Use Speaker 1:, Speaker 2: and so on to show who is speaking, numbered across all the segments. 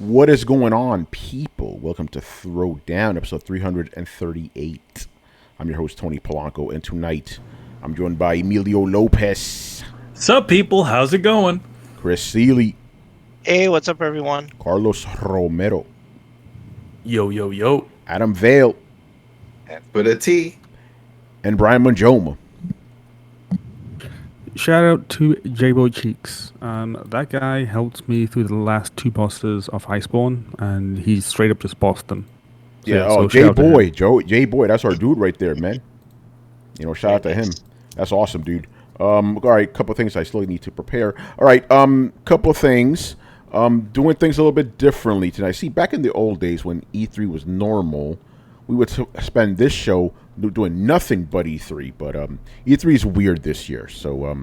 Speaker 1: What is going on, people? Welcome to Throwdown, episode 338. I'm your host, Tony Polanco, and tonight I'm joined by Emilio Lopez.
Speaker 2: Sup, people? How's it going?
Speaker 1: Chris Seeley.
Speaker 3: Hey, what's up, everyone?
Speaker 1: Carlos Romero.
Speaker 2: Yo, yo, yo.
Speaker 1: Adam Vale.
Speaker 4: Put a T.
Speaker 1: And Brian Manjoma.
Speaker 5: Shout out to J-Boy Cheeks. That guy helped me through the last two bosses of Iceborne, and he straight up just bossed them. So,
Speaker 1: Yeah,
Speaker 5: so
Speaker 1: J-Boy. J-Boy, that's our dude right there, man. You know, shout out to him. That's awesome, dude. All right, couple things I still need to prepare. All right, couple things. Doing things a little bit differently tonight. See, back in the old days when E3 was normal, we would spend this show doing nothing but E3. But E3 is weird this year, so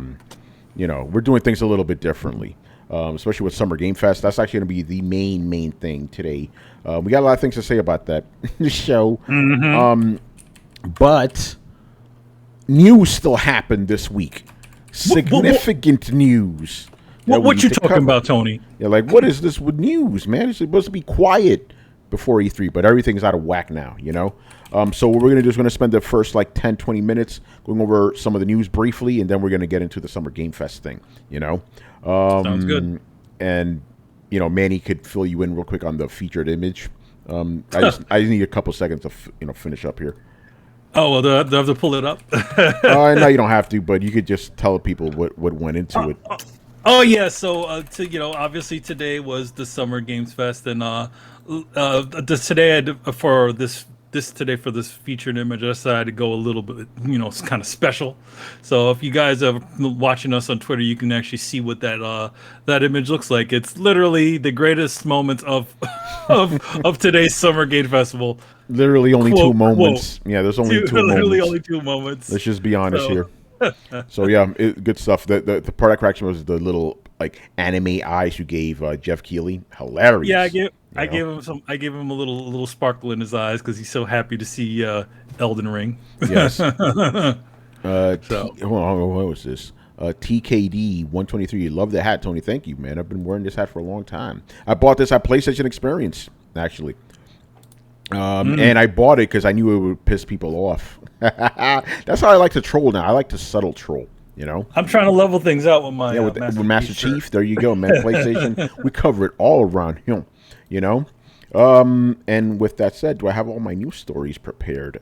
Speaker 1: you know, we're doing things a little bit differently. Especially with Summer Game Fest. That's actually going to be the main thing today. We got a lot of things to say about that show.
Speaker 2: Mm-hmm.
Speaker 1: But news still happened this week. Significant news.
Speaker 2: What you talking about, Tony?
Speaker 1: Yeah, like, what is this with news, man? It's supposed to be quiet before E3, but everything's out of whack now, you know? So what we're going to do is we're going to spend the first, 10, 20 minutes going over some of the news briefly, and then we're going to get into the Summer Game Fest thing, you know?
Speaker 2: Sounds good.
Speaker 1: And, you know, Manny could fill you in real quick on the featured image. I just need a couple seconds to, finish up here.
Speaker 2: Oh, well, do I have to pull it up?
Speaker 1: No, you don't have to, but you could just tell people what went into it.
Speaker 2: Oh, yeah. So, obviously today was the Summer Games Fest, and today for this featured image, I decided to go a little bit, it's kind of special. So if you guys are watching us on Twitter, you can actually see what that image looks like. It's literally the greatest moments of today's Summer Game Festival.
Speaker 1: Literally only
Speaker 2: Quote,
Speaker 1: 2 moments.
Speaker 2: quote.
Speaker 1: Yeah, there's only 2 moments.
Speaker 2: Literally only 2 moments.
Speaker 1: Let's just be honest here. So yeah, good stuff. The part of correction was the little anime eyes you gave Jeff Keighley. Hilarious.
Speaker 2: Yeah, I gave him a little sparkle in his eyes because he's so happy to see Elden Ring.
Speaker 1: Yes. Hold on, what was this? TKD 123. Love the hat, Tony. Thank you, man. I've been wearing this hat for a long time. I bought this at PlayStation Experience, actually. And I bought it because I knew it would piss people off. That's how I like to troll now. I like to subtle troll, you know?
Speaker 2: I'm trying to level things out with my
Speaker 1: with Master Chief. There you go, man. PlayStation. We cover it all around him, you know? And with that said, do I have all my news stories prepared?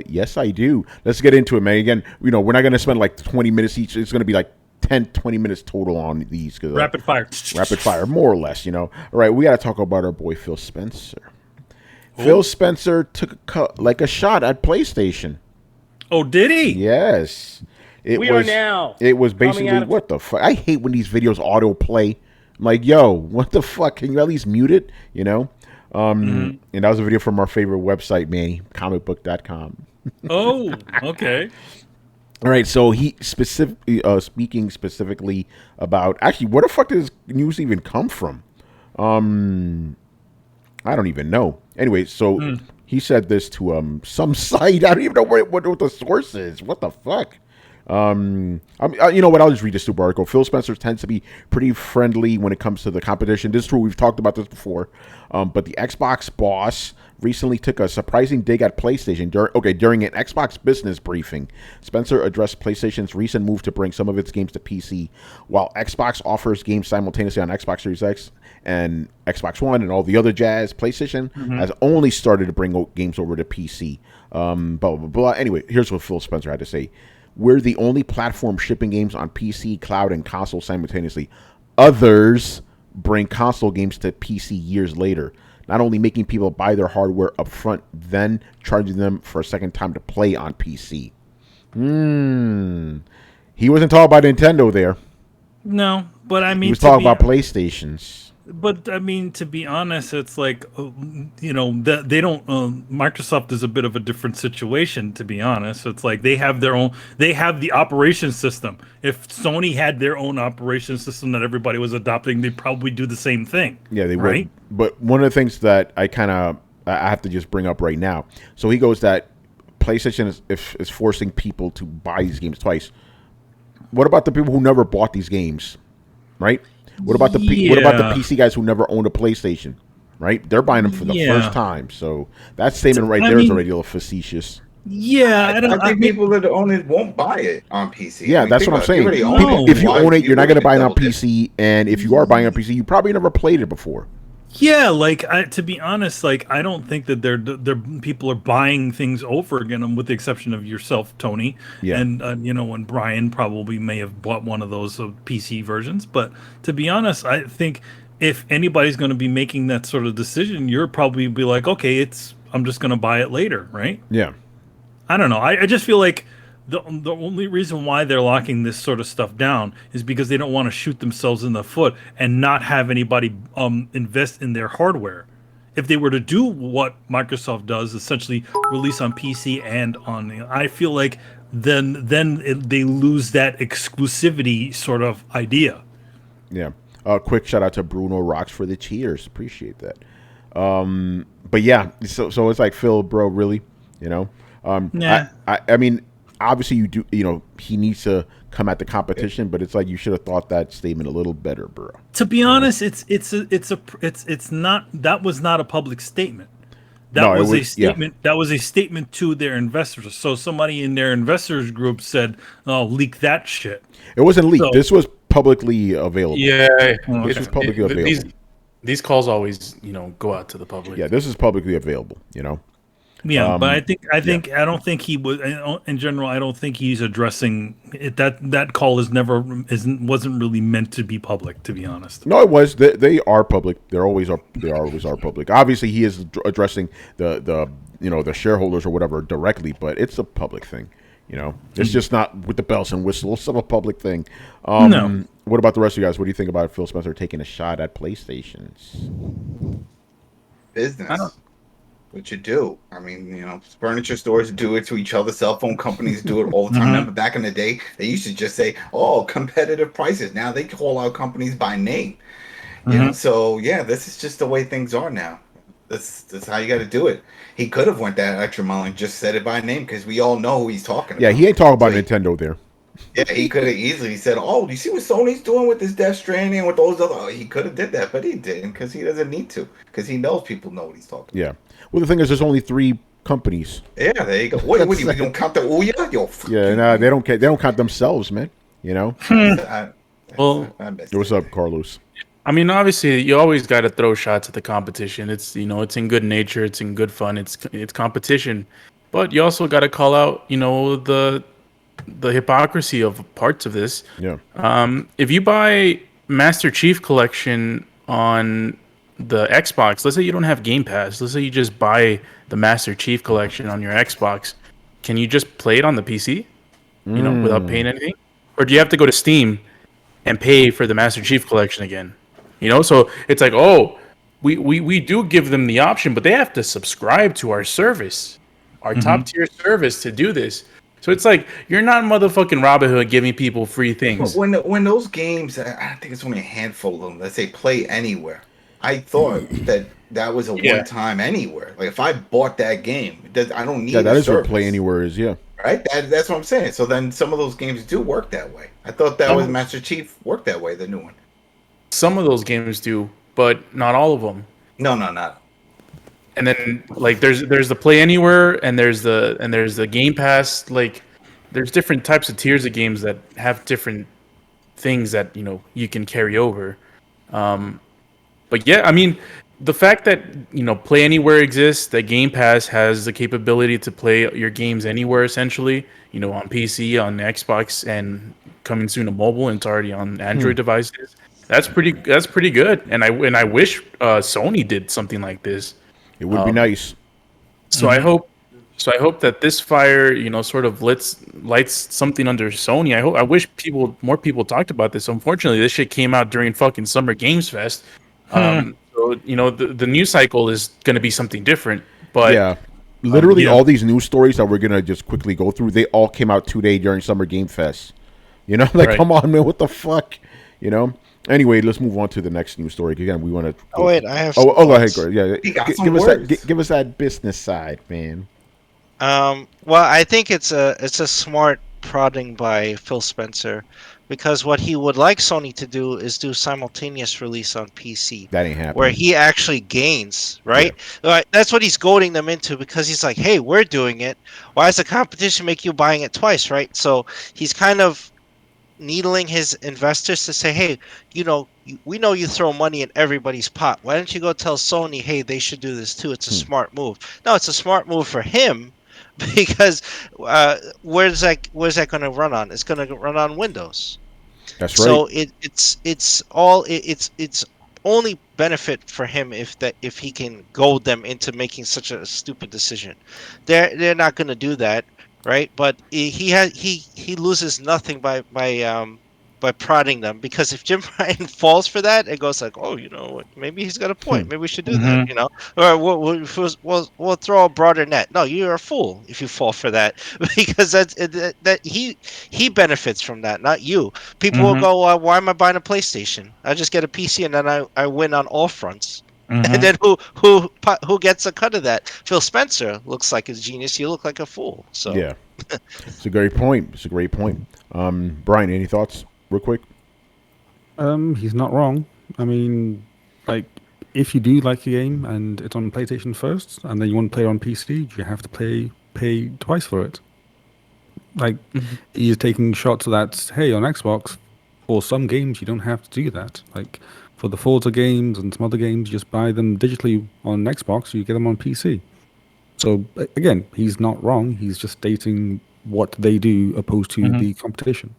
Speaker 1: Yes, I do. Let's get into it, man. Again, we're not going to spend 20 minutes each. It's going to be 10, 20 minutes total on these.
Speaker 2: Rapid fire.
Speaker 1: Rapid fire, more or less, you know? All right, we got to talk about our boy Phil Spencer. Ooh. Phil Spencer took a shot at PlayStation.
Speaker 2: Oh, did he?
Speaker 1: Yes. It was basically, what the fuck? I hate when these videos autoplay. I'm like, yo, what the fuck? Can you at least mute it? You know? And that was a video from our favorite website, Manny, comicbook.com.
Speaker 2: Oh, okay.
Speaker 1: All right, so he speaking specifically about, actually, where the fuck did this news even come from? I don't even know. Anyway, so he said this to some site. I don't even know what the source is. What the fuck? You know what? I'll just read this super article. Phil Spencer tends to be pretty friendly when it comes to the competition. This is true. We've talked about this before. But the Xbox boss recently took a surprising dig at PlayStation during an Xbox business briefing. Spencer addressed PlayStation's recent move to bring some of its games to PC. While Xbox offers games simultaneously on Xbox Series X and Xbox One and all the other jazz, PlayStation has only started to bring games over to PC. Blah, blah, blah. Anyway, here's what Phil Spencer had to say. We're the only platform shipping games on PC, cloud, and console simultaneously. Others bring console games to PC years later, not only making people buy their hardware up front, then charging them for a second time to play on PC. He wasn't talking about Nintendo there.
Speaker 2: No, but I mean...
Speaker 1: He was talking about PlayStations.
Speaker 2: But I mean, to be honest, it's like, they don't. Microsoft is a bit of a different situation. To be honest, it's like they have their own. They have the operation system. If Sony had their own operation system that everybody was adopting, they'd probably do the same thing.
Speaker 1: Yeah, they
Speaker 2: right?
Speaker 1: would. But one of the things that I have to just bring up right now. So he goes that PlayStation is forcing people to buy these games twice. What about the people who never bought these games, right? What about the PC guys who never owned a PlayStation? right? They're buying them for the first time. So that statement right there is already a little facetious.
Speaker 2: Yeah,
Speaker 4: I think people that own it won't buy it on PC.
Speaker 1: Yeah, that's what I'm saying. If you own it, you're not going to buy it on PC, and if you are buying on PC, you probably never played it before.
Speaker 2: Yeah, like to be honest, like I don't think that they're people are buying things over again, with the exception of yourself, Tony, and and Brian probably may have bought one of those PC versions. But to be honest, I think if anybody's going to be making that sort of decision, you're probably be like, okay, I'm just going to buy it later, right?
Speaker 1: Yeah.
Speaker 2: I don't know. I just feel like the only reason why they're locking this sort of stuff down is because they don't want to shoot themselves in the foot and not have anybody invest in their hardware. If they were to do what Microsoft does, essentially release on PC and on, I feel like then they lose that exclusivity sort of idea.
Speaker 1: Yeah. Quick shout out to Bruno Rocks for the cheers. Appreciate that. But yeah, so it's like, Phil, bro, really,
Speaker 2: Yeah.
Speaker 1: I mean, obviously you do, he needs to come at the competition, but it's like you should have thought that statement a little better, bro.
Speaker 2: To be honest, it's not, that was not a public statement. That was a statement. Yeah. That was a statement to their investors. So somebody in their investors group said, "Oh, leak that shit."
Speaker 1: It wasn't leaked. This was publicly available.
Speaker 6: Yeah,
Speaker 1: this was publicly available.
Speaker 6: These calls always, go out to the public.
Speaker 1: Yeah, this is publicly available.
Speaker 2: Yeah, but I don't think he was. In general, I don't think he's addressing it. That call wasn't really meant to be public, to be honest.
Speaker 1: No, it was. They are public. They always are public. Obviously, he is addressing the shareholders or whatever directly, but it's a public thing. It's just not with the bells and whistles of a public thing.
Speaker 2: No.
Speaker 1: What about the rest of you guys? What do you think about Phil Spencer taking a shot at PlayStations?
Speaker 4: Business. What you do. I mean, furniture stores do it to each other. Cell phone companies do it all the time. Remember back in the day, they used to just say, "Oh, competitive prices." Now they call out companies by name. So yeah, this is just the way things are now. That's how you got to do it. He could have went that extra mile and just said it by name because we all know who he's talking about.
Speaker 1: Yeah, he ain't talking about Nintendo there.
Speaker 4: Yeah, he could have easily said, "Oh, do you see what Sony's doing with this Death Stranding and with those other?" Oh, he could have did that, but he didn't because he doesn't need to because he knows people know what he's talking about.
Speaker 1: Yeah. Well, the thing is, there's only 3 companies.
Speaker 4: Yeah, there you go. What do you don't count the Ouya?
Speaker 1: Yeah, no, they don't. They don't count themselves, man.
Speaker 6: Well,
Speaker 1: what's up, Carlos?
Speaker 6: I mean, obviously, you always got to throw shots at the competition. It's it's in good nature, it's in good fun, it's competition, but you also got to call out the hypocrisy of parts of this.
Speaker 1: Yeah.
Speaker 6: If you buy Master Chief Collection on the Xbox, let's say you don't have Game Pass, let's say you just buy the Master Chief Collection on your Xbox, can you just play it on the PC? Without paying anything? Or do you have to go to Steam and pay for the Master Chief Collection again? So it's like, oh, we do give them the option, but they have to subscribe to our service, our top tier service to do this. So it's like, you're not motherfucking Robin Hood giving people free things.
Speaker 4: When those games, I think it's only a handful of them, let's say Play Anywhere. I thought that was a one-time anywhere. Like, if I bought that game, I don't need
Speaker 1: that is
Speaker 4: service.
Speaker 1: what Play Anywhere is, yeah.
Speaker 4: Right? That's what I'm saying. So then some of those games do work that way. I thought that was Master Chief worked that way, the new one.
Speaker 6: Some of those games do, but not all of them.
Speaker 4: No, not.
Speaker 6: And then like there's the Play Anywhere and there's the Game Pass. Like there's different types of tiers of games that have different things that you can carry over. But yeah, I mean, the fact that Play Anywhere exists, that Game Pass has the capability to play your games anywhere essentially, on PC, on Xbox, and coming soon to mobile, and it's already on Android devices. That's pretty good. And I wish Sony did something like this.
Speaker 1: It would be nice.
Speaker 6: So I hope that this fire, sort of lights something under Sony. I wish more people talked about this. Unfortunately, this shit came out during fucking Summer Games Fest. So the news cycle is going to be something different. But
Speaker 1: yeah, literally all these news stories that we're going to just quickly go through, they all came out today during Summer Game Fest. Come on, man, what the fuck? Anyway, let's move on to the next news story. Again, we want to.
Speaker 3: Oh wait, I have.
Speaker 1: Go ahead, yeah.
Speaker 4: Give
Speaker 1: us that business side, man.
Speaker 3: Well, I think it's a smart prodding by Phil Spencer because what he would like Sony to do is do simultaneous release on PC.
Speaker 1: That ain't happening.
Speaker 3: Where he actually gains, right? Right. That's what he's goading them into, because he's like, hey, we're doing it. Why does the competition make you buying it twice, right? So he's kind of needling his investors to say, hey, we know you throw money in everybody's pot. Why don't you go tell Sony, hey, they should do this too? It's a smart move. No, it's a smart move for him, because where's that going to run on? It's going to run on Windows.
Speaker 1: That's right.
Speaker 3: So it's only benefit for him if he can goad them into making such a stupid decision. They're not going to do that, right? But he loses nothing by prodding them, because if Jim Ryan falls for that, it goes like, oh, maybe he's got a point. Maybe we should do that, or we'll throw a broader net. No, you're a fool if you fall for that, because that he benefits from that, not you. People will go, why am I buying a PlayStation? I just get a PC and then I win on all fronts. And then who gets a cut of that? Phil Spencer looks like a genius. You look like a fool. So
Speaker 1: yeah, it's a great point. Brian, any thoughts, real quick?
Speaker 5: He's not wrong. I mean, like, if you do like a game and it's on PlayStation first, and then you want to play it on PC, you have to pay twice for it. Like, he's taking shots that, hey, on Xbox, for some games you don't have to do that. Like, for the Forza games and some other games, you just buy them digitally on Xbox, you get them on PC. So, again, he's not wrong. He's just stating what they do opposed to the competition.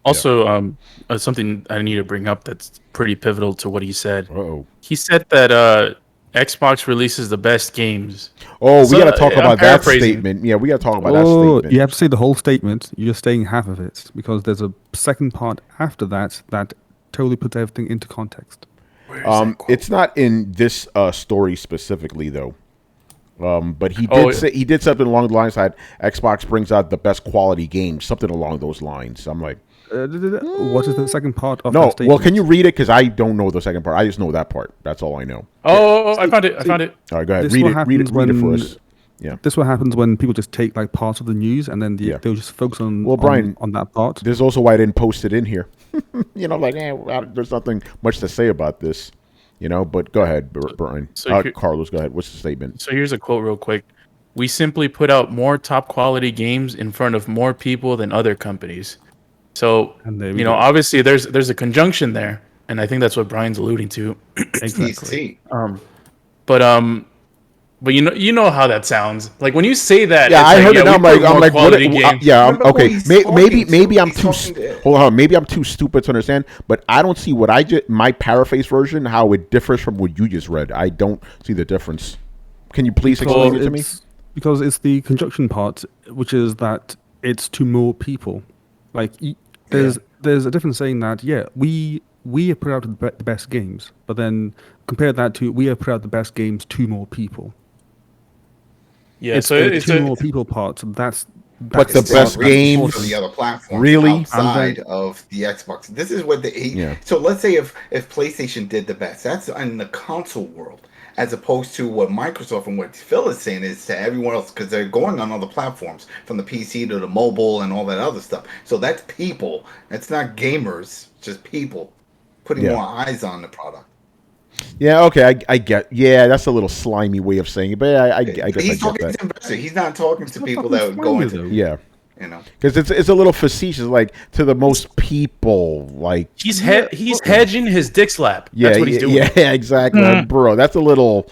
Speaker 6: Also, something I need to bring up that's pretty pivotal to what he said.
Speaker 1: Uh-oh.
Speaker 6: He said that Xbox releases the best games.
Speaker 1: Oh, we got to talk about that statement. Yeah, we got to talk about that statement.
Speaker 5: You have to say the whole statement. You're just saying half of it, because there's a second part after that totally puts everything into context.
Speaker 1: It's not in this story specifically, though. But he did something along the lines that Xbox brings out the best quality games, something along those lines. I'm like,
Speaker 5: what is the second part of
Speaker 1: that
Speaker 5: that statement?
Speaker 1: Well, can you read it? Because I don't know the second part. I just know that part. That's all I know.
Speaker 6: I found it.
Speaker 1: All right, go ahead. Read it for us. Yeah.
Speaker 5: This is what happens when people just take like parts of the news and then they'll just focus on
Speaker 1: Brian,
Speaker 5: on that part.
Speaker 1: This is also why I didn't post it in here. There's nothing much to say about this. But go ahead, Brian. Carlos, go ahead. What's the statement?
Speaker 6: So here's a quote real quick. We simply put out more top quality games in front of more people than other companies. So, obviously there's a conjunction there. And I think that's what Brian's alluding to.
Speaker 5: Exactly.
Speaker 6: But you know how that sounds. Like when you say that,
Speaker 1: yeah, I heard it. I'm like, what? Okay. Maybe I'm too. Hold on. Maybe I'm too stupid to understand. But I don't see what my paraphrase version, how it differs from what you just read. I don't see the difference. Can you please explain it to me?
Speaker 5: Because it's the conjunction part, which is that it's to more people. Like there's a difference saying that we have put out the best games, but then compare that to we have put out the best games to more people.
Speaker 6: Yeah,
Speaker 5: it's two more people parts. But
Speaker 1: the best games
Speaker 4: for the other platforms
Speaker 1: really
Speaker 4: outside of the Xbox. This is what So let's say if PlayStation did the best, that's in the console world, as opposed to what Microsoft and what Phil is saying is to everyone else, because they're going on other platforms, from the PC to the mobile and all that other stuff. So that's people. That's not gamers, just people putting more eyes on the product.
Speaker 1: Yeah, okay, I get. Yeah, that's a little slimy way of saying it, but I guess
Speaker 4: he's
Speaker 1: I get that.
Speaker 4: To investors. He's not talking to people that would go into.
Speaker 1: Yeah, because it's a little facetious, like to the most people, like
Speaker 6: he's hedging his dick slap.
Speaker 1: Yeah,
Speaker 6: that's what he's doing.
Speaker 1: Yeah, exactly, bro. That's a little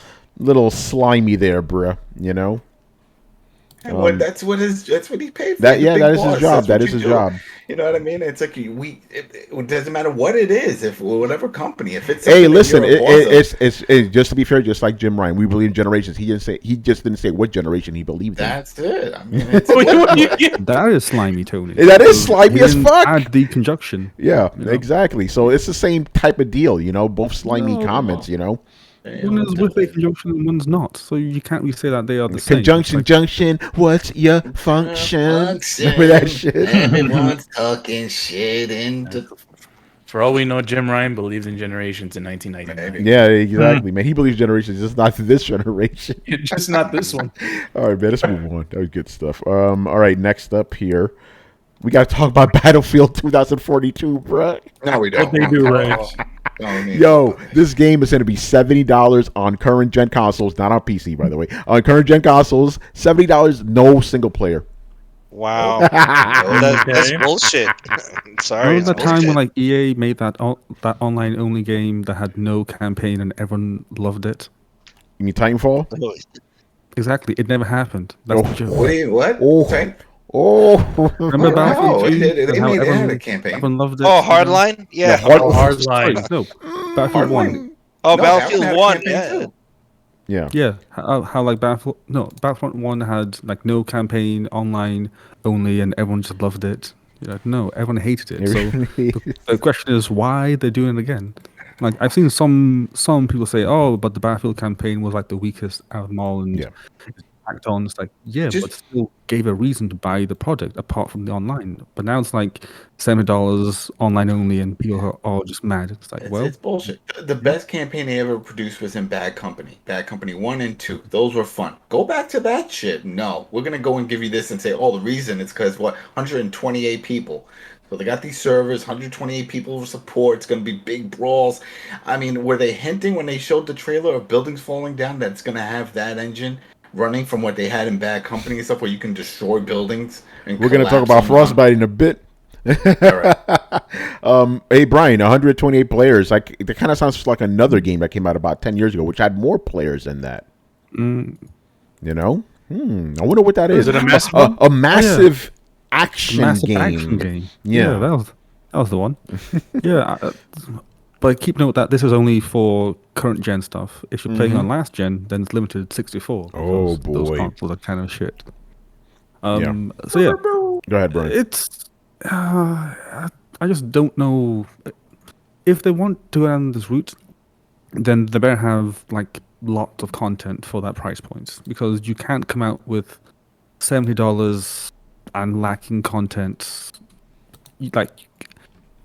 Speaker 1: slimy there, bro.
Speaker 4: That's what he paid for.
Speaker 1: That is his job. That is his job.
Speaker 4: You know what I mean? It's like it doesn't matter what it is, if whatever company, if it's.
Speaker 1: Hey, listen, it's just to be fair, just like Jim Ryan, we believe in generations. He just didn't say what generation he believed in.
Speaker 4: That's it. I mean,
Speaker 5: that is slimy, Tony.
Speaker 1: That is slimy as fuck.
Speaker 5: Add the conjunction.
Speaker 1: Yeah, exactly. So it's the same type of deal, both slimy comments,
Speaker 5: One is with a conjunction and one's not. So you can't really say that they are the same.
Speaker 1: Conjunction, junction, what's your function? Remember that shit?
Speaker 4: Everyone's talking shit
Speaker 6: For all we know, Jim Ryan believed in generations in 1999.
Speaker 1: Yeah, exactly, man. He believes generations, just not this generation.
Speaker 6: Just not this one.
Speaker 1: All right, man, let's move on. That was good stuff. All right, next up here, We got to talk about Battlefield 2042, bro.
Speaker 4: No, we don't.
Speaker 2: What they do, right?
Speaker 4: No, we need to
Speaker 1: Yo,
Speaker 4: talk about
Speaker 1: this game is going to be $70 on current gen consoles, not on PC, by the way. On current gen consoles, $70, no single player.
Speaker 3: Wow.
Speaker 4: Oh,
Speaker 3: That's
Speaker 2: Okay.
Speaker 3: bullshit. Sorry,
Speaker 5: Remember
Speaker 3: it's
Speaker 5: the time when
Speaker 3: bullshit.
Speaker 5: like EA made that that online only game that had no campaign and everyone loved it?
Speaker 1: You mean Titanfall?
Speaker 5: Exactly, it never happened. That's the joke.
Speaker 4: What?
Speaker 1: Oh,
Speaker 4: Sorry?
Speaker 1: oh.
Speaker 5: Remember
Speaker 4: No,
Speaker 5: Battlefield 2?
Speaker 4: they
Speaker 5: and how
Speaker 4: made it had a
Speaker 5: everyone,
Speaker 4: campaign.
Speaker 5: everyone loved it.
Speaker 3: Oh,
Speaker 5: you know?
Speaker 3: Hardline? Yeah.
Speaker 1: Hard-
Speaker 5: Sorry,
Speaker 2: Hardline.
Speaker 5: no. Battlefield 1.
Speaker 4: Hardline.
Speaker 3: Oh,
Speaker 4: No, that
Speaker 3: Battlefield
Speaker 4: one had a
Speaker 3: 1.
Speaker 4: campaign
Speaker 3: Yeah.
Speaker 4: too.
Speaker 1: Yeah.
Speaker 5: Yeah, how like Battlefront 1 had like no campaign, online only, and everyone just loved it. No, everyone hated it. So the question is why they're doing it again. Like I've seen some people say, oh, but the Battlefield campaign was like the weakest out of them all, and
Speaker 1: Yeah.
Speaker 5: act on. It's like, yeah,
Speaker 4: Just-
Speaker 5: but still gave a reason to buy the product apart from the online. But now it's like $70 online only, and people are all just mad. It's like, well,
Speaker 4: It's bullshit. The best campaign they ever produced was in Bad Company. Bad Company 1 and 2. Those were fun. Go back to that shit. No, we're going to go and give you this and say, oh, the reason it's because, 128 people. So they got these servers, 128 people for support. It's going to be big brawls. I mean, were they hinting when they showed the trailer of buildings falling down that it's going to have that engine running from what they had in Bad Company and stuff where you can destroy buildings? And
Speaker 1: We're going to talk
Speaker 4: collapse
Speaker 1: about
Speaker 4: them?
Speaker 1: Frostbite in a bit.
Speaker 4: All right.
Speaker 1: Hey, Brian, 128 players. Like, that kind of sounds like another game that came out about 10 years ago, which had more players than that. You know? I wonder what that is.
Speaker 6: Is it a massive one?
Speaker 1: A massive action game.
Speaker 5: action game.
Speaker 1: Yeah.
Speaker 5: that was the one. Yeah, but keep note that this is only for current gen stuff. If you're playing on last gen, then it's limited to 64.
Speaker 1: Oh,
Speaker 5: because those
Speaker 1: boy.
Speaker 5: consoles are kind of shit.
Speaker 1: Yeah.
Speaker 5: So yeah,
Speaker 1: Go ahead, Brian.
Speaker 5: it's I just don't know if they want to go down this route. Then they better have like lots of content for that price point, because you can't come out with $70 and lacking content. Like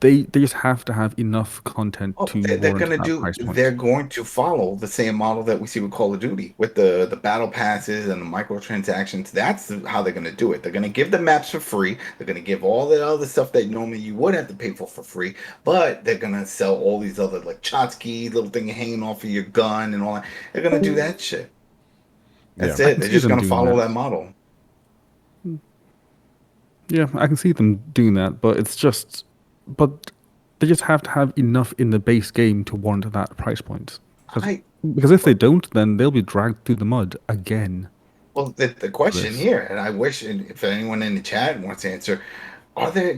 Speaker 5: they just have to have enough content
Speaker 4: Oh,
Speaker 5: to
Speaker 4: they're
Speaker 5: warrant
Speaker 4: gonna
Speaker 5: that
Speaker 4: do.
Speaker 5: price point.
Speaker 4: They're going to follow the same model that we see with Call of Duty, with the battle passes and the microtransactions. That's how they're gonna do it. They're gonna give the maps for free. They're gonna give all the other stuff that normally you would have to pay for free. But they're gonna sell all these other like Chotsky little thing hanging off of your gun and all that. They're gonna do that shit. That's
Speaker 1: Yeah.
Speaker 5: I
Speaker 4: it.
Speaker 5: can
Speaker 4: They're
Speaker 5: see
Speaker 4: just
Speaker 5: them
Speaker 4: gonna
Speaker 5: doing
Speaker 4: follow
Speaker 5: that.
Speaker 4: that model.
Speaker 5: Yeah, I can see them doing that, but but they just have to have enough in the base game to warrant that price point.
Speaker 4: I-
Speaker 5: Because if they don't, then they'll be dragged through the mud again.
Speaker 4: Well, the question
Speaker 5: Yes.
Speaker 4: here, and I wish, and if anyone in the chat wants to answer,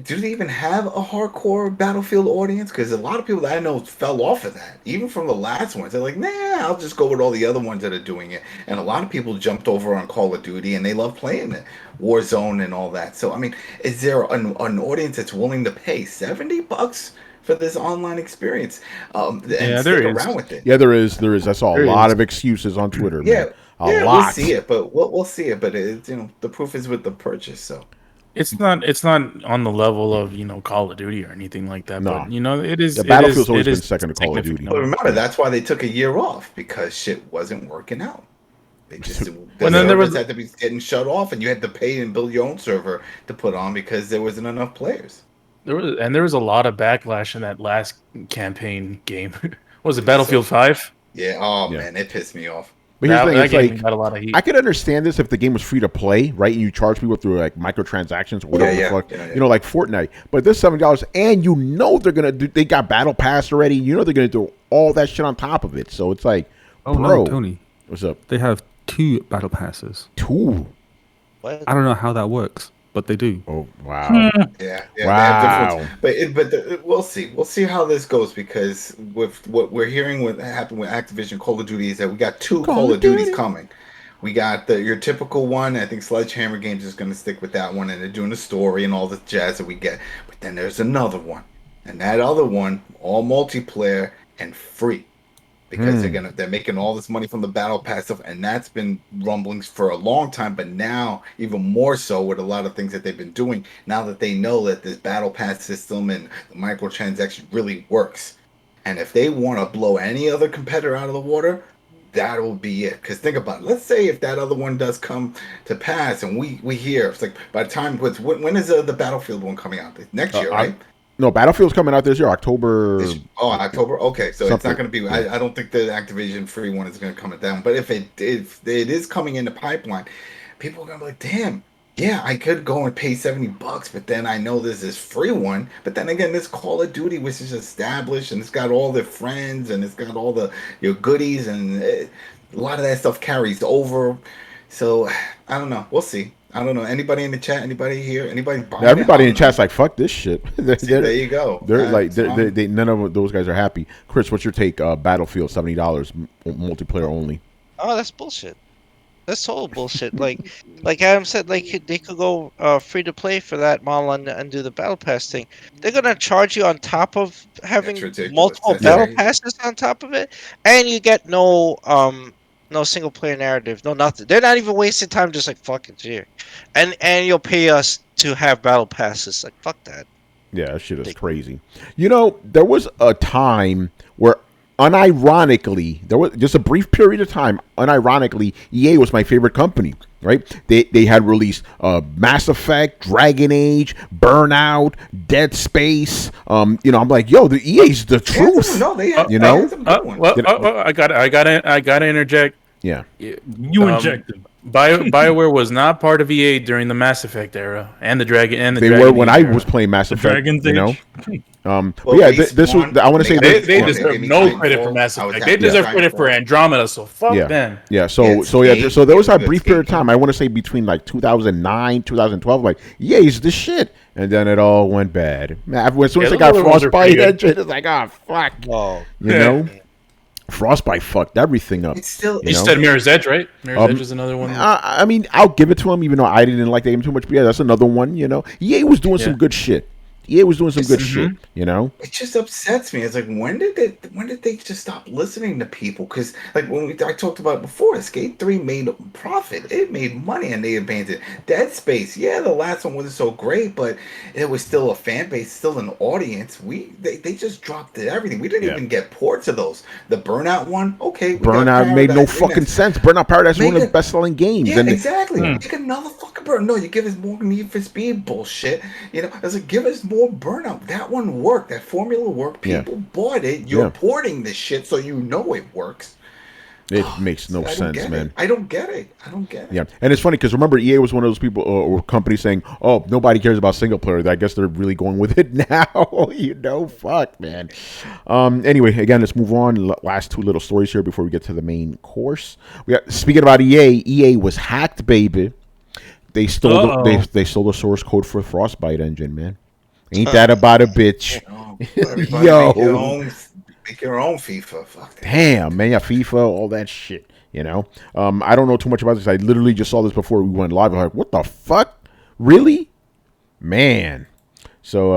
Speaker 4: do they even have a hardcore Battlefield audience? Because a lot of people that I know fell off of that, even from the last ones. They're like, nah, I'll just go with all the other ones that are doing it. And a lot of people jumped over on Call of Duty, and they love playing it, Warzone and all that. So, I mean, is there an audience that's willing to pay $70 for this online experience? And
Speaker 6: Yeah,
Speaker 4: stick
Speaker 6: there is.
Speaker 4: around with it.
Speaker 1: Yeah, there is. I saw a
Speaker 6: There
Speaker 1: lot
Speaker 6: is.
Speaker 1: of excuses on Twitter,
Speaker 4: Yeah,
Speaker 1: man. A
Speaker 4: yeah,
Speaker 1: lot.
Speaker 4: we'll see it, but we'll see it. But it's the proof is with the purchase. So.
Speaker 6: It's not on the level of Call of Duty or anything like that.
Speaker 1: No.
Speaker 6: But it is.
Speaker 1: Yeah,
Speaker 6: it
Speaker 1: Battlefield's
Speaker 6: is-
Speaker 1: always
Speaker 6: it
Speaker 1: been
Speaker 6: is
Speaker 1: second to Call of Duty.
Speaker 6: significant.
Speaker 4: But remember, that's why they took a year off, because shit wasn't working out. They just the
Speaker 6: And then there was-
Speaker 4: servers had to be getting shut off, and you had to pay and build your own server to put on because there wasn't enough players.
Speaker 6: There was a lot of backlash in that last campaign game. Was it Battlefield 5?
Speaker 4: Yeah. Oh
Speaker 1: Yeah.
Speaker 4: man, it pissed me off.
Speaker 1: But here's the
Speaker 6: That
Speaker 1: thing, it's
Speaker 6: game
Speaker 1: like,
Speaker 6: got a lot of heat.
Speaker 1: I could understand this if the game was free to play, right? And you charge people through like microtransactions or whatever
Speaker 4: Yeah,
Speaker 1: the fuck,
Speaker 4: yeah.
Speaker 1: like Fortnite. But this $70, and they're gonna do. They got Battle Pass already. They're gonna do all that shit on top of it. So it's like,
Speaker 5: Oh
Speaker 1: bro,
Speaker 5: no, Tony,
Speaker 1: what's up?
Speaker 5: they have 2 battle passes.
Speaker 1: 2.
Speaker 3: What?
Speaker 5: I don't know how that works, but they do.
Speaker 1: Oh wow.
Speaker 4: Yeah.
Speaker 1: Wow.
Speaker 4: They have different, we'll see. We'll see how this goes, because with what we're hearing what happened with Activision Call of Duty is that we got 2 Call of Duties coming. We got your typical one. I think Sledgehammer Games is going to stick with that one, and they're doing a story and all the jazz that we get. But then there's another one, and that other one, all multiplayer and free, because they're making all this money from the battle pass stuff, and that's been rumblings for a long time. But now, even more so with a lot of things that they've been doing, now that they know that this battle pass system and the microtransaction really works, and if they want to blow any other competitor out of the water, that'll be it. Because think about it. Let's say if that other one does come to pass, and we hear it's like by the time when is the Battlefield one coming out? Next year, right?
Speaker 1: No, Battlefield's coming out this year, October.
Speaker 4: October. Okay, so
Speaker 1: something.
Speaker 4: It's not going to be. I don't think the Activision free one is going to come down. But if it is coming in the pipeline, people are going to be like, damn. Yeah, I could go and pay $70, but then I know there's this free one. But then again, this Call of Duty, which is established, and it's got all the friends, and it's got all your goodies, and a lot of that stuff carries over. So I don't know. We'll see. I don't know. Anybody in the chat? Anybody here? Anybody buying
Speaker 1: Everybody in chat's like, fuck this shit.
Speaker 4: There you go.
Speaker 1: They're they none of those guys are happy. Chris, what's your take? Battlefield, $70, multiplayer only.
Speaker 3: Oh, that's bullshit. That's total bullshit. Like Adam said, they could go free to play for that model and do the battle pass thing. They're gonna charge you on top of having multiple battle passes on top of it, and you get no single player narrative, no nothing. They're not even wasting time, just like fucking shit. And you'll pay us to have battle passes. Like fuck that.
Speaker 1: Yeah, that shit is crazy. You know, there was a time where unironically, there was just a brief period of time. Unironically, EA was my favorite company. Right? They had released Mass Effect, Dragon Age, Burnout, Dead Space. I'm like, yo, the EA's the truth.
Speaker 6: I gotta interject.
Speaker 1: Yeah,
Speaker 2: you injected.
Speaker 6: BioWare was not part of EA during the Mass Effect era and the Dragon.
Speaker 1: They were when I was playing Mass Effect.
Speaker 2: Dragon's Age.
Speaker 1: This was. I want to say
Speaker 6: they deserve no credit for Mass Effect. They deserve credit for Andromeda. So fuck them.
Speaker 1: Yeah. So there was a brief period of time. I want to say between like 2009, 2012. Like EA's the shit, and then it all went bad. As soon as they got Frostbite, it's like, oh fuck.
Speaker 3: Oh,
Speaker 1: Frostbite fucked everything up.
Speaker 4: It's still.
Speaker 6: You said Mirror's Edge, right? Mirror's Edge is another one.
Speaker 1: I mean, I'll give it to him, even though I didn't like the game too much. But yeah, that's another one. EA was doing some good shit. EA was doing some good shit,
Speaker 4: It just upsets me. It's like, when did they just stop listening to people? Because like I talked about before, Skate 3 made a profit. It made money, and they abandoned it. Dead Space, yeah, the last one wasn't so great, but it was still a fan base, still an audience. They just dropped everything. We didn't even get ports of those. The Burnout one, okay.
Speaker 1: Burnout made no fucking sense. Burnout Paradise was one of the best-selling games.
Speaker 4: Yeah, exactly. Make another fucking Burnout. No, you give us more Need for Speed bullshit. It's like, give us more Burnout. That one worked. That formula worked. People bought it. You're porting this shit, so you know it works.
Speaker 1: It makes no sense, man.
Speaker 4: I don't get it.
Speaker 1: Yeah, and it's funny because remember, EA was one of those people or companies saying, "Oh, nobody cares about single player." I guess they're really going with it now. Fuck, man. Anyway, again, let's move on. Last two little stories here before we get to the main course. Speaking about EA was hacked, baby. They stole they stole the source code for Frostbite engine, man. Ain't that about a bitch?
Speaker 4: Yo, make your own FIFA. Fuck that.
Speaker 1: Damn, man, FIFA, all that shit. I don't know too much about this. I literally just saw this before we went live. I'm like, what the fuck? Really? Man. So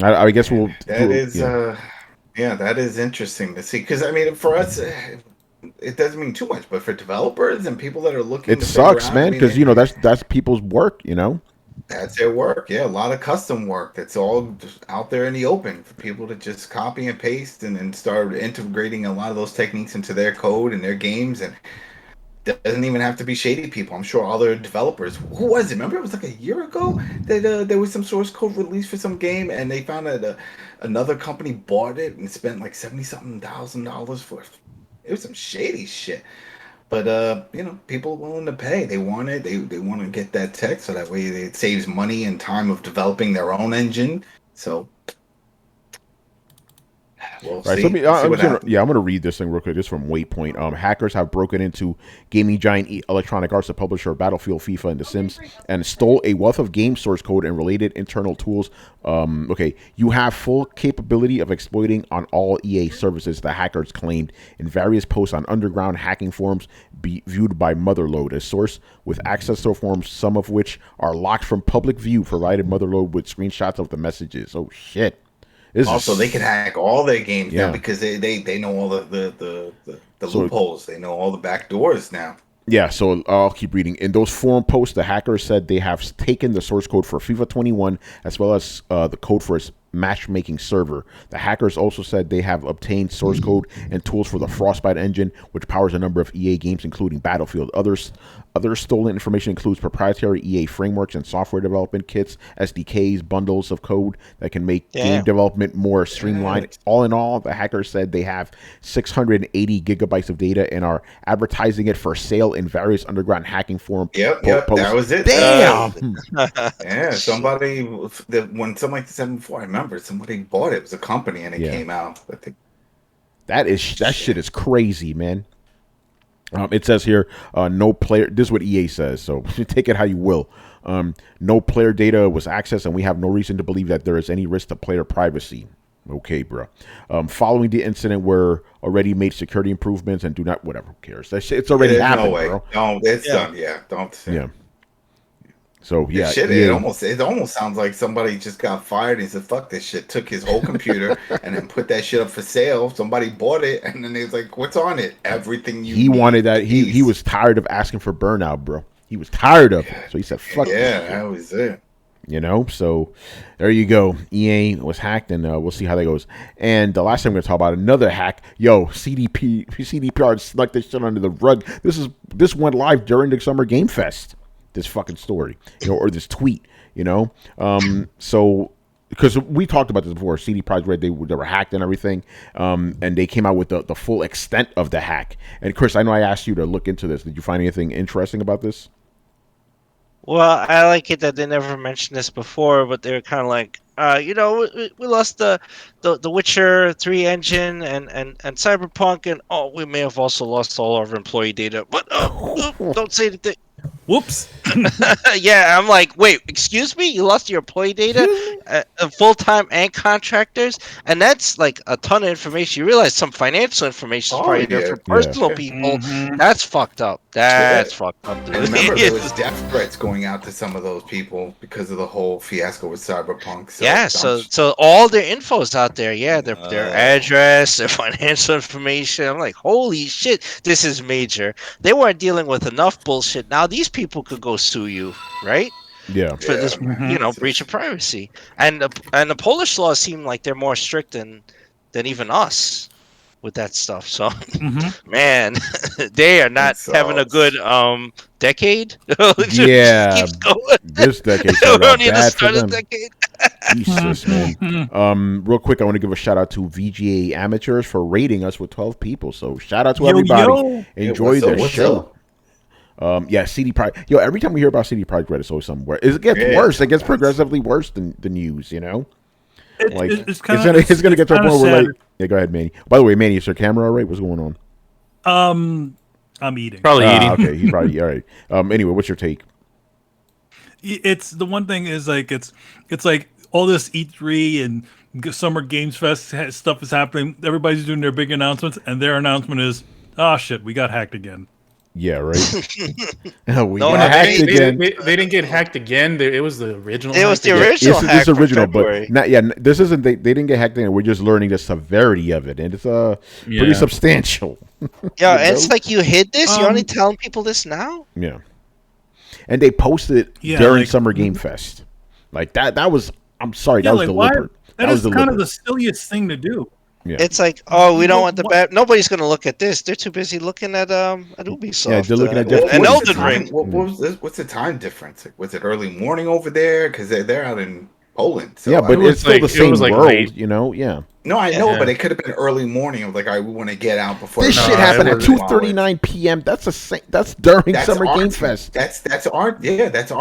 Speaker 1: I guess we'll.
Speaker 4: That is interesting to see, because I mean, for us, it doesn't mean too much, but for developers and people that are looking,
Speaker 1: it sucks, man, because that's people's work,
Speaker 4: That's their work. Yeah, a lot of custom work that's all just out there in the open for people to just copy and paste and start integrating a lot of those techniques into their code and their games. And it doesn't even have to be shady people. I'm sure other developers. Who was it? Remember, it was like a year ago that there was some source code released for some game, and they found that another company bought it and spent like $70-something thousand for it. It was some shady shit. But people are willing to pay. They want it. They want to get that tech, so that way it saves money and time of developing their own engine. So we'll see.
Speaker 1: I'm going to read this thing real quick. This is from Waypoint. Hackers have broken into gaming giant Electronic Arts, the publisher of Battlefield, FIFA, and The Sims, and stole a wealth of game source code and related internal tools. You have full capability of exploiting on all EA services, the hackers claimed in various posts on underground hacking forums viewed by Motherlode, a source with access to forums, some of which are locked from public view, provided Motherlode with screenshots of the messages. Oh, shit.
Speaker 4: They can hack all their games now because they know all the loopholes. They know all the back doors now.
Speaker 1: Yeah, so I'll keep reading. In those forum posts, the hackers said they have taken the source code for FIFA 21 as well as the code for matchmaking server. The hackers also said they have obtained source code and tools for the Frostbite engine, which powers a number of EA games, including Battlefield. Other stolen information includes proprietary EA frameworks and software development kits, SDKs, bundles of code that can make game development more streamlined. All in all, the hackers said they have 680 gigabytes of data and are advertising it for sale in various underground hacking forum
Speaker 4: Yep,
Speaker 1: posts.
Speaker 4: that was it.
Speaker 1: Damn.
Speaker 4: Yeah, somebody, when something like the 7-4, I remember somebody bought it. It was a company, and it came out.
Speaker 1: That shit is crazy, man. It says here, no player. This is what EA says, so take it how you will. No player data was accessed, and we have no reason to believe that there is any risk to player privacy. Okay, bro. Following the incident, we're already made security improvements and do not. Whatever, who cares? That shit, it's already happened,
Speaker 4: no way.
Speaker 1: bro.
Speaker 4: No, it's done. Yeah, don't.
Speaker 1: Yeah. So yeah,
Speaker 4: shit, it almost sounds like somebody just got fired and said, "Fuck this shit." Took his whole computer and then put that shit up for sale. Somebody bought it, and then he was like, "What's on it? Everything you."
Speaker 1: He wanted that. He was tired of asking for burnout, bro. He was tired of it, so he said, "Fuck."
Speaker 4: Yeah, that was it.
Speaker 1: You know, so there you go. EA was hacked, and we'll see how that goes. And the last time we're going to talk about another hack. Yo, CDPR snuck this shit under the rug. This went live during the Summer Game Fest. This fucking story, or this tweet, so because we talked about this before, CD Projekt Red, they were hacked and everything, and they came out with the full extent of the hack. And Chris, I know I asked you to look into this. Did you find anything interesting about this?
Speaker 3: Well, I like it that they never mentioned this before, but they were kind of like, we lost the Witcher 3 engine and Cyberpunk, and we may have also lost all our employee data. But don't say anything.
Speaker 2: Whoops.
Speaker 3: Yeah, I'm like, wait, excuse me? You lost your employee data, full-time and contractors? And that's like a ton of information. You realize some financial information is probably there for personal people.
Speaker 2: Mm-hmm.
Speaker 3: That's fucked up. That's fucked up, dude.
Speaker 4: I remember there was death threats going out to some of those people because of the whole fiasco with Cyberpunk.
Speaker 3: So all their info is out there. Yeah, their address, their financial information. I'm like, holy shit, this is major. They weren't dealing with enough bullshit. Now these people could go sue you, right?
Speaker 1: Yeah.
Speaker 3: For this, breach of privacy. And the Polish laws seem like they're more strict than even us with that stuff. So, man, they are not having a good decade.
Speaker 1: Yeah,
Speaker 3: keeps going.
Speaker 1: This decade started off bad for them. Jesus, man. Real quick, I want to give a shout out to VGA Amateurs for rating us with 12 people. So shout out to everybody. Enjoy the show. CD Projekt. Every time we hear about CD Projekt Red, it's always somewhere. It gets worse. It gets progressively worse than the news. It's gonna get to a point where go ahead, Manny. By the way, Manny, is your camera all right? What's going on?
Speaker 2: I'm eating.
Speaker 6: Probably eating.
Speaker 1: Okay, he's probably all right. Anyway, what's your take?
Speaker 2: It's the one thing is like it's like all this E3 and Summer Games Fest stuff is happening. Everybody's doing their big announcements, and their announcement is, "Oh shit, we got hacked again."
Speaker 1: Yeah, right. We got hacked again.
Speaker 6: They didn't get hacked again. It was the original.
Speaker 3: It was the original.
Speaker 1: This original, but not. Yeah, this isn't. They didn't get hacked again. We're just learning the severity of it, and it's pretty substantial.
Speaker 3: Yeah, and it's like you hid this. You're only telling people this now.
Speaker 1: Yeah, and they posted it during Summer Game Fest. Like that. That was. I'm sorry. That was deliberate.
Speaker 2: That is kind of the silliest thing to do.
Speaker 1: Yeah.
Speaker 3: It's like, we don't want the bad. Nobody's going to look at this. They're too busy looking at Ubisoft.
Speaker 1: Yeah, they're looking at
Speaker 3: and Elden Ring.
Speaker 4: What's the time difference? Was it early morning over there? Because they're out in Poland. So
Speaker 1: but it's still the same world,
Speaker 6: late.
Speaker 1: Yeah.
Speaker 4: No, I know, but it could have been early morning. Of like, we want to get out before
Speaker 1: this shit happened at 2:39 p.m. That's during Summer Game Fest.
Speaker 4: That's our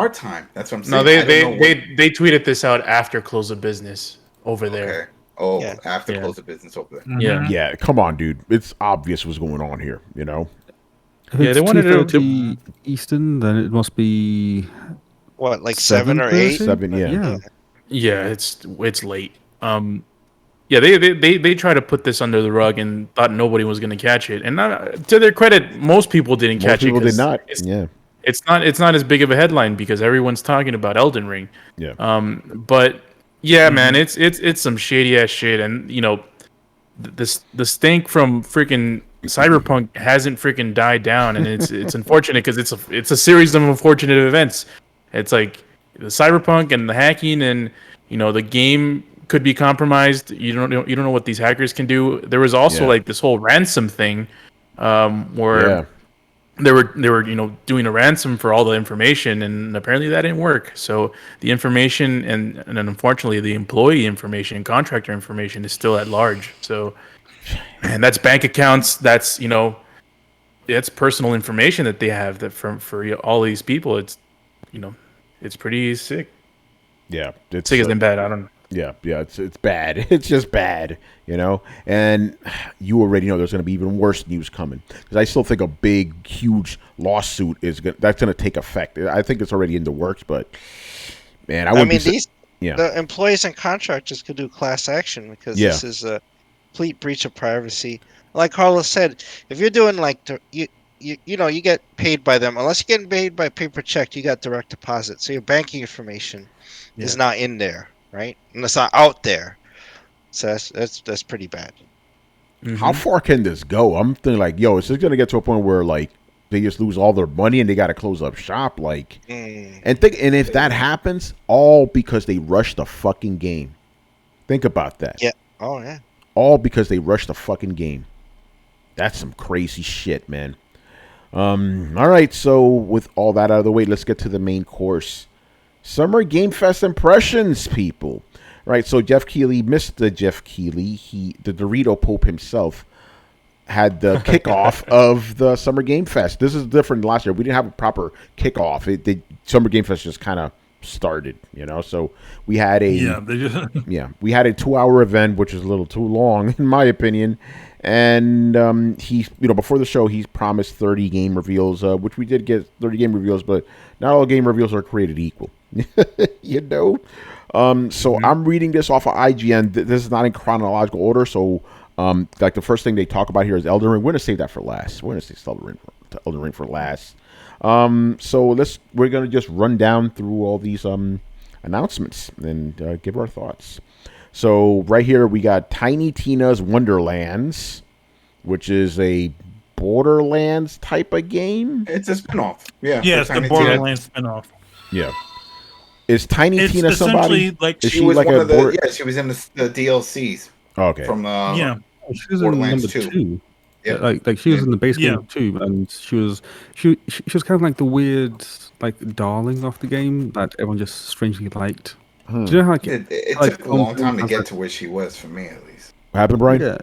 Speaker 4: time. That's what I'm saying.
Speaker 6: No, they tweeted this out after close of business over there.
Speaker 4: Oh, after close of business over there.
Speaker 1: Yeah. Come on, dude. It's obvious what's going on here.
Speaker 5: If it's they wanted to do Eastern, then it must be
Speaker 3: what, like 7 or 8?
Speaker 1: 7,
Speaker 6: yeah. It's late. They tried to put this under the rug and thought nobody was going to catch it. And to their credit, most people didn't catch it.
Speaker 1: Most people did not.
Speaker 6: It's not as big of a headline because everyone's talking about Elden Ring.
Speaker 1: Yeah.
Speaker 6: But yeah, man, it's some shady ass shit, and the stink from freaking Cyberpunk hasn't freaking died down, and it's unfortunate because it's a series of unfortunate events. It's like the Cyberpunk and the hacking and the game could be compromised. You don't know what these hackers can do. There was also like this whole ransom thing, where they were doing a ransom for all the information, and apparently that didn't work. So the information and unfortunately the employee information, contractor information is still at large. So, and that's bank accounts. That's it's personal information that they have that for all these people. It's it's pretty sick.
Speaker 1: Yeah, it's
Speaker 6: sick isn't bad. I don't know.
Speaker 1: Yeah, it's bad. It's just bad, And you already know there's going to be even worse news coming, because I still think a big, huge lawsuit that's going to take effect. I think it's already in the works, but man,
Speaker 3: the employees and contractors could do class action, because this is a complete breach of privacy. Like Carlos said, if you're doing you get paid by them. Unless you're getting paid by paper check, you got direct deposit, so your banking information is not in there. Right, and it's not out there, so that's pretty bad.
Speaker 1: Mm-hmm. How far can this go? I'm thinking is this gonna get to a point where they just lose all their money and they got to close up shop? And if that happens, all because they rushed the fucking game. Think about that.
Speaker 3: Yeah. Oh yeah.
Speaker 1: All because they rushed the fucking game. That's some crazy shit, man. All right. So with all that out of the way, let's get to the main course. Summer Game Fest impressions, people. Right, so Mr. Jeff Keighley, the Dorito Pope himself, had the kickoff of the Summer Game Fest. This is different than last year. We didn't have a proper kickoff. Summer Game Fest just kind of started, So we had we had a 2-hour event, which is a little too long, in my opinion. And he, before the show, he promised 30 game reveals, which we did get 30 game reveals, but not all game reveals are created equal. So I'm reading this off of IGN. This is not in chronological order. So, the first thing they talk about here is Elden Ring. We're gonna save that for last. We're gonna save Elden Ring for last. So we're gonna just run down through all these announcements and give our thoughts. So right here we got Tiny Tina's Wonderlands, which is a Borderlands type of game.
Speaker 4: It's a spinoff. Yeah,
Speaker 2: it's the Borderlands spinoff.
Speaker 1: Yeah. Is Tiny Tina somebody?
Speaker 4: She was one of the. She was in the DLCs.
Speaker 1: Okay.
Speaker 4: From
Speaker 5: she was
Speaker 4: Borderlands
Speaker 5: in number 2.
Speaker 4: Yeah.
Speaker 5: Like she was in the base game too, and she was kind of like the weird darling of the game that everyone just strangely liked. Do you know how
Speaker 4: it took a long time to get to where she was, for me at least.
Speaker 1: What happened, Brian?
Speaker 5: Yeah,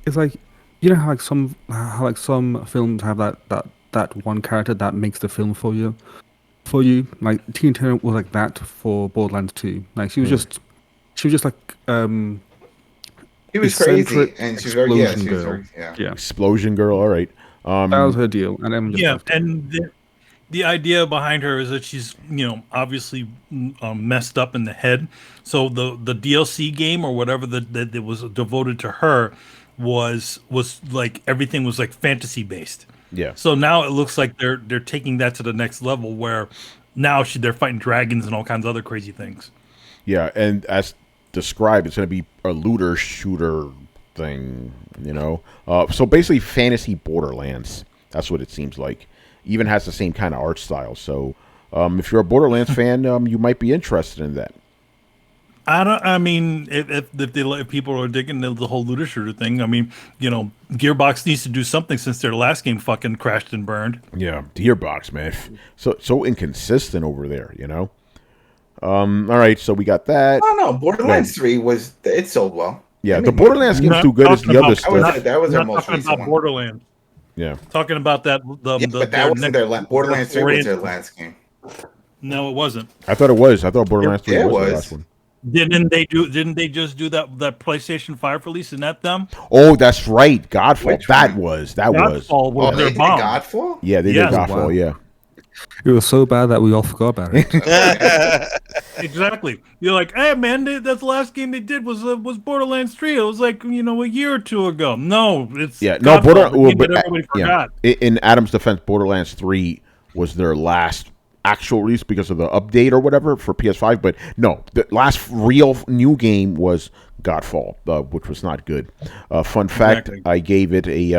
Speaker 5: it's how some films have that one character that makes the film for you. Like Tina Turner was like that for Borderlands 2. Like she was just like
Speaker 4: She was crazy, and she's very
Speaker 1: explosion girl. All right,
Speaker 5: that was her deal, and then
Speaker 2: and the idea behind her is that she's obviously messed up in the head. So the DLC game or whatever that was devoted to her was like everything was like fantasy based.
Speaker 1: Yeah.
Speaker 2: So now it looks like they're taking that to the next level where now they're fighting dragons and all kinds of other crazy things.
Speaker 1: Yeah, and as described, it's going to be a looter shooter thing, So basically fantasy Borderlands. That's what it seems like. Even has the same kind of art style. So if you're a Borderlands fan, you might be interested in that.
Speaker 2: If people are digging the whole looter shooter thing, Gearbox needs to do something since their last game fucking crashed and burned.
Speaker 1: Yeah, Gearbox, man, so inconsistent over there, All right, so we got that.
Speaker 4: Oh no, Borderlands 3 it sold well.
Speaker 1: Yeah, the Borderlands game's too good as the other stuff.
Speaker 4: That was their most recent
Speaker 2: one. Borderlands.
Speaker 1: Yeah,
Speaker 2: talking about that.
Speaker 4: But that wasn't their Borderlands 3 was their last game.
Speaker 2: No, it wasn't.
Speaker 1: I thought it was. I thought Borderlands 3 was the last one.
Speaker 2: Didn't they just do that PlayStation 5 release? Isn't that them?
Speaker 1: Oh, that's right. Godfall.
Speaker 2: Godfall was their bomb.
Speaker 4: Godfall?
Speaker 1: Yeah, they did Godfall.
Speaker 5: Wow.
Speaker 1: Yeah.
Speaker 5: It was so bad that we all forgot about it.
Speaker 2: Exactly. You're like, hey man, that's the last game they did was Borderlands 3. It was like a year or two ago. No, it's
Speaker 1: everybody forgot. In Adam's defense, Borderlands 3 was their last actual release because of the update or whatever for PS5. But no, the last real new game was Godfall, which was not good. Fun fact:
Speaker 2: Exactly.
Speaker 1: I gave it a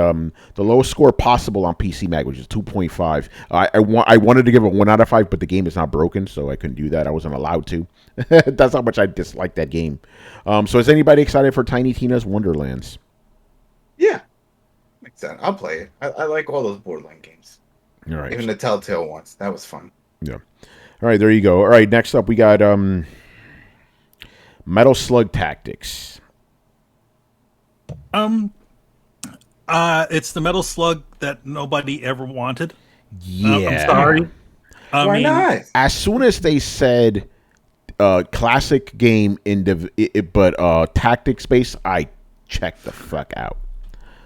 Speaker 1: the lowest score possible on PC Mag, which is 2.5. I wanted to give it 1 out of 5, but the game is not broken, so I couldn't do that. I wasn't allowed to. That's how much I dislike that game. So is anybody excited for Tiny Tina's Wonderlands?
Speaker 4: Yeah, makes sense. I'll play it. I like all those Borderlands games.
Speaker 1: All right.
Speaker 4: Even the Telltale ones. That was fun.
Speaker 1: Yeah. All right, there you go. All right, next up we got Metal Slug Tactics.
Speaker 2: It's the Metal Slug that nobody ever wanted.
Speaker 1: Yeah.
Speaker 2: I'm sorry.
Speaker 4: Why not?
Speaker 1: As soon as they said classic game but tactics based, I checked the fuck out.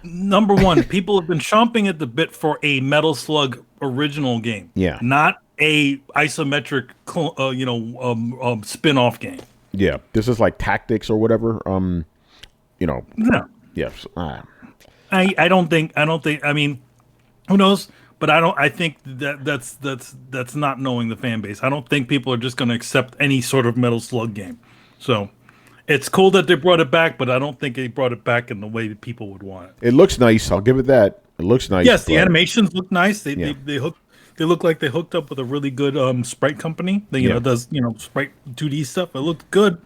Speaker 2: Number one, people have been chomping at the bit for a Metal Slug original game.
Speaker 1: Yeah.
Speaker 2: Not a isometric, spin-off game.
Speaker 1: Yeah, this is like tactics or whatever.
Speaker 2: No.
Speaker 1: Yes.
Speaker 2: I don't think. I mean, who knows? But I think that's not knowing the fan base. I don't think people are just going to accept any sort of Metal Slug game. So, it's cool that they brought it back, but I don't think they brought it back in the way that people would want it.
Speaker 1: It looks nice. I'll give it that. It looks nice.
Speaker 2: Yes, the animations look nice. They look like they hooked up with a really good sprite company that does sprite 2D stuff. It looked good,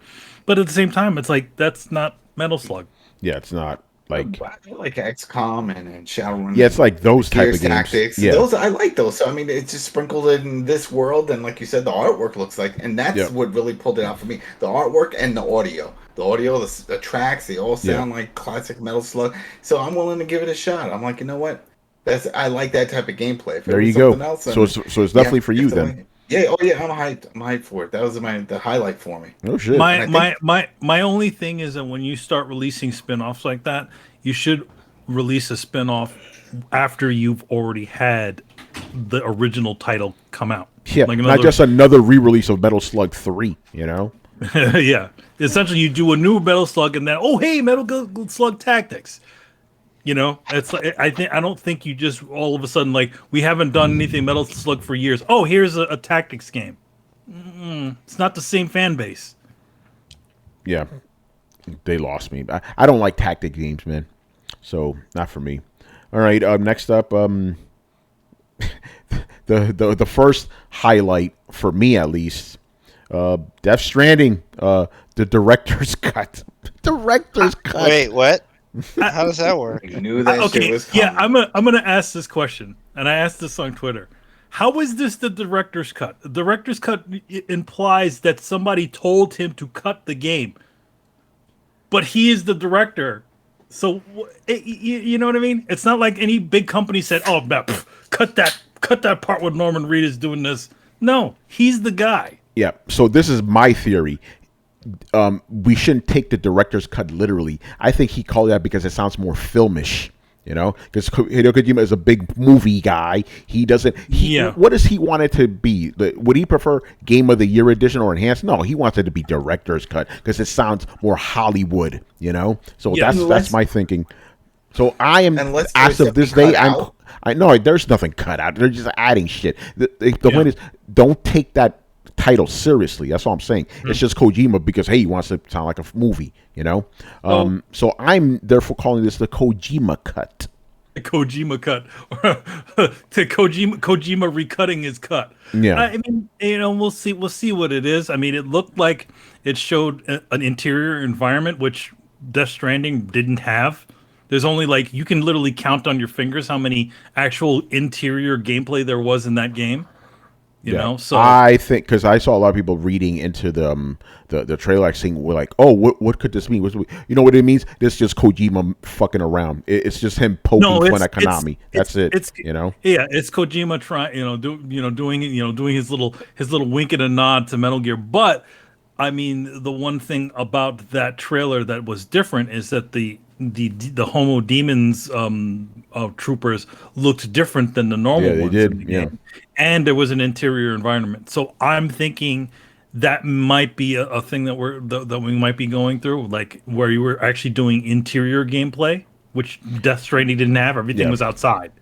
Speaker 2: but at the same time, it's like that's not Metal Slug.
Speaker 1: Yeah, it's not like
Speaker 4: like XCOM and Shadowrun.
Speaker 1: Yeah, it's like those type of games.
Speaker 4: Tactics.
Speaker 1: Yeah,
Speaker 4: Those I like those. So I mean, it's just sprinkled in this world, and like you said, the artwork looks like, and that's what really pulled it out for me. The artwork and the audio. The tracks, they all sound like classic Metal Slug. So I'm willing to give it a shot. I'm like, you know what? I like that type of gameplay. If
Speaker 1: there you go. So it's definitely for you then.
Speaker 4: Yeah. Oh yeah. I'm hyped for it. That was the highlight for me.
Speaker 1: Oh shit.
Speaker 2: My only thing is that when you start releasing spin-offs like that, you should release a spin-off after you've already had the original title come out.
Speaker 1: Yeah. Not just another re-release of Metal Slug 3. You know.
Speaker 2: Yeah. Essentially, you do a new Metal Slug, and then Metal Slug Tactics. It's like I don't think you just all of a sudden like we haven't done anything Metal Slug for years. Oh, here's a tactics game. It's not the same fan base.
Speaker 1: Yeah, they lost me. I don't like tactic games, man. So not for me. All right. Next up, the first highlight for me at least, Death Stranding, the director's cut. Director's cut.
Speaker 3: Wait, what? How does that work?
Speaker 4: You knew that shit was coming.
Speaker 2: Yeah, I'm gonna ask this question, and I asked this on Twitter. How is this the director's cut? The director's cut implies that somebody told him to cut the game, but he is the director. So you know what I mean? It's not like any big company said, "Oh, cut that part when Norman Reed is doing this." No, he's the guy.
Speaker 1: Yeah. So this is my theory. We shouldn't take the director's cut literally. I think he called that because it sounds more filmish, because Kadeo Kojima is a big movie guy. He doesn't. What does he want it to be? Would he prefer Game of the Year edition or enhanced? No, he wants it to be director's cut because it sounds more Hollywood. So that's my thinking. So I am, as of this day, I know there's nothing cut out. They're just adding shit. The point is, don't take that title seriously. That's all I'm saying. It's just Kojima because he wants to sound like a movie, So I'm therefore calling this the Kojima cut.
Speaker 2: The Kojima cut. To Kojima recutting his cut.
Speaker 1: Yeah.
Speaker 2: I mean, we'll see what it is. I mean, it looked like it showed an interior environment which Death Stranding didn't have. There's only you can literally count on your fingers how many actual interior gameplay there was in that game. So
Speaker 1: I think because I saw a lot of people reading into the trailer, saying we're like, oh, what could this mean? You know what it means? This is just Kojima fucking around. It's just him poking fun at Konami. That's it.
Speaker 2: Yeah, it's Kojima trying, doing his little wink and a nod to Metal Gear. But I mean, the one thing about that trailer that was different is that the Homo Demons troopers looked different than the normal ones.
Speaker 1: They did.
Speaker 2: In the game. And there was an interior environment. So I'm thinking that might be a thing that we might be going through, like where you were actually doing interior gameplay, which Death Stranding didn't have. Everything was outside.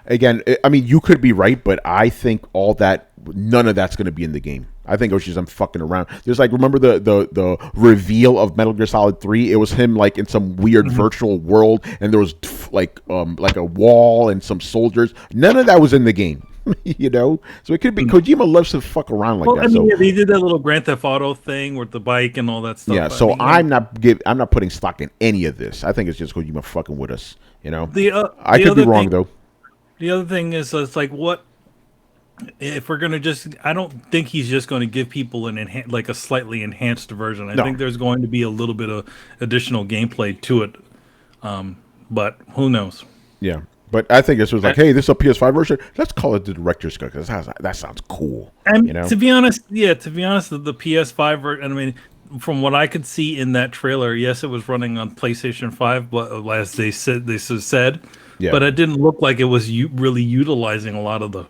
Speaker 1: Again, I mean, you could be right, but I think none of that's going to be in the game. I think it was just him fucking around. There's like, remember the reveal of Metal Gear Solid 3? It was him like in some weird virtual world, and there was like a wall and some soldiers. None of that was in the game. You know, so it could be Kojima loves to fuck around like that.
Speaker 2: I mean,
Speaker 1: so
Speaker 2: yeah, they did that little Grand Theft Auto thing with the bike and all that stuff.
Speaker 1: yeah, so I'm not putting stock in any of this. I think it's just Kojima fucking with us. You know, I could be wrong though.
Speaker 2: The other thing is, it's like, what if we're gonna just? I don't think he's just going to give people like a slightly enhanced version. I think there's going to be a little bit of additional gameplay to it, but who knows?
Speaker 1: Yeah. But I think this was like, hey, this is a PS5 version. Let's call it the director's cut because that sounds cool.
Speaker 2: And
Speaker 1: you know?
Speaker 2: to be honest, the PS5 version. I mean, from what I could see in that trailer, yes, it was running on PlayStation 5, but as they said,
Speaker 1: yeah.
Speaker 2: but it didn't look like it was really utilizing a lot of the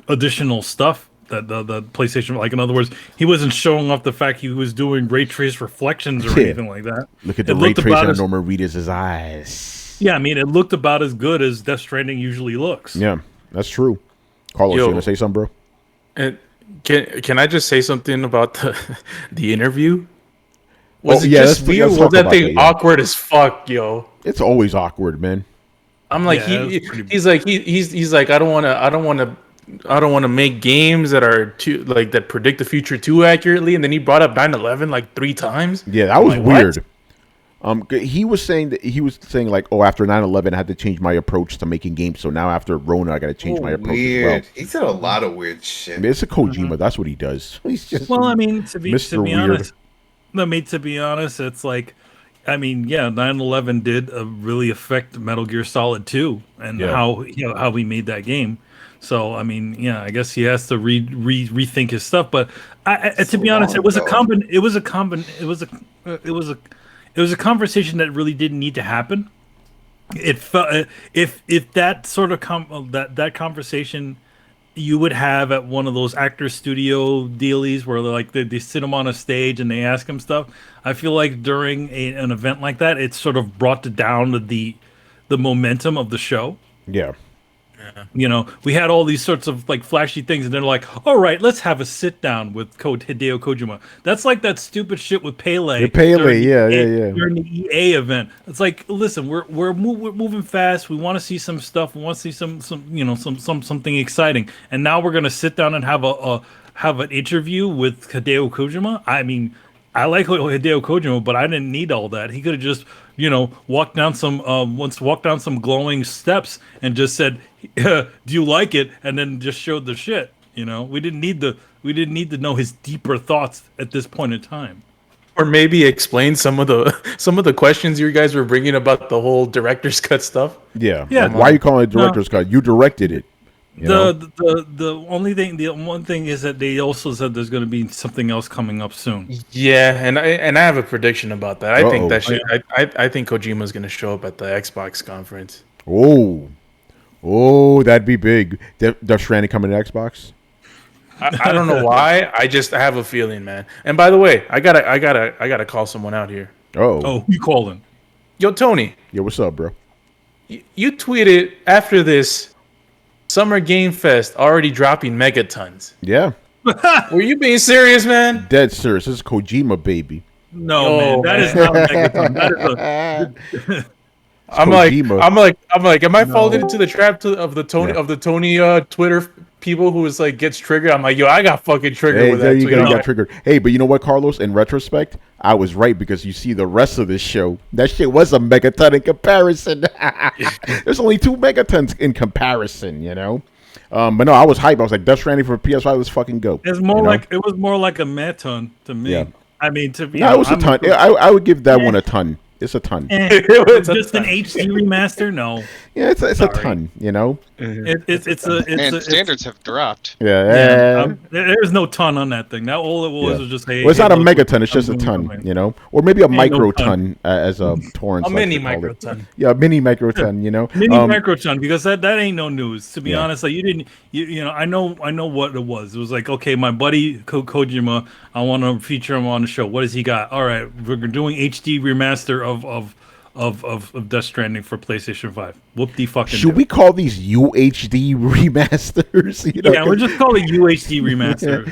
Speaker 2: additional stuff that the PlayStation. Like, in other words, he wasn't showing off the fact he was doing ray trace reflections or anything like that.
Speaker 1: Look at the ray trace on Norman Reedus' eyes.
Speaker 2: Yeah, I mean, it looked about as good as Death Stranding usually looks.
Speaker 1: Yeah, that's true. Carlos, you want to say something, bro?
Speaker 6: And can I just say something about the interview? Was it
Speaker 1: yeah,
Speaker 6: just weird? Was that thing awkward as fuck, yo?
Speaker 1: It's always awkward, man.
Speaker 6: I'm like, he's like, I don't want to make games that are that predict the future too accurately. And then he brought up 9/11 like 3 times.
Speaker 1: Yeah, that was weird.
Speaker 6: What?
Speaker 1: He was saying like, oh, after 9/11, I had to change my approach to making games. So now after Rona, I got to change my approach as well.
Speaker 4: He said a lot of weird shit.
Speaker 1: I mean, it's a Kojima. That's what he does. He's just
Speaker 2: I mean, to be honest, it's like, I mean, yeah, 9/11 did really affect Metal Gear Solid 2 and how we made that game. So I mean, yeah, I guess he has to rethink his stuff. But to be honest, it was a conversation that really didn't need to happen. It felt if that sort of that conversation you would have at one of those actor studio dealies where like they sit him on a stage and they ask him stuff. I feel like during an event like that, it sort of brought down the momentum of the show.
Speaker 1: Yeah.
Speaker 2: You know, we had all these sorts of like flashy things, and they're like, "All right, let's have a sit down with Hideo Kojima." That's like that stupid shit with Pele. During the EA event, it's like, listen, we're moving fast. We want to see some stuff. We want to see some something exciting. And now we're gonna sit down and have an interview with Hideo Kojima. I mean, I like Hideo Kojima, but I didn't need all that. He could have just, walked down some glowing steps and just said, "Do you like it?" and then just showed the shit. We didn't need to know his deeper thoughts at this point in time.
Speaker 6: Or maybe explain some of the questions you guys were bringing about the whole director's cut stuff.
Speaker 1: Yeah. Like, why are you calling it director's cut? You directed it.
Speaker 2: The one thing is that they also said there's going to be something else coming up soon.
Speaker 6: Yeah, and I have a prediction about that. I think that shit. I think Kojima's going to show up at the Xbox conference.
Speaker 1: Oh, that'd be big. Death Stranding coming to Xbox.
Speaker 6: I don't know why. I have a feeling, man. And by the way, I gotta call someone out here.
Speaker 2: Oh, who you calling?
Speaker 6: Yo, Tony.
Speaker 1: Yo, what's up, bro?
Speaker 6: You tweeted after this Summer Game Fest already dropping megatons.
Speaker 1: Yeah.
Speaker 6: Were you being serious, man?
Speaker 1: Dead serious. This is Kojima, baby.
Speaker 2: No, man, that is not a megaton. That is
Speaker 6: I'm like, am I falling into the trap of the Tony Twitter people who is like gets triggered? I'm like, yo, I got fucking triggered with that.
Speaker 1: You got triggered. Hey, but you know what, Carlos? In retrospect, I was right because you see the rest of this show. That shit was a megaton in comparison. There's only 2 megatons in comparison, But no, I was hyped. I was like, Death Stranding for PS5, let's fucking go.
Speaker 2: It was more like a meton to me. Yeah. I mean, it
Speaker 1: was a ton. I would give that one a ton. It's a ton.
Speaker 2: Just an HD remaster? No.
Speaker 1: Yeah, it's a ton,
Speaker 7: It's standards have dropped.
Speaker 1: Yeah.
Speaker 2: There's no ton on that thing. Now all it was just
Speaker 1: well, it's not a megaton. It's just a ton, or maybe a microton as a torrent.
Speaker 6: A mini microton.
Speaker 1: Yeah, a mini microton.
Speaker 2: Mini microton, because that ain't no news. To be honest, like you didn't. I know what it was. It was like, okay, my buddy Kojima, I want to feature him on the show. What has he got? All right, we're doing HD remaster of Death Stranding for PlayStation 5. Whoop the fucking.
Speaker 1: Should we call these UHD remasters? You know,
Speaker 2: Yeah, we're just calling UHD remaster.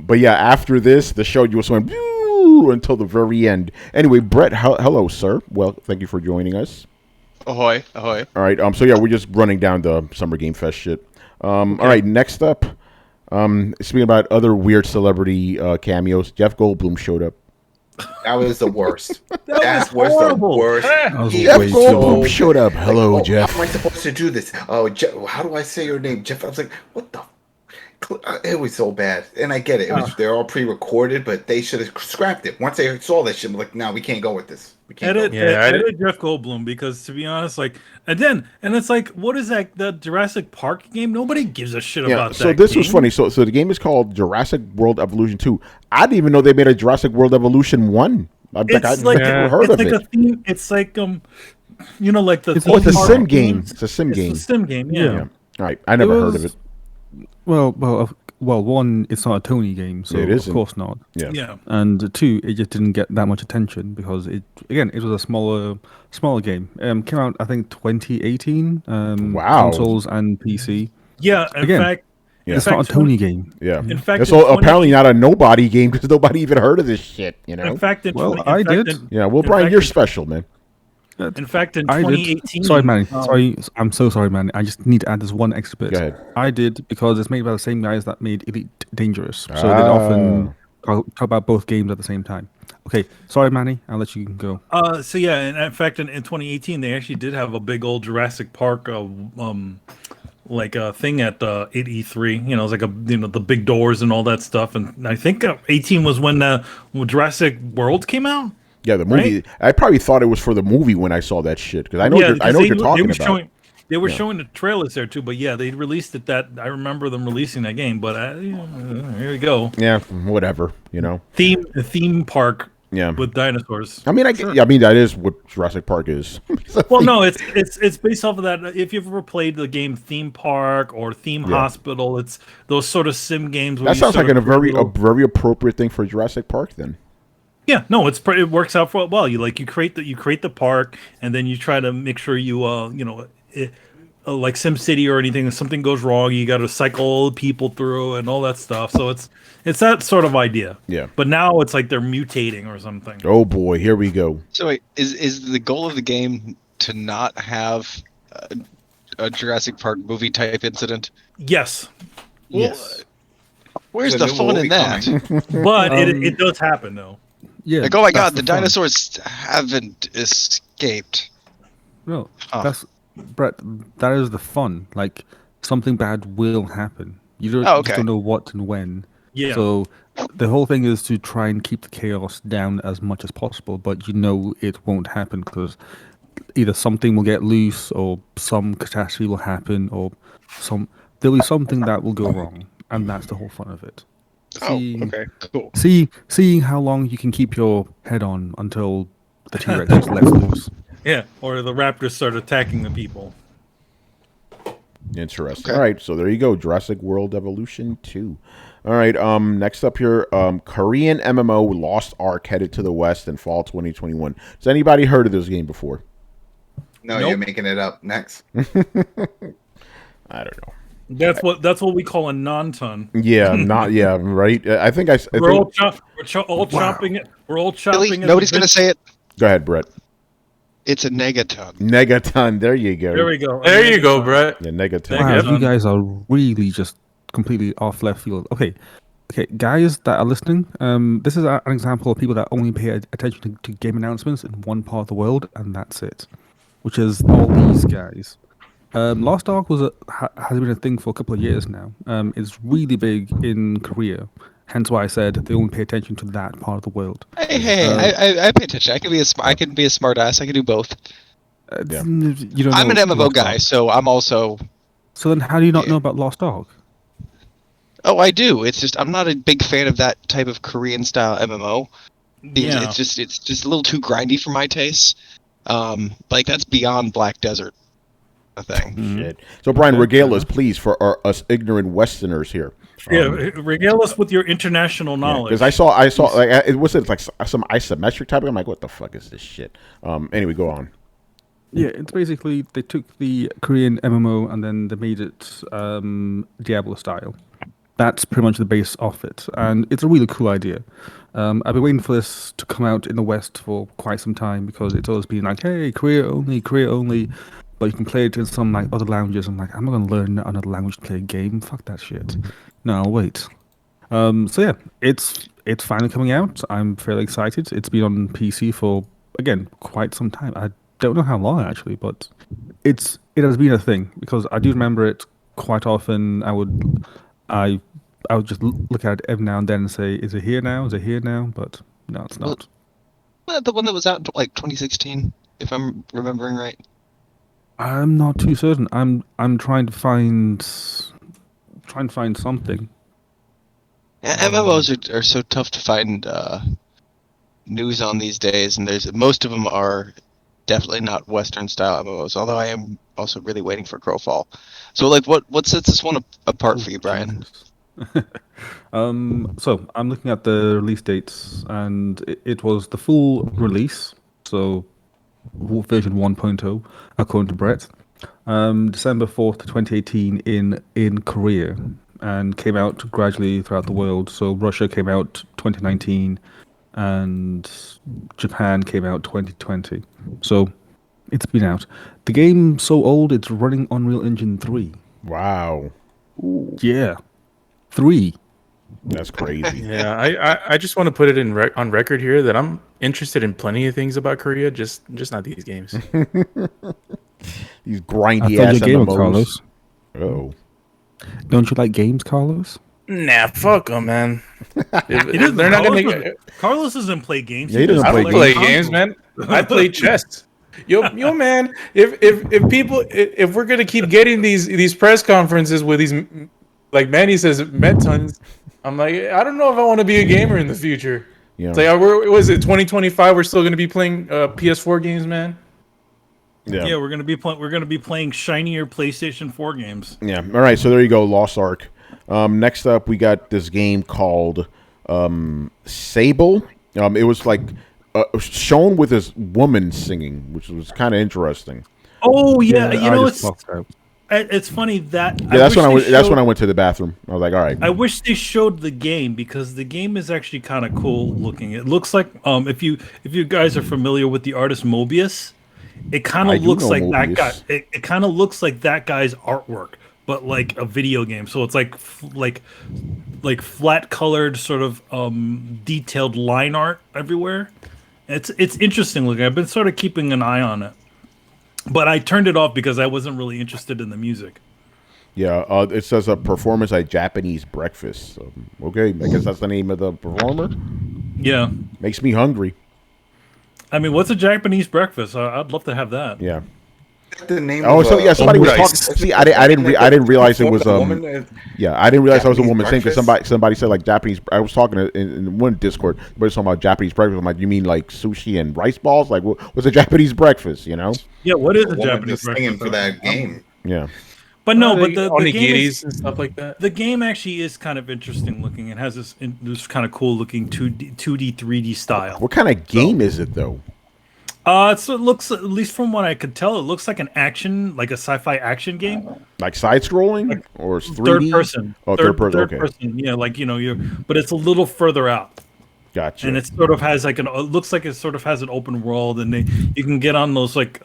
Speaker 1: But yeah, after this, the show just went until the very end. Anyway, Brett, hello, sir. Well, thank you for joining us.
Speaker 7: Ahoy, ahoy.
Speaker 1: All right. So yeah, we're just running down the Summer Game Fest shit. All right. Next up, speaking about other weird celebrity cameos, Jeff Goldblum showed up.
Speaker 4: That was the worst.
Speaker 2: That was
Speaker 4: the
Speaker 2: horrible.
Speaker 4: worst.
Speaker 1: Jeff Goldblum showed up. Hello, Jeff.
Speaker 4: How am I supposed to do this? Oh, Jeff, how do I say your name, Jeff? I was like, what the? It was so bad, and I get it. They're all pre-recorded, but they should have scrapped it once they saw that shit. I'm like, no, we can't go with this. We can't.
Speaker 2: Edit Jeff Goldblum, because to be honest, like, and it's like, what is that? The Jurassic Park game? Nobody gives a shit about that.
Speaker 1: So this
Speaker 2: game.
Speaker 1: was funny. So the game is called Jurassic World Evolution 2. I didn't even know they made a Jurassic World Evolution 1. I've never heard of it.
Speaker 2: It's like you know, like the.
Speaker 1: It's a sim game. It's a sim game.
Speaker 2: It's a sim game. Yeah.
Speaker 1: All right. I never heard of it.
Speaker 5: Well, one, it's not a Tony game, so
Speaker 1: it
Speaker 5: of course not.
Speaker 2: Yeah.
Speaker 5: And two, it just didn't get that much attention because it was a smaller game. Came out, I think, 2018.
Speaker 1: Wow.
Speaker 5: Consoles and PC.
Speaker 2: Yeah. In fact,
Speaker 5: it's not a Tony game.
Speaker 1: Yeah.
Speaker 2: In fact,
Speaker 1: it's apparently not a nobody game because nobody even heard of this shit. You know.
Speaker 2: In fact,
Speaker 5: I did.
Speaker 1: Yeah. Well, Brian, you're special, man.
Speaker 2: In fact, in 2018...
Speaker 5: Sorry, Manny. Sorry, I'm so sorry, Manny. I just need to add this one extra bit.
Speaker 1: Go ahead.
Speaker 5: I did because it's made by the same guys that made Elite Dangerous. So they often talk about both games at the same time. Okay, sorry, Manny. I'll let you go.
Speaker 2: So yeah, and in fact, in 2018, they actually did have a big old Jurassic Park, like a thing at E3. You know, it was like the big doors and all that stuff. And I think 18 was when Jurassic World came out.
Speaker 1: Yeah, the movie. Right? I probably thought it was for the movie when I saw that shit because I know what you're talking about.
Speaker 2: They were showing the trailers there too, but yeah, they released it. I remember them releasing that game. But here we go.
Speaker 1: Yeah, whatever. You know,
Speaker 2: theme park.
Speaker 1: Yeah,
Speaker 2: with dinosaurs.
Speaker 1: I mean, I mean that is what Jurassic Park is.
Speaker 2: Well, no, it's based off of that. If you've ever played the game Theme Park or Theme Hospital, it's those sort of sim games. Where
Speaker 1: that sounds like a very appropriate thing for Jurassic Park then.
Speaker 2: Yeah, no, it works out for well. You create the park, and then you try to make sure you like SimCity or anything. If something goes wrong, you got to cycle people through and all that stuff. So it's that sort of idea.
Speaker 1: Yeah.
Speaker 2: But now it's like they're mutating or something.
Speaker 1: Oh boy, here we go.
Speaker 7: So wait, is the goal of the game to not have a Jurassic Park movie type incident?
Speaker 2: Yes.
Speaker 7: Well,
Speaker 2: yes.
Speaker 7: Where's the fun in that?
Speaker 2: But it does happen though.
Speaker 5: Yeah.
Speaker 7: Like, oh my god, the dinosaurs haven't escaped.
Speaker 5: No, that's Brett. That is the fun. Like something bad will happen. You just don't know what and when.
Speaker 2: Yeah.
Speaker 5: So the whole thing is to try and keep the chaos down as much as possible, but you know it won't happen because either something will get loose or some catastrophe will happen or there'll be something that will go wrong, and that's the whole fun of it.
Speaker 7: Okay, cool.
Speaker 5: Seeing how long you can keep your head on until the T-Rex just lets loose.
Speaker 2: Yeah, or the raptors start attacking the people.
Speaker 1: Interesting. Okay. All right, so there you go. Jurassic World Evolution 2. All right, next up here, Korean MMO Lost Ark headed to the West in fall 2021. Has anybody heard of this game before?
Speaker 4: No, You're making it up. Next.
Speaker 1: I don't know.
Speaker 2: That's what we call a non-ton.
Speaker 1: Yeah, right. I think
Speaker 2: we're all chopping it. We're all chopping
Speaker 7: really?
Speaker 2: it.
Speaker 7: Nobody's gonna say it.
Speaker 1: Go ahead, Brett.
Speaker 7: It's a negaton.
Speaker 1: Negaton. There you go.
Speaker 2: There we go.
Speaker 6: There you go, Brett.
Speaker 1: Yeah, negaton.
Speaker 5: Wow, you guys are really just completely off left field. Okay, guys that are listening, this is an example of people that only pay attention to game announcements in one part of the world, and that's it. Which is all these guys. Lost Ark has been a thing for a couple of years now. It's really big in Korea, hence why I said they only pay attention to that part of the world.
Speaker 7: Hey, I pay attention. I can be a smart ass. I can do both.
Speaker 1: Yeah.
Speaker 5: You don't
Speaker 7: I'm
Speaker 5: know
Speaker 7: an MMO guy, so I'm also.
Speaker 5: So then, how do you not know about Lost Ark?
Speaker 7: Oh, I do. It's just I'm not a big fan of that type of Korean style MMO.
Speaker 2: Yeah.
Speaker 7: It's just a little too grindy for my taste. Like that's beyond Black Desert. of thing.
Speaker 1: Shit. So Brian, regale us, please, for us ignorant Westerners here.
Speaker 2: Regale us with your international knowledge.
Speaker 1: Because I saw like it was like some isometric type. I'm like, what the fuck is this shit? Anyway, go on.
Speaker 5: Yeah, it's basically they took the Korean MMO and then they made it Diablo style. That's pretty much the base of it, and it's a really cool idea. I've been waiting for this to come out in the West for quite some time because it's always been like, hey, Korea only, but you can play it in some like other languages. I'm like, I'm not gonna learn another language to play a game. Fuck that shit. No, I'll wait. So yeah, it's finally coming out. I'm fairly excited. It's been on PC for again quite some time. I don't know how long actually, but it has been a thing because I do remember it quite often. I would just look at it every now and then and say, "Is it here now? Is it here now?" But no, it's not.
Speaker 7: The one that was out in like 2016, if I'm remembering right.
Speaker 5: I'm not too certain. I'm trying to find something.
Speaker 7: Yeah, MMOs are so tough to find news on these days, and most of them are definitely not Western style MMOs. Although I am also really waiting for Crowfall. So, like, what sets this one apart for you, Brian?
Speaker 5: So I'm looking at the release dates, and it was the full release. So version 1.0, according to Brett, December 4th, 2018 in Korea, and came out gradually throughout the world. So Russia came out 2019, and Japan came out 2020. So it's been out. The game's so old, it's running Unreal Engine 3.
Speaker 1: Wow.
Speaker 5: Ooh. Yeah. 3.
Speaker 1: That's crazy.
Speaker 6: Yeah, I just want to put it on record here that I'm interested in plenty of things about Korea, just not these games.
Speaker 1: These grindy ass MMOs.
Speaker 5: Carlos.
Speaker 1: Oh.
Speaker 5: Don't you like games, Carlos?
Speaker 6: Nah, fuck them, man.
Speaker 2: They're not gonna. Carlos doesn't play games.
Speaker 1: Yeah, he doesn't
Speaker 6: I don't play games, man. I play chess. Yo, man. If we're gonna keep getting these press conferences with these, like Manny says, Metons, I'm like, I don't know if I want to be a gamer in the future.
Speaker 1: Yeah.
Speaker 6: It's like, was it 2025? We're still gonna be playing PS4 games, man.
Speaker 2: Yeah, we're gonna be playing shinier PlayStation 4 games.
Speaker 1: Yeah. All right. So there you go, Lost Ark. Next up, we got this game called Sable. It was like shown with this woman singing, which was kind of interesting.
Speaker 2: Oh yeah, you know it's funny that
Speaker 1: that's when I went to the bathroom. I was like, all right.
Speaker 2: I wish they showed the game because the game is actually kind of cool looking. It looks like if you guys are familiar with the artist Mobius, it kind of looks like that guy. It kind of looks like that guy's artwork, but like a video game. So it's like flat colored sort of detailed line art everywhere. It's interesting looking. I've been sort of keeping an eye on it. But I turned it off because I wasn't really interested in the music.
Speaker 1: Yeah, it says a performance at Japanese breakfast. So, okay, I guess that's the name of the performer.
Speaker 2: Yeah.
Speaker 1: Makes me hungry.
Speaker 2: I mean, what's a Japanese breakfast? I'd love to have that.
Speaker 1: Yeah.
Speaker 4: The name
Speaker 1: somebody was talking. See, I didn't realize it was Yeah, I didn't realize I was a woman saying because somebody said like Japanese. I was talking in one Discord, but was talking about Japanese breakfast. I'm like, you mean like sushi and rice balls? Like, what's a Japanese breakfast? You know?
Speaker 2: Yeah, what is a Japanese breakfast
Speaker 4: for that game?
Speaker 1: Yeah.
Speaker 2: But no, but the
Speaker 6: onigiris and stuff like that.
Speaker 2: The game actually is kind of interesting looking. It has this kind of cool looking 2D 3D style.
Speaker 1: What kind of game is it though?
Speaker 2: So it looks, at least from what I could tell, it looks like an action, like a sci-fi action game.
Speaker 1: Like side-scrolling, like or 3D?
Speaker 2: Third person.
Speaker 1: Oh, third person.
Speaker 2: Third person. Yeah, like but it's a little further out.
Speaker 1: Gotcha.
Speaker 2: And it sort of has like it looks like it sort of has an open world, and you can get on those like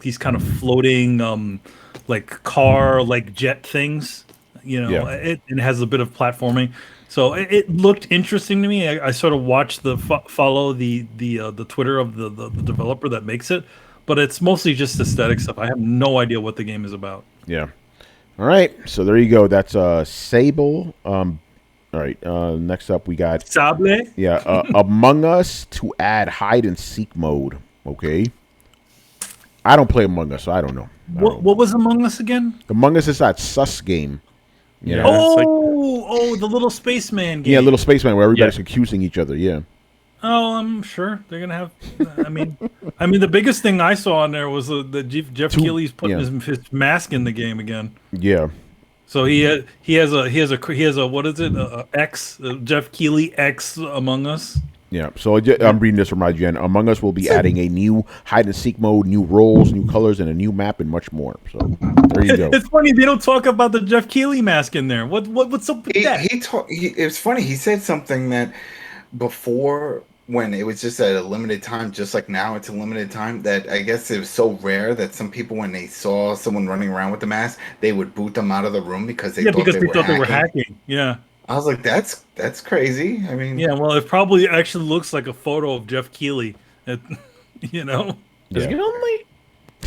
Speaker 2: these kind of floating like car like jet things. It has a bit of platforming. So it looked interesting to me. I sort of watched follow the Twitter of the developer that makes it, but it's mostly just aesthetic stuff. I have no idea what the game is about.
Speaker 1: Yeah. All right. So there you go. That's Sable. All right. Next up, we got
Speaker 2: Sable.
Speaker 1: Yeah. Among Us to add hide and seek mode. Okay. I don't play Among Us, so I don't know.
Speaker 2: What was Among Us again?
Speaker 1: Among Us is that sus game.
Speaker 2: The little spaceman game.
Speaker 1: Yeah, little spaceman where everybody's accusing each other. Yeah.
Speaker 2: Oh, I'm sure they're gonna have. I mean, the biggest thing I saw on there was the Jeff Keighley's putting his mask in the game again.
Speaker 1: Yeah.
Speaker 2: So he has a what is it? X Jeff Keighley X Among Us.
Speaker 1: Yeah, so I'm reading this from IGN. Among Us will be adding a new hide and seek mode, new roles, new colors, and a new map, and much more. So there you go.
Speaker 2: It's funny they don't talk about the Jeff Keighley mask in there. What's up with that?
Speaker 4: It's funny. He said something that before, when it was just at a limited time, just like now it's a limited time, that I guess it was so rare that some people, when they saw someone running around with the mask, they would boot them out of the room because they thought they were hacking.
Speaker 2: Yeah.
Speaker 4: I was like, that's crazy. I mean,
Speaker 2: yeah, well, it probably actually looks like a photo of Jeff Keighley. You know,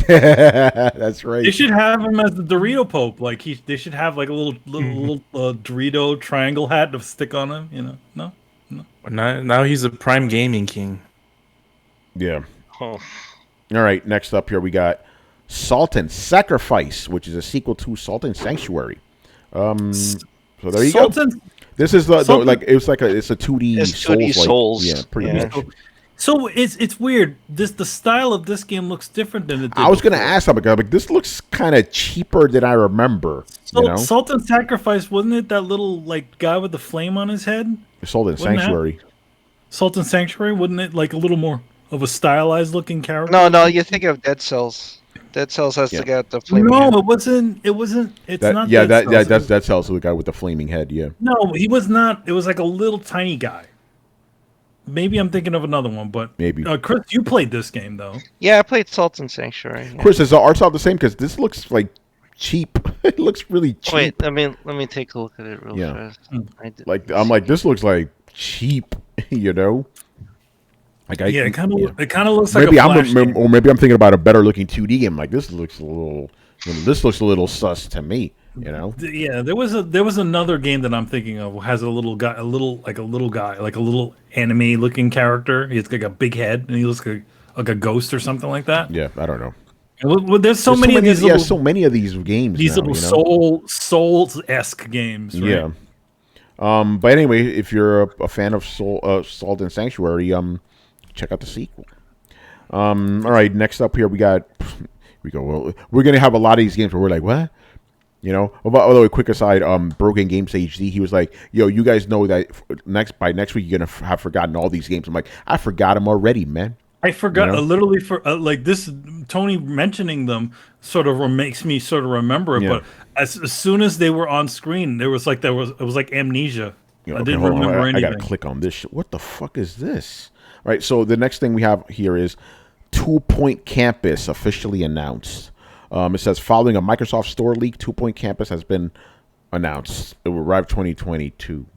Speaker 1: That's right.
Speaker 2: They should have him as the Dorito Pope. Like they should have like a little Dorito triangle hat to stick on him. You know, no.
Speaker 6: Now he's a prime gaming king.
Speaker 1: Yeah.
Speaker 3: Oh.
Speaker 1: All right. Next up here we got Sultan Sacrifice, which is a sequel to Sultan Sanctuary. So there you go. This is the like it's a 2D
Speaker 3: Souls.
Speaker 1: Yeah, pretty much.
Speaker 2: So it's weird. The style of this game looks different than it did.
Speaker 1: I was going to ask something, like this looks kind of cheaper than I remember.
Speaker 2: So,
Speaker 1: you know?
Speaker 2: Sultan Sacrifice, wasn't it that little like guy with the flame on his head?
Speaker 1: Sultan Sanctuary.
Speaker 2: Sultan Sanctuary, wouldn't it like a little more of a stylized looking character?
Speaker 3: No, you're thinking of Dead Cells. Dead Cells has to get the flaming
Speaker 2: head.
Speaker 3: No,
Speaker 2: it wasn't. It's not.
Speaker 1: Yeah, that's Dead Cells, the guy with the flaming head. Yeah.
Speaker 2: No, he was not. It was like a little tiny guy. Maybe I'm thinking of another one, but
Speaker 1: maybe.
Speaker 2: Chris, you played this game though.
Speaker 3: Yeah, I played Sultan Sanctuary. Yeah.
Speaker 1: Chris, is the art style the same? Because this looks like cheap. It looks really cheap.
Speaker 3: Wait, let me take a look at it real fast.
Speaker 1: I'm like, this looks like cheap. You know. Like
Speaker 2: it kind of looks
Speaker 1: maybe
Speaker 2: like
Speaker 1: or maybe I'm thinking about a better looking 2D game. Like this looks a little sus to me. You know?
Speaker 2: Yeah, there was another game that I'm thinking of has a little anime looking character. He's like a big head and he looks like a ghost or something like that.
Speaker 1: Yeah, I don't know.
Speaker 2: Well, there's so many of these.
Speaker 1: So many of these games.
Speaker 2: These little Souls-esque games. Right?
Speaker 1: Yeah. But anyway, if you're a fan of Sultan Sanctuary, check out the sequel. All right, next up here we go. Well, we're gonna have a lot of these games where we're like, what? You know. By the way, quick aside, Broken Games HD, he was like, yo, you guys know that by next week you're gonna have forgotten all these games. I'm like, I forgot them already, man.
Speaker 2: I forgot literally for like this. Tony mentioning them sort of makes me sort of remember it. Yeah. But as soon as they were on screen, it was like amnesia. I didn't remember anything.
Speaker 1: I gotta click on this. What the fuck is this? All right, so the next thing we have here is 2 Point Campus officially announced. It says, following a Microsoft Store leak, 2 Point Campus has been announced. It will arrive 2022.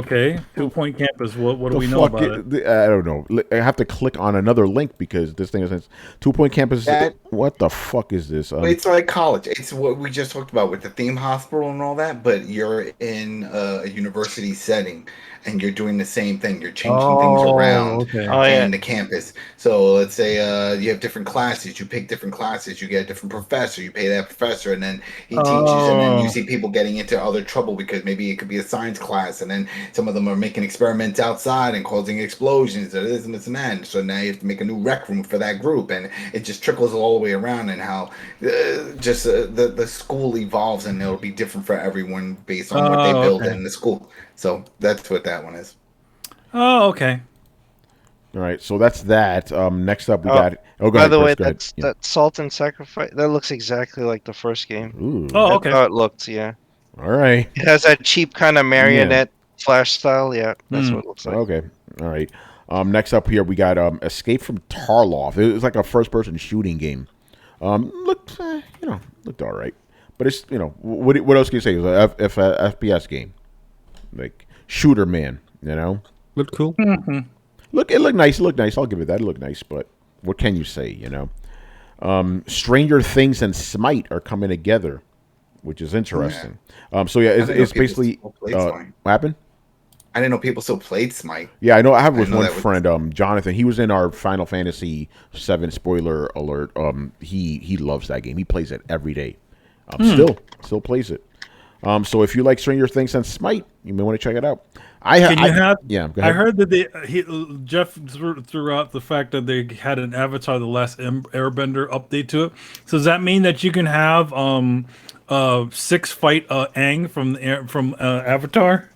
Speaker 2: Okay, 2 Point Campus. What do we know about it?
Speaker 1: I don't know. I have to click on another link because this thing is 2 Point Campus. What the fuck is this?
Speaker 4: It's like college. It's what we just talked about with the theme hospital and all that, but you're in a university setting and you're doing the same thing. You're changing things around in the campus. So let's say you have different classes. You pick different classes. You get a different professor. You pay that professor, and then he teaches. And then you see people getting into other trouble because maybe it could be a science class, and then some of them are making experiments outside and causing explosions or this and this and that. So now you have to make a new rec room for that group, and it just trickles all the way around. And how the school evolves, and it'll be different for everyone based on what they build in the school. So that's what that one is.
Speaker 2: Oh, okay.
Speaker 1: All right, so that's that. Next up, we got.
Speaker 3: Oh, by the way, that Sultan Sacrifice that looks exactly like the first game.
Speaker 1: Ooh.
Speaker 2: Oh, okay.
Speaker 3: That's how it looked. Yeah.
Speaker 1: All right.
Speaker 3: It has that cheap kind of marionette Flash style. Yeah, that's what it looks like.
Speaker 1: Okay. All right. Next up here, we got Escape from Tarloff. It was like a first-person shooting game. Looked all right, but it's what else can you say? It was a FPS game. Like shooter man,
Speaker 5: Looked cool.
Speaker 2: Mm-hmm.
Speaker 1: It looked nice. I'll give it that. It looked nice, but what can you say? Stranger Things and Smite are coming together, which is interesting. So it's basically what happened.
Speaker 4: I didn't know people still played Smite.
Speaker 1: Yeah, I know. I have one friend, Jonathan. He was in our Final Fantasy VII spoiler alert. He loves that game. He plays it every day. Still plays it. So if you like Stranger Things and Smite, you may want to check it out. Go ahead.
Speaker 2: I heard that Jeff threw out the fact that they had an Avatar: The Last Airbender update to it. So does that mean that you can have 6 fight Aang from Avatar?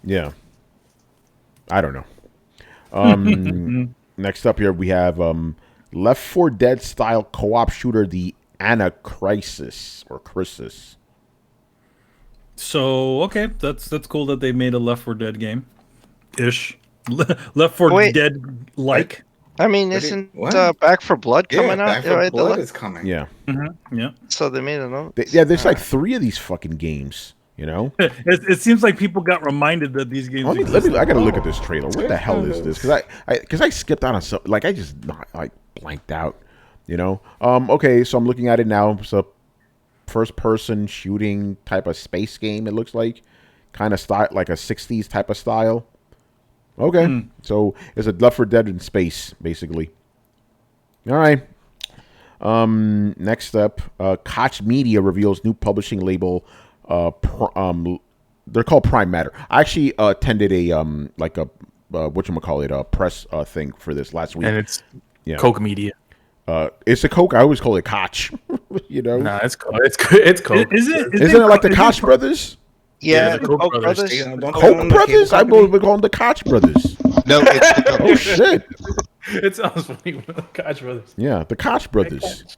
Speaker 1: Yeah. I don't know. Next up here we have Left 4 Dead style co-op shooter, the Ana Crisis or Crisis.
Speaker 2: So okay, that's cool that they made a Left 4 Dead game, ish. Left 4 Dead like.
Speaker 3: I mean, isn't Back 4 Blood coming out?
Speaker 4: Back 4 Blood is coming.
Speaker 1: Yeah.
Speaker 2: Yeah.
Speaker 3: So they made another.
Speaker 1: There's like 3 of these fucking games. You know.
Speaker 2: It seems like people got reminded that these games.
Speaker 1: I gotta look at this trailer. What the hell is this? Because I skipped on I just blanked out. You know. Okay, so I'm looking at it now. It's a first-person shooting type of space game. It looks like kind of style, like a '60s type of style. Okay, so it's a Left 4 Dead in space, basically. All right. Next up, Koch Media reveals new publishing label. They're called Prime Matter. I actually attended a a press thing for this last week.
Speaker 6: And it's Coke Media.
Speaker 1: It's a Coke. I always call it Koch. You know,
Speaker 6: nah, it's Coke. It's Coke.
Speaker 1: Isn't it like the Koch brothers?
Speaker 3: Yeah,
Speaker 6: the Koch brothers.
Speaker 1: Coke brothers? I believe we call them the Koch brothers.
Speaker 3: No, it's the
Speaker 1: Oh shit!
Speaker 6: It sounds funny with the Koch brothers.
Speaker 1: Yeah, the Koch brothers.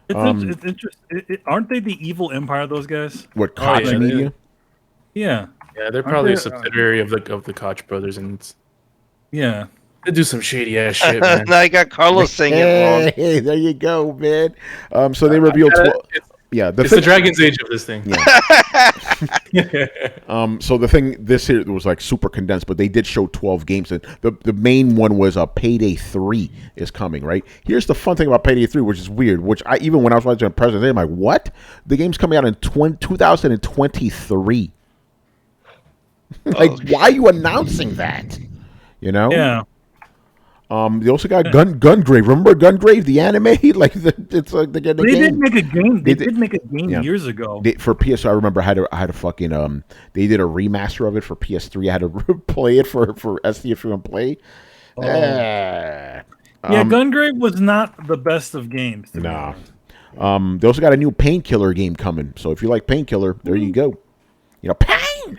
Speaker 2: It's interesting. Aren't they the evil empire? Those guys?
Speaker 1: What Koch Media?
Speaker 2: Yeah.
Speaker 6: Yeah, they're probably a subsidiary of the Koch brothers, and they do some shady ass shit, man.
Speaker 3: Now I got Carlos saying it wrong.
Speaker 1: Hey, there you go, man. So they revealed 12. Yeah,
Speaker 6: it's the Dragon's Age of this thing.
Speaker 1: Yeah. So the thing this here was like super condensed, but they did show 12 games, and the main one was Payday 3 is coming. Right. Here's the fun thing about Payday 3, which is weird. Which even when I was watching the presentation, I'm like, what? The game's coming out in 2023. Why are you announcing that? You know?
Speaker 2: Yeah.
Speaker 1: They also got Gungrave. Remember Gungrave, the anime? It's like the game.
Speaker 2: Did make a game. They did make a game years ago
Speaker 1: for PS. I remember I had to fucking they did a remaster of it for PS3. I had to play it for SD if you want to play.
Speaker 2: Gungrave was not the best of games.
Speaker 1: Nah. They also got a new Painkiller game coming. So if you like Painkiller, there you go. You know, pain.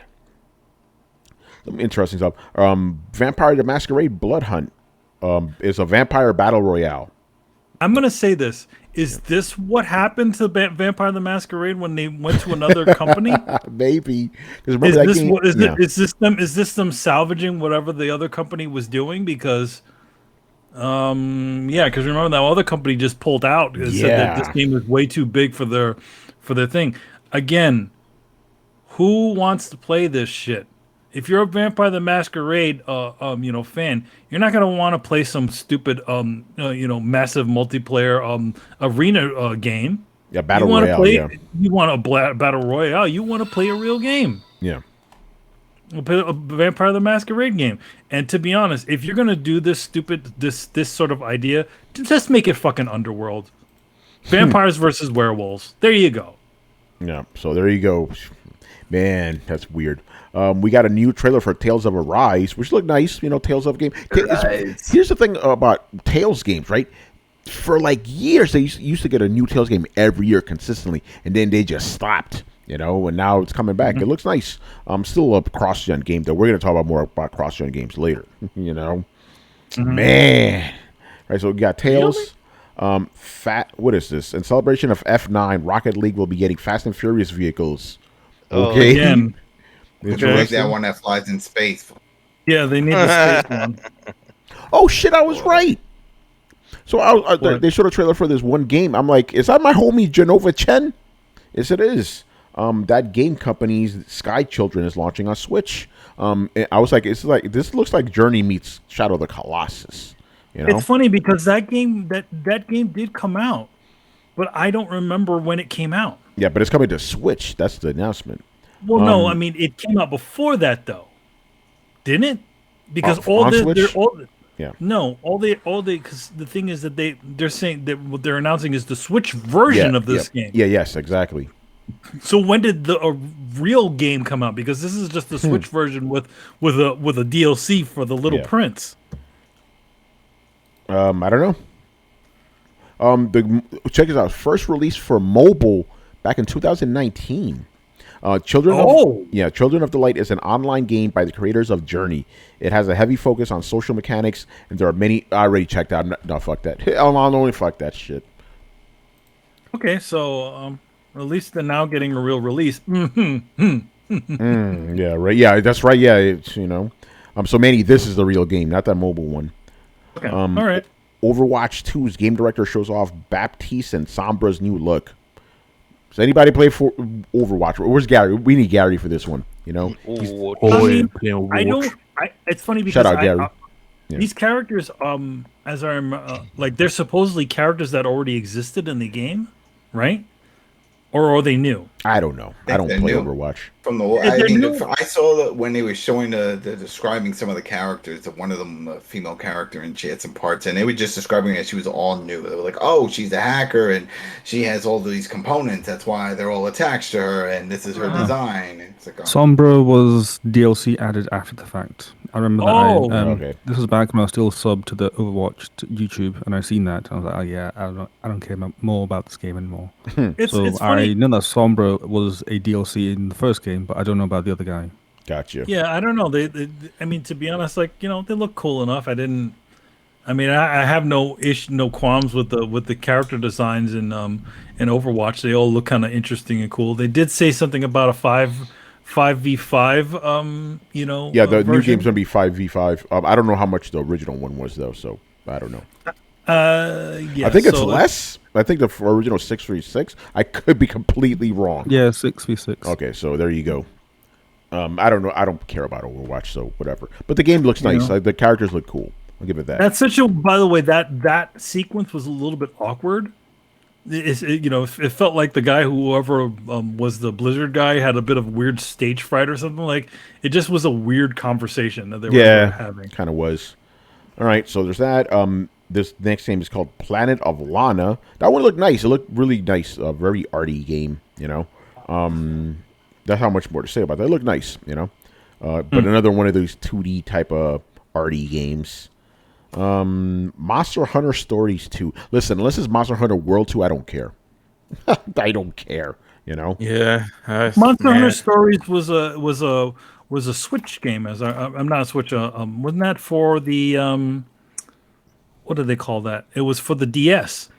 Speaker 1: Some interesting stuff. Vampire the Masquerade Blood Hunt. Is a vampire battle royale. I'm
Speaker 2: gonna say this: is this what happened to Vampire the Masquerade when they went to another company?
Speaker 1: Maybe.
Speaker 2: Is this them salvaging whatever the other company was doing? Because, because remember that other company just pulled out and said that this game was way too big for their thing. Again, who wants to play this shit? If you're a Vampire the Masquerade, fan, you're not gonna want to play some stupid, massive multiplayer arena game.
Speaker 1: Yeah, battle royale.
Speaker 2: You want a battle royale. You want to play a real game.
Speaker 1: Yeah,
Speaker 2: a Vampire the Masquerade game. And to be honest, if you're gonna do this this sort of idea, just make it fucking Underworld. Vampires versus werewolves. There you go.
Speaker 1: Yeah. So there you go. Man, that's weird. We got a new trailer for Tales of Arise, which looked nice. You know, Tales of game. Here's the thing about Tales games, right? For like years, they used to get a new Tales game every year consistently, and then they just stopped. You know, and now it's coming back. Mm-hmm. It looks nice. Still a cross-gen game, though. We're going to talk more about cross-gen games later. You know, man. Right, so we got Tales. What is this? In celebration of F9, Rocket League will be getting Fast and Furious vehicles. Okay.
Speaker 2: Again.
Speaker 4: Like that one that flies in space.
Speaker 2: Yeah, they need the space one.
Speaker 1: Oh shit! I was right. So they showed a trailer for this one game. I'm like, is that my homie Genova Chen? Yes, it is. That game company's Sky Children is launching on Switch. I was like, this looks like Journey meets Shadow of the Colossus. You know?
Speaker 2: It's funny because that game did come out, but I don't remember when it came out.
Speaker 1: Yeah, but it's coming to Switch. That's the announcement.
Speaker 2: Well, no, I mean it came out before that though, didn't it? Because because the thing is that they're saying that what they're announcing is the Switch version of this game.
Speaker 1: Yeah, yes, exactly.
Speaker 2: So when did the real game come out? Because this is just the Switch version with a DLC for the Little
Speaker 1: Yeah.
Speaker 2: Prince.
Speaker 1: I don't know. Check this out. First release for mobile back in 2019. Children of the Light is an online game by the creators of Journey. It has a heavy focus on social mechanics, and there are many. I already checked out. No, fuck that. I'll only fuck that shit.
Speaker 2: Okay, so at least they're now getting a real release.
Speaker 1: Yeah, right. Yeah, that's right. Yeah, it's So Manny, this is the real game, not that mobile one.
Speaker 2: Okay, all right.
Speaker 1: Overwatch 2's game director shows off Baptiste and Sombra's new look. Does anybody play for Overwatch? Where's Gary? We need Gary for this one.
Speaker 2: It's funny because
Speaker 1: Shout out, Gary. Yeah.
Speaker 2: These characters, as I'm they're supposedly characters that already existed in the game, right? Or are they new?
Speaker 1: I don't know. I don't play
Speaker 4: new.
Speaker 1: Overwatch.
Speaker 4: I saw that when they were showing the describing some of the characters. That one of them, a female character, and she had some parts, and they were just describing her as she was all new. They were like, "Oh, she's a hacker, and she has all these components. That's why they're all attached to her, and this is her design." And it's like,
Speaker 5: Sombra was DLC added after the fact. I remember that.
Speaker 1: Okay.
Speaker 5: This was back when I was still subbed to the Overwatch YouTube, and I seen that. And I was like, "Oh yeah, I don't care more about this game anymore."
Speaker 2: It's
Speaker 5: I
Speaker 2: funny.
Speaker 5: know that Sombra was a DLC in the first game, but I don't know about the other guy.
Speaker 1: Gotcha.
Speaker 2: Yeah, I don't know. They I mean, to be honest, they look cool enough. I have no qualms with the character designs in Overwatch. They all look kind of interesting and cool. They did say something about a 5v5.
Speaker 1: Yeah, the new
Speaker 2: version.
Speaker 1: game's gonna be 5v5. I don't know how much the original one was though, so I don't know.
Speaker 2: Yeah,
Speaker 1: I think it's less. I think the original 6v6. I could be completely wrong.
Speaker 5: Yeah, 6v6.
Speaker 1: Okay, so there you go. I don't know. I don't care about Overwatch, so whatever. But the game looks nice. The characters look cool. I'll give it that.
Speaker 2: That's such a. By the way, that sequence was a little bit awkward. It felt like the guy whoever was the Blizzard guy had a bit of weird stage fright or something. Like it just was a weird conversation that they were having.
Speaker 1: Kind of was. All right, so there's that. This next game is called Planet of Lana. That one looked nice. It looked really nice. A very arty game. That's how much more to say about that. It looked nice. But another one of those 2D type of arty games. Monster Hunter Stories 2. Listen, unless it's Monster Hunter World 2, I don't care. I don't care.
Speaker 6: Yeah.
Speaker 2: Monster Hunter Stories was a Switch game. I'm not a Switch. Wasn't that for the what do they call that? It was for the DS,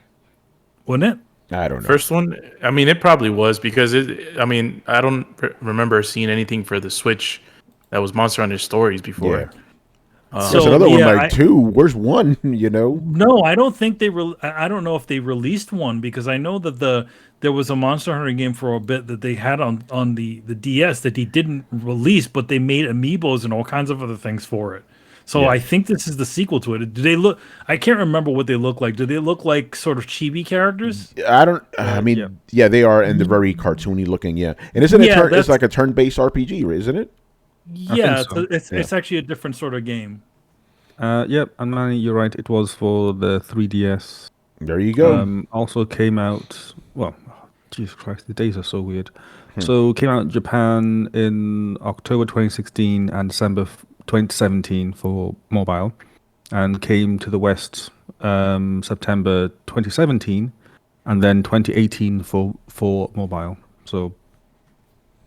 Speaker 2: wasn't it?
Speaker 1: I don't know.
Speaker 6: First one, I mean, it probably was because I don't remember seeing anything for the Switch that was Monster Hunter Stories before.
Speaker 1: Yeah. There's another one like 2. Where's 1?
Speaker 2: No, I don't think they. I don't know if they released one because I know that there was a Monster Hunter game for a bit that they had on the DS that he didn't release, but they made amiibos and all kinds of other things for it. So I think this is the sequel to it. Do they look? I can't remember what they look like. Do they look like sort of chibi characters?
Speaker 1: I don't. I mean, yeah, they are, and they're very cartoony looking. Yeah, and isn't it? It's like a turn-based RPG, isn't it?
Speaker 2: Yeah, it's actually a different sort of game.
Speaker 5: Yep, and Manny, you're right. It was for the 3DS.
Speaker 1: There you go.
Speaker 5: Also came out. Well, Jesus Christ, the days are so weird. So came out in Japan in October 2016 and December 2017 for mobile, and came to the West September 2017, and then 2018 for mobile. So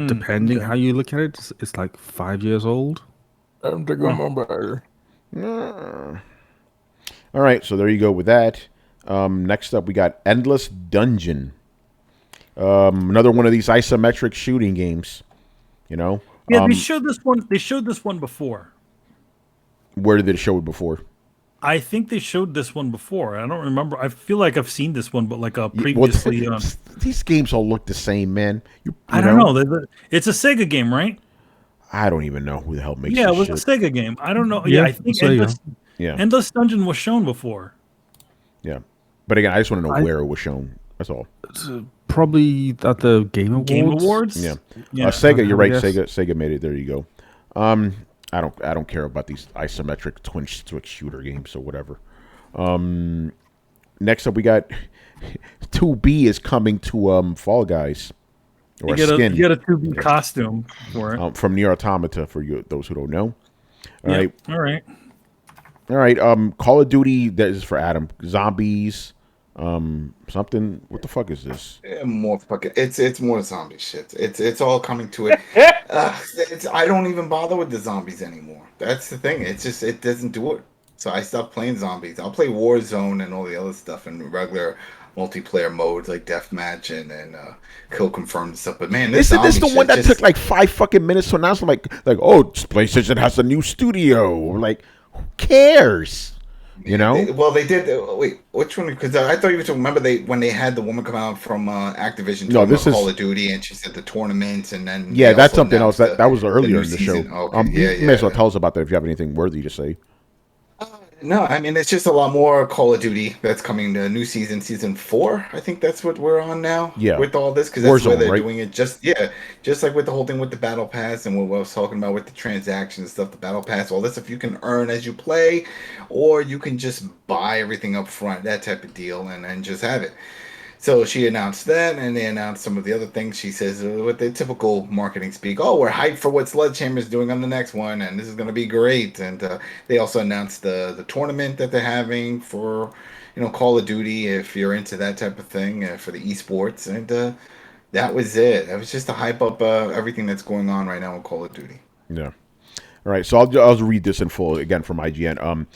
Speaker 5: depending how you look at it, it's like 5 years old.
Speaker 8: I don't think I'm mobile.
Speaker 1: All right, so there you go with that. Next up, we got Endless Dungeon. Another one of these isometric shooting games.
Speaker 2: Yeah, they showed this one. They showed this one before.
Speaker 1: Where did they show it before?
Speaker 2: I think they showed this one before. I don't remember. I feel like I've seen this one, but like previously.
Speaker 1: These games all look the same, man.
Speaker 2: I don't know. It's a Sega game, right?
Speaker 1: I don't even know who the hell makes.
Speaker 2: Yeah,
Speaker 1: this
Speaker 2: it was
Speaker 1: shit.
Speaker 2: a Sega game. I don't know.
Speaker 5: Yeah,
Speaker 2: I think
Speaker 5: Sega.
Speaker 2: Endless Dungeon was shown before.
Speaker 1: Yeah, but again, I just want to know where it was shown. That's all.
Speaker 5: Probably at the Game Awards.
Speaker 2: Game Awards.
Speaker 1: Yeah.
Speaker 2: Yeah.
Speaker 1: Sega, you're right.
Speaker 5: Yes.
Speaker 1: Sega made it. There you go. I don't care about these isometric twin switch shooter games, so whatever. Next up, we got 2B is coming to Fall Guys. or
Speaker 2: You
Speaker 1: a skin.
Speaker 2: get a 2B costume for it.
Speaker 1: From Nier Automata, for you those who don't know. All right.
Speaker 2: All right.
Speaker 1: All right. Call of Duty. That is for Adam. Zombies. Something. What the fuck is this?
Speaker 4: Yeah, more fucking. It's more zombie shit. It's all coming to it. I don't even bother with the zombies anymore. That's the thing. It's just it doesn't do it. So I stopped playing zombies. I'll play Warzone and all the other stuff in regular multiplayer modes like deathmatch and kill confirmed and stuff. But man,
Speaker 1: Isn't this the one that took like 5 fucking minutes to announce? Like oh, PlayStation has a new studio. Like, who cares? You know?
Speaker 4: They did. Wait, which one? Because I thought you were talking. Remember when they had the woman come out from Activision?
Speaker 1: No, this is
Speaker 4: Call of Duty, and she said the tournaments, and then
Speaker 1: that's something else. That was earlier in the show.
Speaker 4: Okay.
Speaker 1: You may as well tell us about that if you have anything worthy to say.
Speaker 4: No, I mean it's just a lot more Call of Duty that's coming. The new season 4. I think that's what we're on now.
Speaker 1: Yeah,
Speaker 4: with all this because that's
Speaker 1: Warzone,
Speaker 4: where they're
Speaker 1: right?
Speaker 4: doing it. Just like with the whole thing with the battle pass and what I was talking about with the transactions and stuff. The battle pass, all this stuff you can earn as you play, or you can just buy everything up front, that type of deal, and then just have it. So she announced that, and they announced some of the other things. She says with the typical marketing speak, "Oh, we're hyped for what Sledgehammer's doing on the next one, and this is going to be great." And they also announced the tournament that they're having for, Call of Duty if you're into that type of thing for the esports, and that was it. That was just to hype up everything that's going on right now in Call of Duty.
Speaker 1: Yeah. All right. So I'll read this in full again from IGN.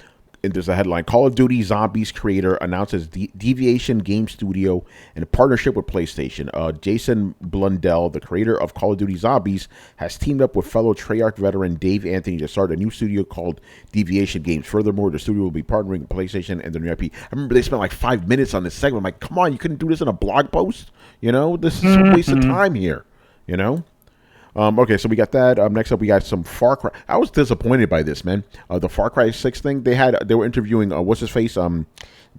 Speaker 1: And there's a headline: Call of Duty Zombies creator announces Deviation Game Studio in partnership with PlayStation. Jason Blundell, the creator of Call of Duty Zombies, has teamed up with fellow Treyarch veteran Dave Anthony to start a new studio called Deviation Games. Furthermore, the studio will be partnering with PlayStation and the new IP. I remember they spent like 5 minutes on this segment. I'm like, come on, you couldn't do this in a blog post? This is a waste of time here. Okay, so we got that. Next up, we got some Far Cry. I was disappointed by this, man. The Far Cry 6 thing. They were interviewing what's his face,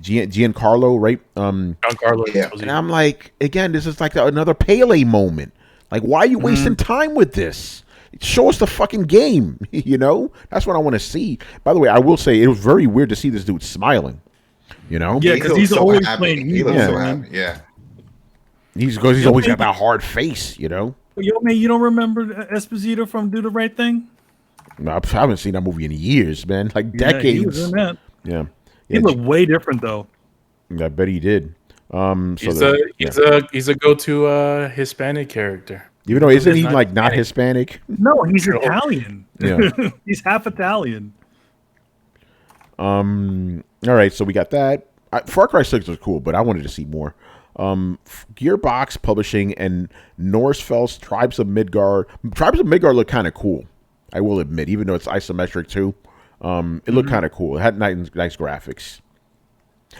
Speaker 1: Giancarlo, right?
Speaker 6: Giancarlo.
Speaker 4: Yeah.
Speaker 1: And I'm like, again, this is like another Pele moment. Like, why are you wasting time with this? Show us the fucking game. That's what I want to see. By the way, I will say it was very weird to see this dude smiling.
Speaker 2: Yeah, because he's always playing
Speaker 4: He
Speaker 2: evil.
Speaker 4: looks so happy. Yeah.
Speaker 1: He's always got that hard face.
Speaker 2: Yo, man, you don't remember Esposito from Do the Right Thing?
Speaker 1: No, I haven't seen that movie in years, man. Like decades.
Speaker 2: Yeah, he was in that.
Speaker 1: Yeah.
Speaker 2: He looked way different though.
Speaker 1: I bet he did.
Speaker 6: He's a go-to Hispanic character.
Speaker 1: Even though isn't he like not Hispanic?
Speaker 2: No, he's Italian.
Speaker 1: Yeah.
Speaker 2: He's half Italian.
Speaker 1: All right, so we got that. Far Cry 6 was cool, but I wanted to see more. Gearbox Publishing and Norsefeld's Tribes of Midgard. Tribes of Midgard look kind of cool, I will admit, even though it's isometric too. It looked kind of cool. It had nice graphics.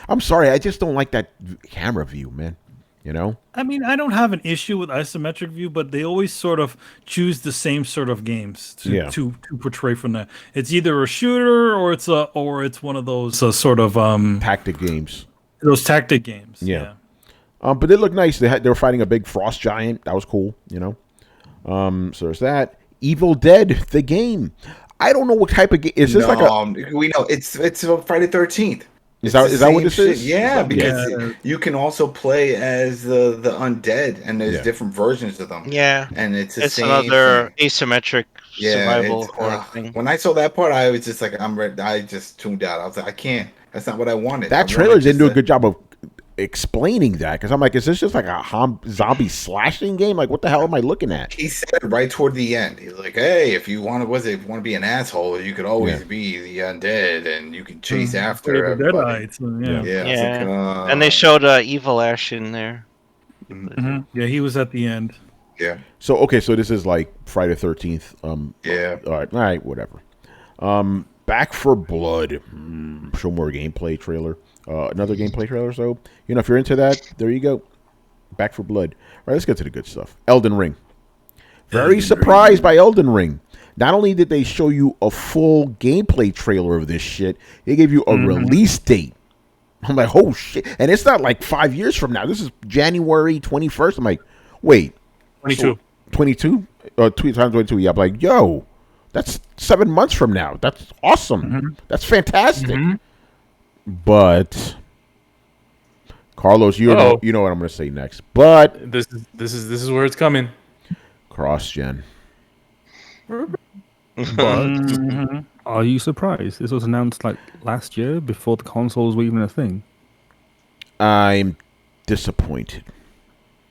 Speaker 1: I'm sorry, I just don't like that camera view, man.
Speaker 2: I mean, I don't have an issue with isometric view, but they always sort of choose the same sort of games to portray from that. It's either a shooter or it's one of those sort of
Speaker 1: tactic games.
Speaker 2: Those tactic games.
Speaker 1: Yeah. But they look nice. They were fighting a big frost giant. That was cool. So there's that. Evil Dead, the game. I don't know what type of game is this.
Speaker 4: We know it's Friday 13th.
Speaker 1: Is that what this is?
Speaker 4: Yeah, because you can also play as the undead, and there's different versions of them.
Speaker 3: Yeah,
Speaker 4: and it's
Speaker 3: another asymmetric survival thing.
Speaker 4: When I saw that part, I was just like, I'm ready. I just tuned out. I was like, I can't. That's not what I wanted.
Speaker 1: That trailer didn't do a good job of explaining that, because I'm like, is this just like a zombie slashing game? Like, what the hell am I looking at?
Speaker 4: He said right toward the end, he's like, hey, if you want to be an asshole, you could always be the undead, and you can chase after everybody.
Speaker 3: And they showed Evil Ash in there.
Speaker 2: Yeah, he was at the end.
Speaker 4: Yeah.
Speaker 1: So this is like Friday 13th.
Speaker 4: Yeah.
Speaker 1: All right, whatever. Back for Blood. Show more gameplay trailer. Another gameplay trailer. So if you're into that, there you go. Back for Blood. All right, let's get to the good stuff. Elden Ring. Very surprised by Elden Ring. Not only did they show you a full gameplay trailer of this shit, they gave you a release date. I'm like, oh shit. And it's not like 5 years from now. This is January 21st. I'm like, wait.
Speaker 2: 22.
Speaker 1: 22? 2022. Yeah, I'm like, yo, that's 7 months from now. That's awesome. That's fantastic. But Carlos, you
Speaker 6: Uh-oh.
Speaker 1: know what I'm going to say next, but
Speaker 6: This is where it's coming.
Speaker 1: cross-gen.
Speaker 5: But
Speaker 2: Mhm.
Speaker 5: are you surprised? This was announced like last year before the consoles were even a thing.
Speaker 1: I'm disappointed,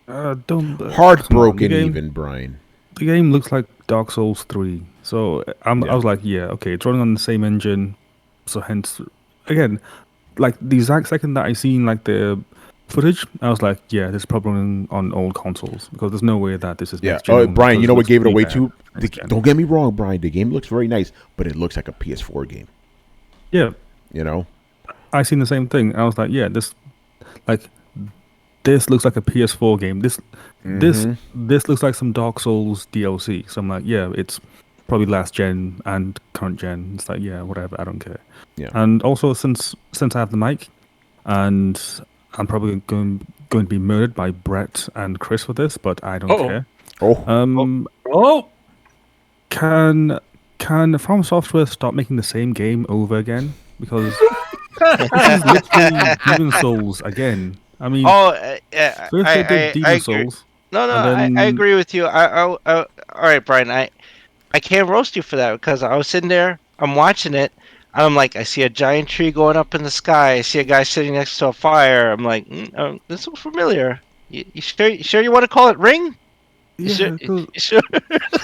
Speaker 5: Don't
Speaker 1: heartbroken,
Speaker 5: come on,
Speaker 1: even Brian.
Speaker 5: the game looks like Dark Souls 3. So I
Speaker 1: Yeah.
Speaker 5: was like, yeah, okay, it's running on the same engine. So hence, again, like the exact second that I seen like the footage, I was like, yeah, this is probably running on old consoles because there's no way that this is
Speaker 1: Yeah.
Speaker 5: next gen.
Speaker 1: Oh,
Speaker 5: only,
Speaker 1: Brian,
Speaker 5: because
Speaker 1: you
Speaker 5: it
Speaker 1: know what
Speaker 5: looks
Speaker 1: gave it
Speaker 5: really
Speaker 1: away
Speaker 5: bad
Speaker 1: too?
Speaker 5: next gen.
Speaker 1: Don't get me wrong, Brian. The game looks very nice, but it looks like a PS4 game.
Speaker 5: Yeah,
Speaker 1: You know?
Speaker 5: I seen the same thing. I was like, yeah, this looks like a PS4 game. This looks like some Dark Souls DLC. So I'm like, yeah, it's probably last gen and current gen. It's like, yeah, whatever, I don't care.
Speaker 1: Yeah.
Speaker 5: And also since I have the mic, and I'm probably going to be murdered by Brett and Chris for this, but I don't
Speaker 6: Uh-oh.
Speaker 5: care.
Speaker 1: Oh,
Speaker 2: Oh,
Speaker 5: Can From Software stop making the same game over again? Because this is literally Demon Souls again. I mean,
Speaker 3: Yeah.
Speaker 5: first they did Demon
Speaker 3: agree.
Speaker 5: Souls.
Speaker 3: No,
Speaker 5: and
Speaker 3: I
Speaker 5: then-
Speaker 3: agree with you. All right, Brian. I can't roast you for that because I was sitting there, I'm watching it, and I'm like, I see a giant tree going up in the sky. I see a guy sitting next to a fire. I'm like, this looks familiar. You sure you want to call it Ring? You
Speaker 5: Yeah,
Speaker 3: sure? You sure?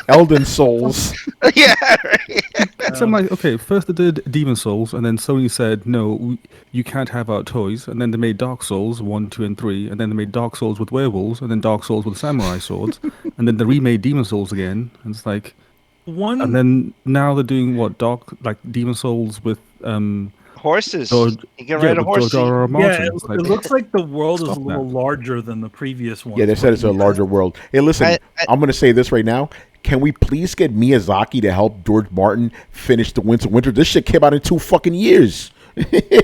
Speaker 1: Elden Souls.
Speaker 3: Yeah. Right.
Speaker 5: So I'm like, okay, first they did Demon Souls, and then Sony said, no, you can't have our toys. And then they made Dark Souls 1, 2, and 3. And then they made Dark Souls with werewolves, and then Dark Souls with samurai swords. And then they remade Demon Souls again. And it's like, and then now they're doing what, Demon Souls with
Speaker 3: Horses.
Speaker 5: George-
Speaker 3: You can
Speaker 5: yeah,
Speaker 3: ride a
Speaker 5: with
Speaker 3: horse.
Speaker 5: George R. R.
Speaker 2: yeah.
Speaker 5: Martin.
Speaker 2: It,
Speaker 5: It's
Speaker 2: it looks like the world is a
Speaker 5: stop
Speaker 2: little
Speaker 5: that.
Speaker 2: larger than the previous one.
Speaker 1: Yeah, they said it's a larger world. Hey, listen, I'm going to say this right now. Can we please get Miyazaki to help George Martin finish the Winter? This shit came out in 2 fucking years.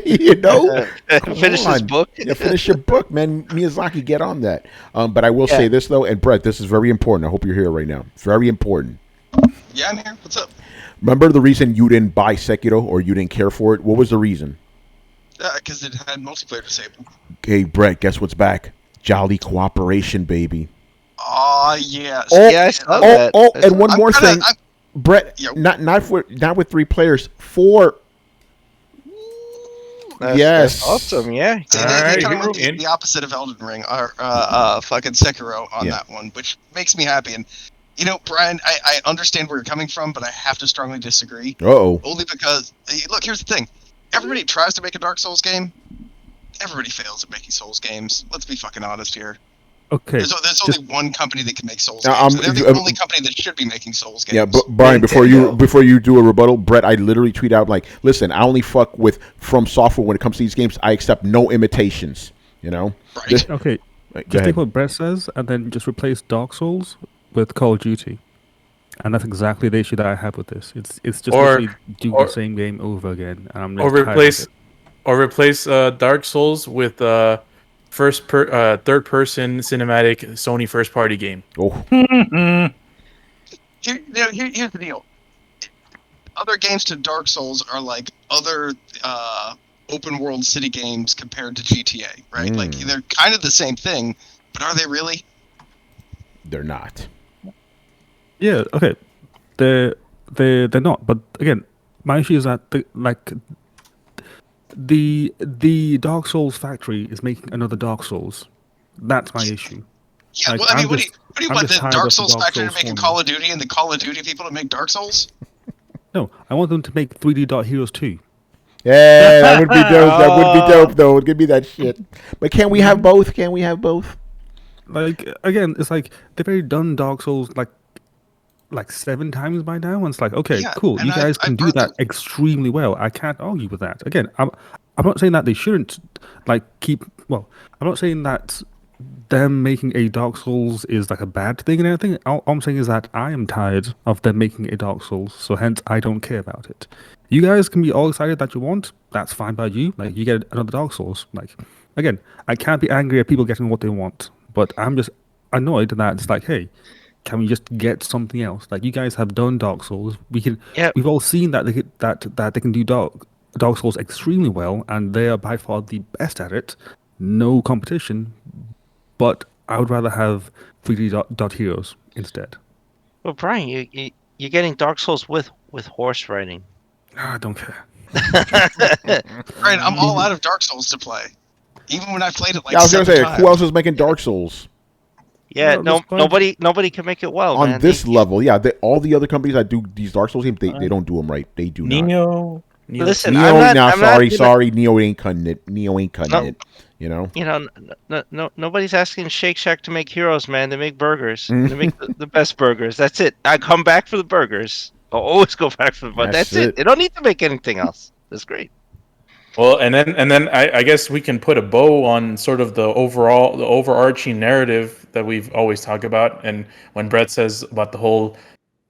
Speaker 1: You know? Come
Speaker 3: Finish his
Speaker 1: on.
Speaker 3: book.
Speaker 1: Yeah, finish your book, man. Miyazaki, get on that. But I will say this, though, and Brett, this is very important. I hope you're here right now. It's very important.
Speaker 7: Yeah, I'm here. What's up?
Speaker 1: Remember the reason you didn't buy Sekiro or you didn't care for it? What was the reason?
Speaker 7: Because it had multiplayer disabled.
Speaker 1: Hey, Brett, guess what's back? Jolly cooperation, baby.
Speaker 7: Oh yeah.
Speaker 1: Oh,
Speaker 3: Yeah, I saw that.
Speaker 1: and one more thing,
Speaker 7: I'm-
Speaker 1: Brett.
Speaker 7: Yo.
Speaker 1: Not with 3 players, 4. Yes.
Speaker 3: That's awesome. Yeah.
Speaker 7: See,
Speaker 6: All
Speaker 7: they
Speaker 6: right,
Speaker 7: kind
Speaker 6: here
Speaker 7: of
Speaker 6: we
Speaker 7: went
Speaker 6: go.
Speaker 7: the opposite of Elden Ring, or fucking Sekiro on
Speaker 1: Yeah.
Speaker 7: that one, which makes me happy. And you know, Brian, I understand where you're coming from, but I have to strongly disagree.
Speaker 1: Uh-oh.
Speaker 7: Only because, look, here's the thing: everybody tries to make a Dark Souls game. Everybody fails at making Souls games. Let's be fucking honest here.
Speaker 5: okay.
Speaker 7: There's only one company that can make Souls
Speaker 1: Now,
Speaker 7: games, and they're the only company that should be making Souls games.
Speaker 1: Yeah, but Brian, before you do a rebuttal, Brett, I literally tweet out like, listen, I only fuck with From Software when it comes to these games. I accept no imitations. You know.
Speaker 7: Right.
Speaker 5: Okay,
Speaker 1: Go
Speaker 5: just
Speaker 1: ahead.
Speaker 5: take what Brett says and then just replace Dark Souls with Call of Duty. And that's exactly the issue that I have with this. It's just literally do the same game over again. And I'm
Speaker 6: Or
Speaker 5: just tired of
Speaker 6: replace
Speaker 5: it.
Speaker 6: Dark Souls with third person cinematic Sony first party game.
Speaker 1: Oh,
Speaker 7: Here's the deal. Other games to Dark Souls are like other open world city games compared to GTA, right? Like they're kind of the same thing, but are they really?
Speaker 1: they're not.
Speaker 5: Yeah, okay. They're not. But again, my issue is that the Dark Souls factory is making another Dark Souls. That's my issue.
Speaker 7: Yeah,
Speaker 5: Like,
Speaker 7: well, I mean,
Speaker 5: I'm
Speaker 7: what
Speaker 5: just-
Speaker 7: do you
Speaker 5: I'm
Speaker 7: want
Speaker 5: just
Speaker 7: the
Speaker 5: tired
Speaker 7: Dark
Speaker 5: of the
Speaker 7: Souls
Speaker 5: Dark
Speaker 7: factory to
Speaker 5: Souls
Speaker 7: make a
Speaker 5: formula.
Speaker 7: Call of Duty and the Call of Duty people to make Dark Souls?
Speaker 5: No, I want them to make 3D Dot Heroes 2.
Speaker 1: Yeah, that would be dope. That would be dope, though. Give me that shit. But can we have both? Can we have both?
Speaker 5: Like again, it's like they've already done Dark Souls like 7 times by now, and it's like, okay,
Speaker 7: Yeah,
Speaker 5: cool,
Speaker 7: and
Speaker 5: you guys can
Speaker 7: I've
Speaker 5: do
Speaker 7: heard
Speaker 5: that
Speaker 7: that-
Speaker 5: extremely well. I can't argue with that. Again, I'm not saying that they shouldn't like keep. Well, I'm not saying that them making a Dark Souls is like a bad thing and everything. All I'm saying is that I am tired of them making a Dark Souls, so hence I don't care about it. You guys can be all excited that you want. That's fine by you. Like you get another Dark Souls. Like again, I can't be angry at people getting what they want, but I'm just annoyed that it's like, hey, can we just get something else? Like you guys have done Dark Souls. We've all seen that they can do Dark Souls extremely well, and they are by far the best at it. no competition, but I would rather have 3D dot heroes instead.
Speaker 3: Well, Brian, you're getting Dark Souls with horse riding.
Speaker 5: I don't care.
Speaker 7: Right, I'm all out of Dark Souls to play. Even when I played it like
Speaker 1: Yeah, I was gonna
Speaker 7: 7
Speaker 1: say,
Speaker 7: times.
Speaker 1: who else is making Dark Souls
Speaker 3: Yeah,
Speaker 5: No,
Speaker 3: no,
Speaker 5: that's fine.
Speaker 3: nobody can make it well,
Speaker 1: on
Speaker 3: man.
Speaker 1: this level? Yeah, all the other companies that do these Dark Souls games, they don't do them right. They do not.
Speaker 6: Neo.
Speaker 3: Listen,
Speaker 1: Neo,
Speaker 3: I'm not.
Speaker 1: nah,
Speaker 3: I'm not,
Speaker 1: sorry, Neo ain't cutting it. Neo ain't cutting
Speaker 3: No.
Speaker 1: it. You know.
Speaker 3: You know, nobody's asking Shake Shack to make heroes, man. They make burgers.
Speaker 1: Mm.
Speaker 3: They make the best burgers. That's it. I come back for the burgers. I'll always go back for the burgers.
Speaker 1: That's
Speaker 3: That's it.
Speaker 1: it.
Speaker 3: They don't need to make anything else. That's great.
Speaker 6: Well, and then I guess we can put a bow on sort of the overarching narrative that we've always talked about. And when Brett says about the whole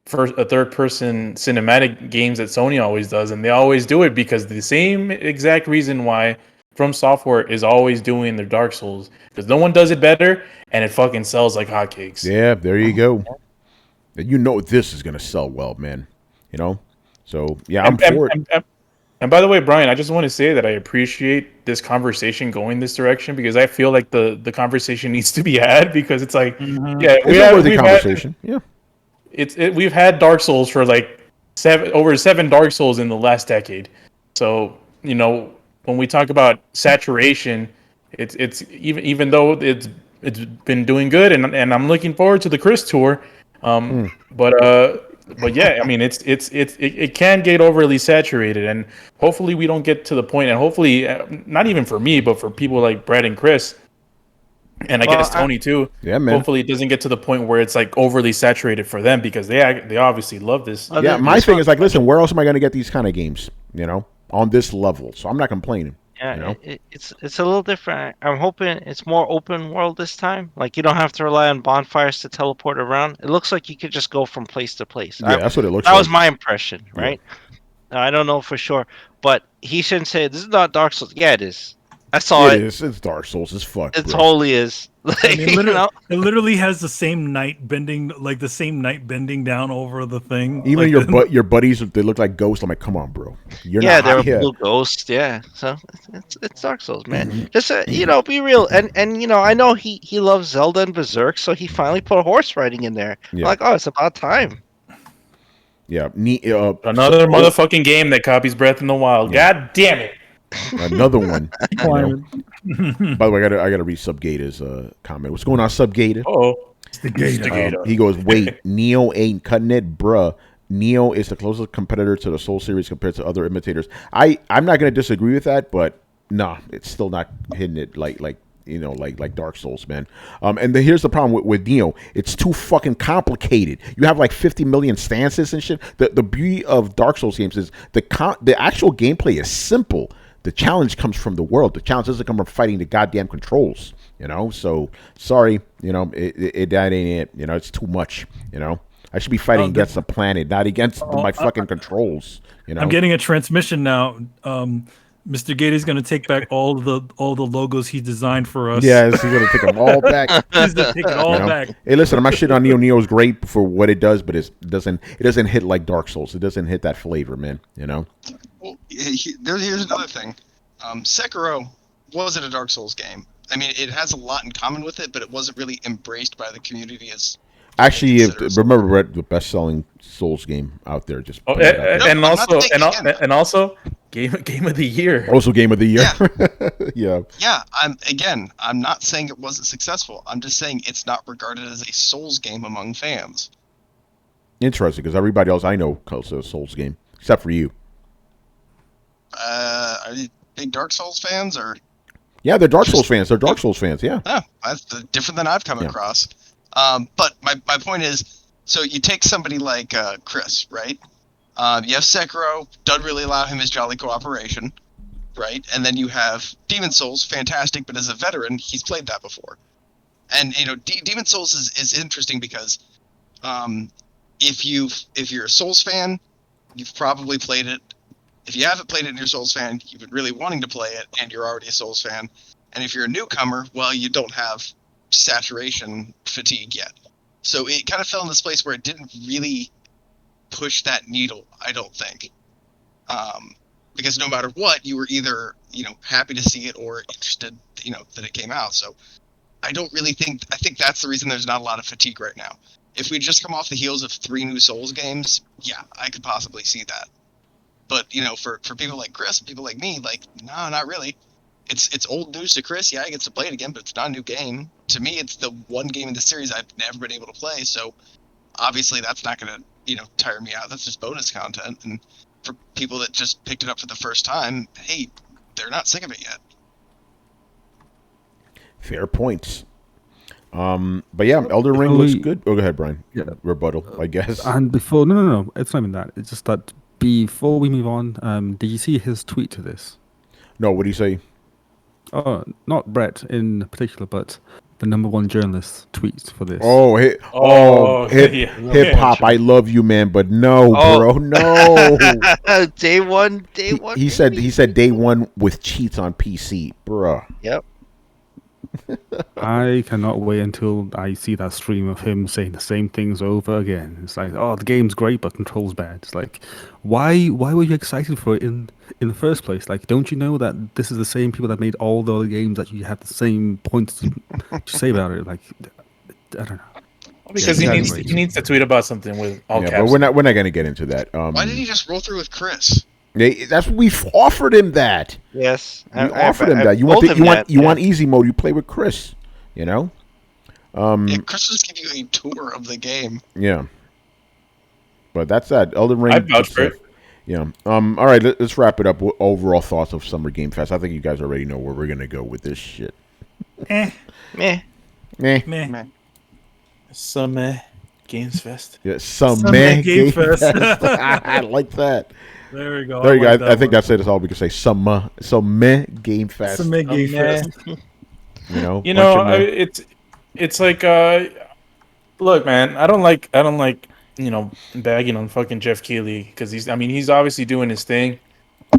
Speaker 6: third person cinematic games that Sony always does, and they always do it because the same exact reason why From Software is always doing their Dark Souls, because no one does it better, and it fucking sells like hotcakes.
Speaker 1: Yeah, there you go. You know this is gonna sell well, man. You know. So yeah, I'm for it.
Speaker 6: And by the way, Brian, I just want to say that I appreciate this conversation going this direction, because I feel like the conversation needs to be had, because it's like, yeah,
Speaker 1: It's a worthy conversation. Yeah.
Speaker 6: We've had Dark Souls for like over 7 Dark Souls in the last decade. So, you know, when we talk about saturation, it's even though it's been doing good, and I'm looking forward to the Chris tour. But yeah, I mean, it can get overly saturated, and hopefully we don't get to the point, and hopefully not even for me, but for people like Brett and Chris, and I guess Tony too.
Speaker 1: Yeah, man.
Speaker 6: Hopefully it doesn't get to the point where it's like overly saturated for them, because they obviously love this.
Speaker 1: Yeah, my thing is like, listen, where else am I going to get these kind of games? You know, on this level. So I'm not complaining.
Speaker 3: Yeah,
Speaker 1: You know?
Speaker 3: it's a little different. I'm hoping it's more open world this time. Like, you don't have to rely on bonfires to teleport around. It looks like you could just go from place to place.
Speaker 1: Yeah, that's what it looks
Speaker 3: That
Speaker 1: like.
Speaker 3: was my impression, right? Now, I don't know for sure, but he shouldn't say this is not Dark Souls. Yeah, it is. I saw it.
Speaker 1: It is. It's Dark Souls as fuck.
Speaker 3: It
Speaker 1: bro.
Speaker 3: totally is. Like,
Speaker 2: I mean,
Speaker 3: you
Speaker 2: literally,
Speaker 3: know?
Speaker 2: it literally has the same night bending, like the same night bending down over the thing.
Speaker 1: Even
Speaker 2: like
Speaker 1: your buddies, they look like ghosts. I'm like, come on, bro. You're
Speaker 3: Yeah,
Speaker 1: not
Speaker 3: they're
Speaker 1: hot yet.
Speaker 3: blue ghosts. Yeah, so it's Dark Souls, man.
Speaker 1: Mm-hmm.
Speaker 3: Just you know, be real. And you know, I know he loves Zelda and Berserk, so he finally put horse riding in there. I'm
Speaker 1: Yeah.
Speaker 3: like, oh, it's about time.
Speaker 1: Yeah.
Speaker 6: Another motherfucking game that copies Breath in the Wild.
Speaker 1: Yeah.
Speaker 6: God damn it!
Speaker 1: Another one. You know? By the way, I gotta read Subgata's comment. What's going on, Subgata?
Speaker 6: Oh,
Speaker 1: He goes, wait, Neo ain't cutting it, bruh. Neo is the closest competitor to the Soul series compared to other imitators. I'm not gonna disagree with that, but nah, it's still not hitting it like Dark Souls, man. And here's the problem with Neo. It's too fucking complicated. You have like 50 million stances and shit. The beauty of Dark Souls games is the actual gameplay is simple. The challenge comes from the world. The challenge doesn't come from fighting the goddamn controls. You know, so sorry. You know, that ain't it. You know, it's too much. You know, I should be fighting against the planet, not against my fucking controls. You know,
Speaker 2: I'm getting a transmission now. Mr. Gaty's gonna take back all the logos he designed for us.
Speaker 1: yeah, he's gonna take them all back.
Speaker 2: He's gonna take it all
Speaker 1: You know?
Speaker 2: back.
Speaker 1: Hey, listen, I'm not shitting on Neo. Neo's great for what it does, but it doesn't hit like Dark Souls. It doesn't hit that flavor, man. You know.
Speaker 7: Well, here's another thing. Sekiro wasn't a Dark Souls game. I mean, it has a lot in common with it, but it wasn't really embraced by the community as.
Speaker 1: Actually, remember, Brett, the best-selling Souls game out there. Just
Speaker 6: oh,
Speaker 1: putting it out there.
Speaker 6: and also game of the year.
Speaker 1: Also game of the year. Yeah.
Speaker 7: Yeah, I'm not saying it wasn't successful. I'm just saying it's not regarded as a Souls game among fans.
Speaker 1: Interesting, because everybody else I know calls it a Souls game, except for you.
Speaker 7: Are you big Dark Souls fans, or?
Speaker 1: Yeah, they're Dark Souls fans. They're Dark Souls fans. Yeah.
Speaker 7: Oh, that's different than I've come across. But my point is, so you take somebody like Chris, right? You have Sekiro, doesn't really allow him his jolly cooperation, right? And then you have Demon Souls, fantastic, but as a veteran, he's played that before. And you know, Demon Souls is interesting because if you're a Souls fan, you've probably played it. If you haven't played it and you're a Souls fan, you've been really wanting to play it, and you're already a Souls fan. And if you're a newcomer, well, you don't have saturation fatigue yet. So it kind of fell in this place where it didn't really push that needle, I don't think. because no matter what, you were either happy to see it or interested that it came out. So I think that's the reason there's not a lot of fatigue right now. If we just come off the heels of 3 new Souls games, yeah, I could possibly see that. But for people like Chris, people like me, like, no, not really. It's old news to Chris. Yeah, he gets to play it again, but it's not a new game. To me, it's the one game in the series I've never been able to play. So obviously, that's not going to tire me out. That's just bonus content. And for people that just picked it up for the first time, hey, they're not sick of it yet.
Speaker 1: Fair points. But yeah, Elden Ring looks good. Oh, go ahead, Brian.
Speaker 5: Yeah.
Speaker 1: Rebuttal, I guess.
Speaker 5: And before, no, it's not even that. It's just that before we move on, did you see his tweet to this?
Speaker 1: No, what do you say?
Speaker 5: Not Brett in particular, but the #1 journalist tweets for this.
Speaker 1: Hip hop. I love you, man, but no, bro, no.
Speaker 3: Day one.
Speaker 1: He said day one with cheats on PC, bro.
Speaker 3: Yep.
Speaker 5: I cannot wait until I see that stream of him saying the same things over again. It's like, the game's great, but control's bad. It's like, why were you excited for it in the first place? Like, don't you know that this is the same people that made all the other games that you have the same points to say about it? Like, I don't know.
Speaker 6: Because he needs to tweet about something with all caps.
Speaker 1: But we're not going to get into that.
Speaker 7: Why did he just roll through with Chris?
Speaker 1: That's what we've offered him that.
Speaker 3: Yes,
Speaker 1: we offered him that. You want easy mode? You play with Chris.
Speaker 7: Chris just give you a tour of the game.
Speaker 1: Yeah, but that's that. Elden Ring.
Speaker 6: I vouch for it.
Speaker 1: Yeah. All right. Let's wrap it up with overall thoughts of Summer Game Fest. I think you guys already know where we're gonna go with this shit.
Speaker 3: Meh.
Speaker 6: Summer Games Fest.
Speaker 1: Yeah, Summer Game Fest. I like that.
Speaker 2: There we go.
Speaker 1: There you go. I think that's it. That's all we can say. Summer Game Fest.
Speaker 2: Summer Game Fest.
Speaker 6: It's like look, man, I don't like bagging on fucking Jeff Keighley because he's obviously doing his thing,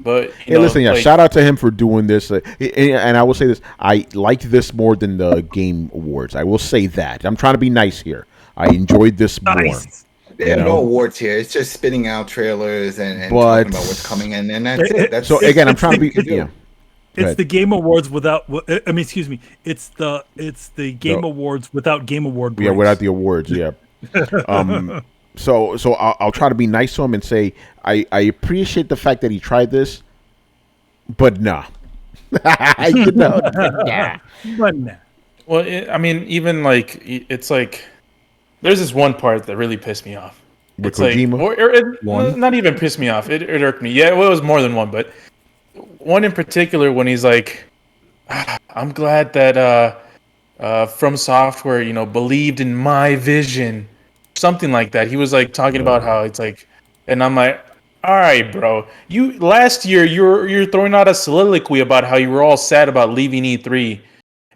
Speaker 6: but
Speaker 1: listen, shout out to him for doing this, and I will say this: I like this more than the Game Awards. I will say that. I'm trying to be nice here. I enjoyed this more.
Speaker 4: There are no awards here. It's just spitting out trailers and talking about what's coming, and that's it.
Speaker 1: So again, I'm trying to be.
Speaker 2: It's the Game Awards without. Excuse me. It's the Game Awards without Game Award breaks.
Speaker 1: Yeah, without the awards. Yeah. So I'll try to be nice to him and say I appreciate the fact that he tried this, but nah.
Speaker 2: But nah.
Speaker 6: Well, even like it's like. There's this one part that really pissed me off.
Speaker 1: With Kojima?
Speaker 6: Not even pissed me off. It irked me. Yeah, well, it was more than one, but one in particular when he's like, I'm glad that From Software, believed in my vision. Something like that. He was like talking about how it's like, and I'm like, all right, bro. Last year you're throwing out a soliloquy about how you were all sad about leaving E3.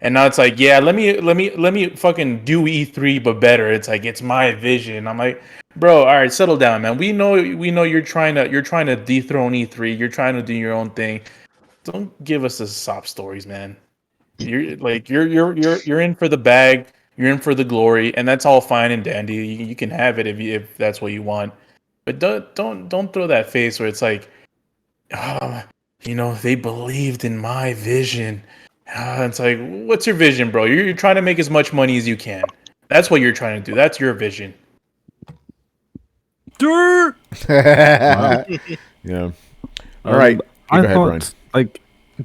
Speaker 6: And now it's like, yeah, let me fucking do E3 but better. It's like it's my vision. I'm like, bro, all right, settle down, man. We know you're trying to dethrone E3. You're trying to do your own thing. Don't give us the sob stories, man. You're in for the bag. You're in for the glory, and that's all fine and dandy. You can have it if that's what you want. But don't throw that face where it's like, they believed in my vision. It's like, what's your vision, bro? You're trying to make as much money as you can. That's what you're trying to do. That's your vision.
Speaker 2: Wow.
Speaker 1: Yeah. All right.
Speaker 5: I thought, like,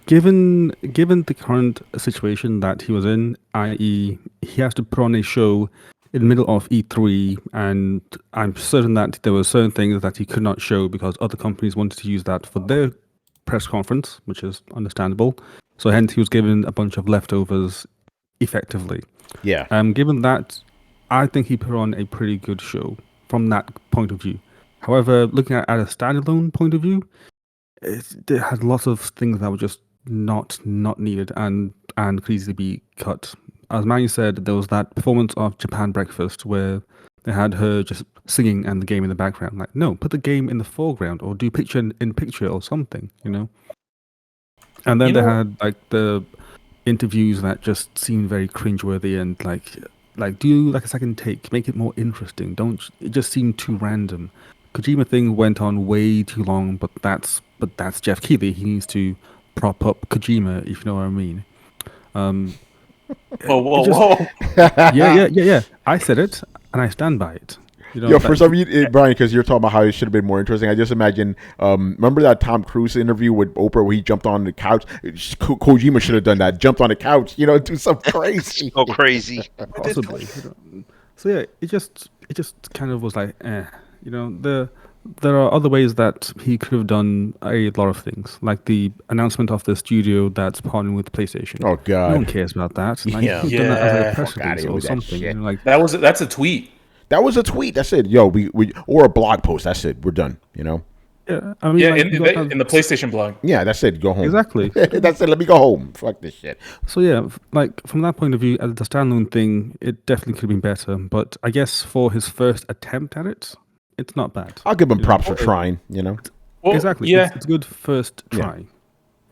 Speaker 5: given the current situation that he was in, i.e., he has to put on a show in the middle of E3, and I'm certain that there were certain things that he could not show because other companies wanted to use that for their press conference, which is understandable. So hence he was given a bunch of leftovers effectively.
Speaker 1: Yeah.
Speaker 5: Given that, I think he put on a pretty good show from that point of view. However, looking at a standalone point of view, it had lots of things that were just not needed and could easily be cut. As Manny said, there was that performance of Japan Breakfast where they had her just singing and the game in the background. Like, no, put the game in the foreground or do picture in picture or something, And then they had like the interviews that just seemed very cringeworthy and like do like a second take, make it more interesting. It just seemed too random. Kojima thing went on way too long, but that's Jeff Keighley. He needs to prop up Kojima, if you know what I mean.
Speaker 6: Whoa.
Speaker 5: Yeah. I said it, and I stand by it. You know,
Speaker 1: Yo, for some reason, Brian, because you're talking about how it should have been more interesting. I just imagine. Remember that Tom Cruise interview with Oprah where he jumped on the couch? Kojima should have done that. Jumped on the couch, do something crazy.
Speaker 3: So crazy.
Speaker 5: Possibly. So yeah, it just kind of was like, there are other ways that he could have done a lot of things, like the announcement of the studio that's partnering with PlayStation.
Speaker 1: Oh God,
Speaker 5: no one cares about that. Like,
Speaker 1: Yeah.
Speaker 5: he could have done that as a press
Speaker 1: Fuck outta
Speaker 5: release
Speaker 1: here
Speaker 5: or
Speaker 1: with that
Speaker 5: something.
Speaker 1: shit.
Speaker 5: Like
Speaker 6: That's a tweet.
Speaker 1: That was a tweet. That's it. Yo, we or a blog post. That's it. We're done.
Speaker 5: yeah, I mean,
Speaker 6: Yeah,
Speaker 5: like,
Speaker 6: in the PlayStation blog.
Speaker 1: Yeah, that's it. Go home.
Speaker 5: Exactly.
Speaker 1: That's it. Let me go home. Fuck this shit.
Speaker 5: So yeah, like from that point of view, as the standalone thing, it definitely could have been better. But I guess for his first attempt at it, it's not bad.
Speaker 1: I'll give him
Speaker 5: You know,
Speaker 1: props for trying.
Speaker 6: Well,
Speaker 5: exactly.
Speaker 6: Yeah.
Speaker 5: It's good first try.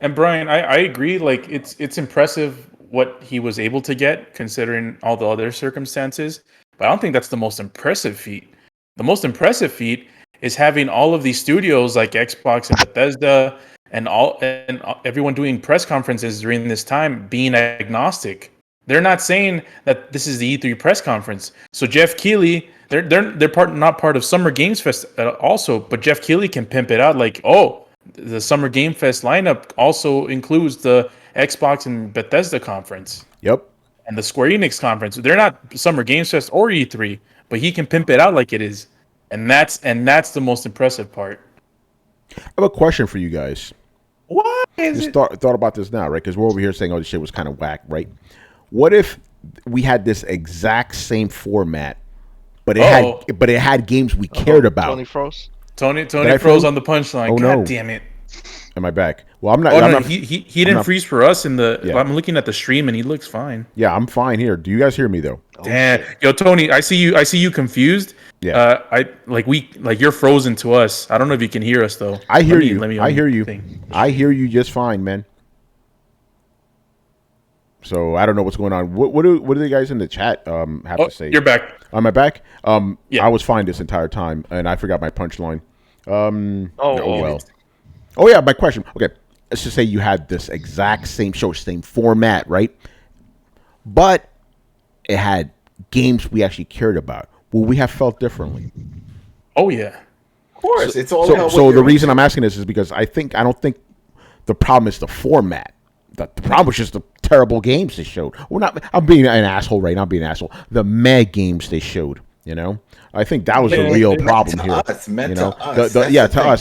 Speaker 6: And Brian, I agree. Like it's impressive what he was able to get considering all the other circumstances. But I don't think that's the most impressive feat. The most impressive feat is having all of these studios like Xbox and Bethesda and everyone doing press conferences during this time being agnostic. They're not saying that this is the E3 press conference. So Jeff Keighley, they're not part of Summer Games Fest also, but Jeff Keighley can pimp it out like, oh, the Summer Game Fest lineup also includes the Xbox and Bethesda conference.
Speaker 1: Yep.
Speaker 6: And the Square Enix conference. They're not Summer Games Fest or E3, but he can pimp it out like it is. And that's the most impressive part.
Speaker 1: I have a question for you guys.
Speaker 6: What is
Speaker 1: Just
Speaker 6: it?
Speaker 1: thought about this now, right? Because we're over here saying, "Oh, this shit was kind of whack," right? What if we had this exact same format, but it had games we cared about?
Speaker 3: Tony froze.
Speaker 6: Tony
Speaker 1: I
Speaker 6: froze
Speaker 1: freeze?
Speaker 6: on the punchline.
Speaker 1: Oh,
Speaker 6: God
Speaker 1: no.
Speaker 6: damn it.
Speaker 1: Am I back? Well, I'm not.
Speaker 6: Oh
Speaker 1: I'm
Speaker 6: no,
Speaker 1: not
Speaker 6: he didn't freeze for us in the.
Speaker 1: Yeah.
Speaker 6: I'm looking at the stream and he looks fine.
Speaker 1: yeah, I'm fine here. Do you guys hear me though?
Speaker 6: Damn, yo, Tony, I see you confused.
Speaker 1: Yeah.
Speaker 6: You're frozen to us. I don't know if you can hear us though.
Speaker 1: I hear
Speaker 6: Let me-
Speaker 1: you.
Speaker 6: let me
Speaker 1: I hear you.
Speaker 6: thing.
Speaker 1: I hear you just fine, man. So I don't know what's going on. What do the guys in the chat have
Speaker 6: Oh,
Speaker 1: to say?
Speaker 6: you're back.
Speaker 1: Am I back?
Speaker 6: Yeah.
Speaker 1: I was fine this entire time, and I forgot my punchline. Oh well.
Speaker 3: it.
Speaker 1: Oh yeah, my question. Okay, let's just say you had this exact same show, same format, right? But it had games we actually cared about. Will we have felt differently?
Speaker 6: Oh yeah.
Speaker 4: Of course, it's all
Speaker 1: So,
Speaker 4: about
Speaker 1: so
Speaker 4: what
Speaker 1: the
Speaker 4: you're
Speaker 1: reason I'm asking this is because I don't think the problem is the format. The problem was just the terrible games they showed. Well, not. I'm being an asshole, right? I'm being an asshole. The mad games they showed. I think that was the real problem here.
Speaker 4: Meant to us.
Speaker 1: To
Speaker 4: That's the
Speaker 1: us,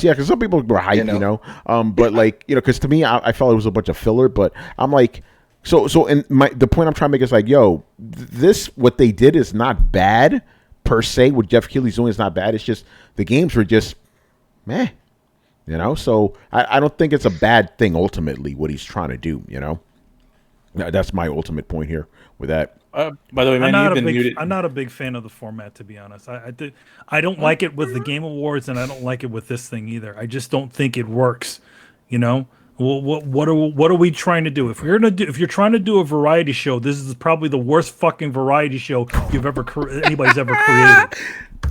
Speaker 4: thing.
Speaker 1: yeah. Because some people were hyped, but because to me, I felt it was a bunch of filler. But I'm like, and the point I'm trying to make is like, yo, this what they did is not bad per se. What Jeff Keighley's doing is not bad. It's just the games were just meh. So I don't think it's a bad thing ultimately what he's trying to do. That's my ultimate point here with that.
Speaker 6: By the way, man, you've been muted.
Speaker 2: I'm not a big fan of the format, to be honest. I don't like it with the Game Awards, and I don't like it with this thing either. I just don't think it works. What are we trying to do? If you're trying to do a variety show, this is probably the worst fucking variety show anybody's ever created.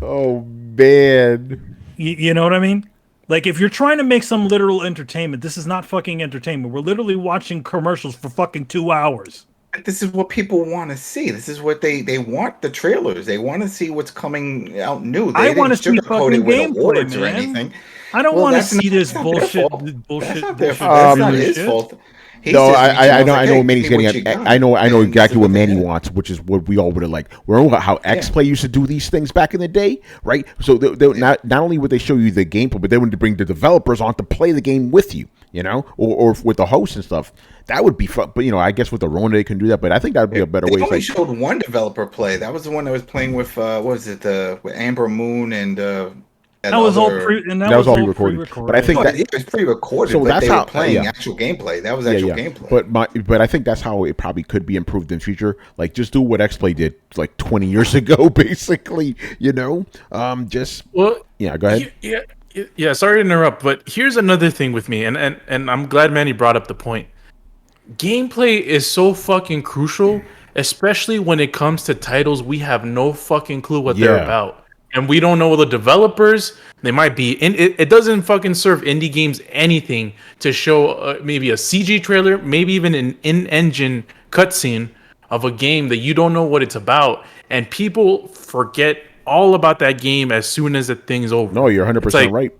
Speaker 1: Oh man,
Speaker 2: you know what I mean? Like, if you're trying to make some literal entertainment, this is not fucking entertainment. We're literally watching commercials for fucking 2 hours.
Speaker 4: This is what people want to see. This is what they want. The trailers. They want to see what's coming out new. They
Speaker 2: I want to
Speaker 4: didn't
Speaker 2: see
Speaker 4: sugarcoat
Speaker 2: fucking
Speaker 4: it with
Speaker 2: gameplay,
Speaker 4: awards or
Speaker 2: man.
Speaker 4: anything.
Speaker 2: I don't
Speaker 4: Well,
Speaker 2: want to
Speaker 4: that's
Speaker 2: see
Speaker 4: not-
Speaker 2: this
Speaker 4: that's not their
Speaker 2: bullshit.
Speaker 4: fault. That's
Speaker 2: Bullshit.
Speaker 4: not their
Speaker 2: bullshit,
Speaker 4: fault. That's not
Speaker 2: bullshit
Speaker 4: his
Speaker 2: shit.
Speaker 4: fault. He's
Speaker 1: No,
Speaker 4: just
Speaker 1: I
Speaker 4: reaching out
Speaker 1: know
Speaker 4: like,
Speaker 1: I know
Speaker 4: hey,
Speaker 1: what Manny's
Speaker 4: give me
Speaker 1: getting
Speaker 4: what
Speaker 1: at.
Speaker 4: you got.
Speaker 1: I know
Speaker 4: And
Speaker 1: exactly
Speaker 4: this
Speaker 1: what
Speaker 4: is they
Speaker 1: Manny
Speaker 4: get.
Speaker 1: wants, which is what we all would have liked. Remember how X-Play used to do these things back in the day, right? So they not only would they show you the gameplay, but they would bring the developers on to play the game with you, or with the hosts and stuff. That would be fun. But I guess with the Rona they can do that. But I think that would be a better
Speaker 4: They
Speaker 1: way.
Speaker 4: only
Speaker 1: It's like,
Speaker 4: showed one developer play. That was the one that was playing with what was it? With Amber Moon and
Speaker 2: That was all pre-recorded.
Speaker 1: But I think that
Speaker 4: it was pre-recorded.
Speaker 1: So
Speaker 4: but
Speaker 1: that's
Speaker 4: they
Speaker 1: how
Speaker 4: were playing
Speaker 1: yeah.
Speaker 4: actual gameplay. That was actual gameplay.
Speaker 1: But I think that's how it probably could be improved in future. Like just do what X-Play did like 20 years ago, basically. Go ahead.
Speaker 6: Yeah. Sorry to interrupt, but here's another thing with me, and I'm glad Manny brought up the point. Gameplay is so fucking crucial, especially when it comes to titles we have no fucking clue what they're about. and we don't know the developers. They might be in it doesn't fucking serve indie games anything to show maybe a CG trailer, maybe even an in-engine cutscene of a game that you don't know what it's about, and people forget all about that game as soon as the thing's over.
Speaker 1: No, you're 100% right.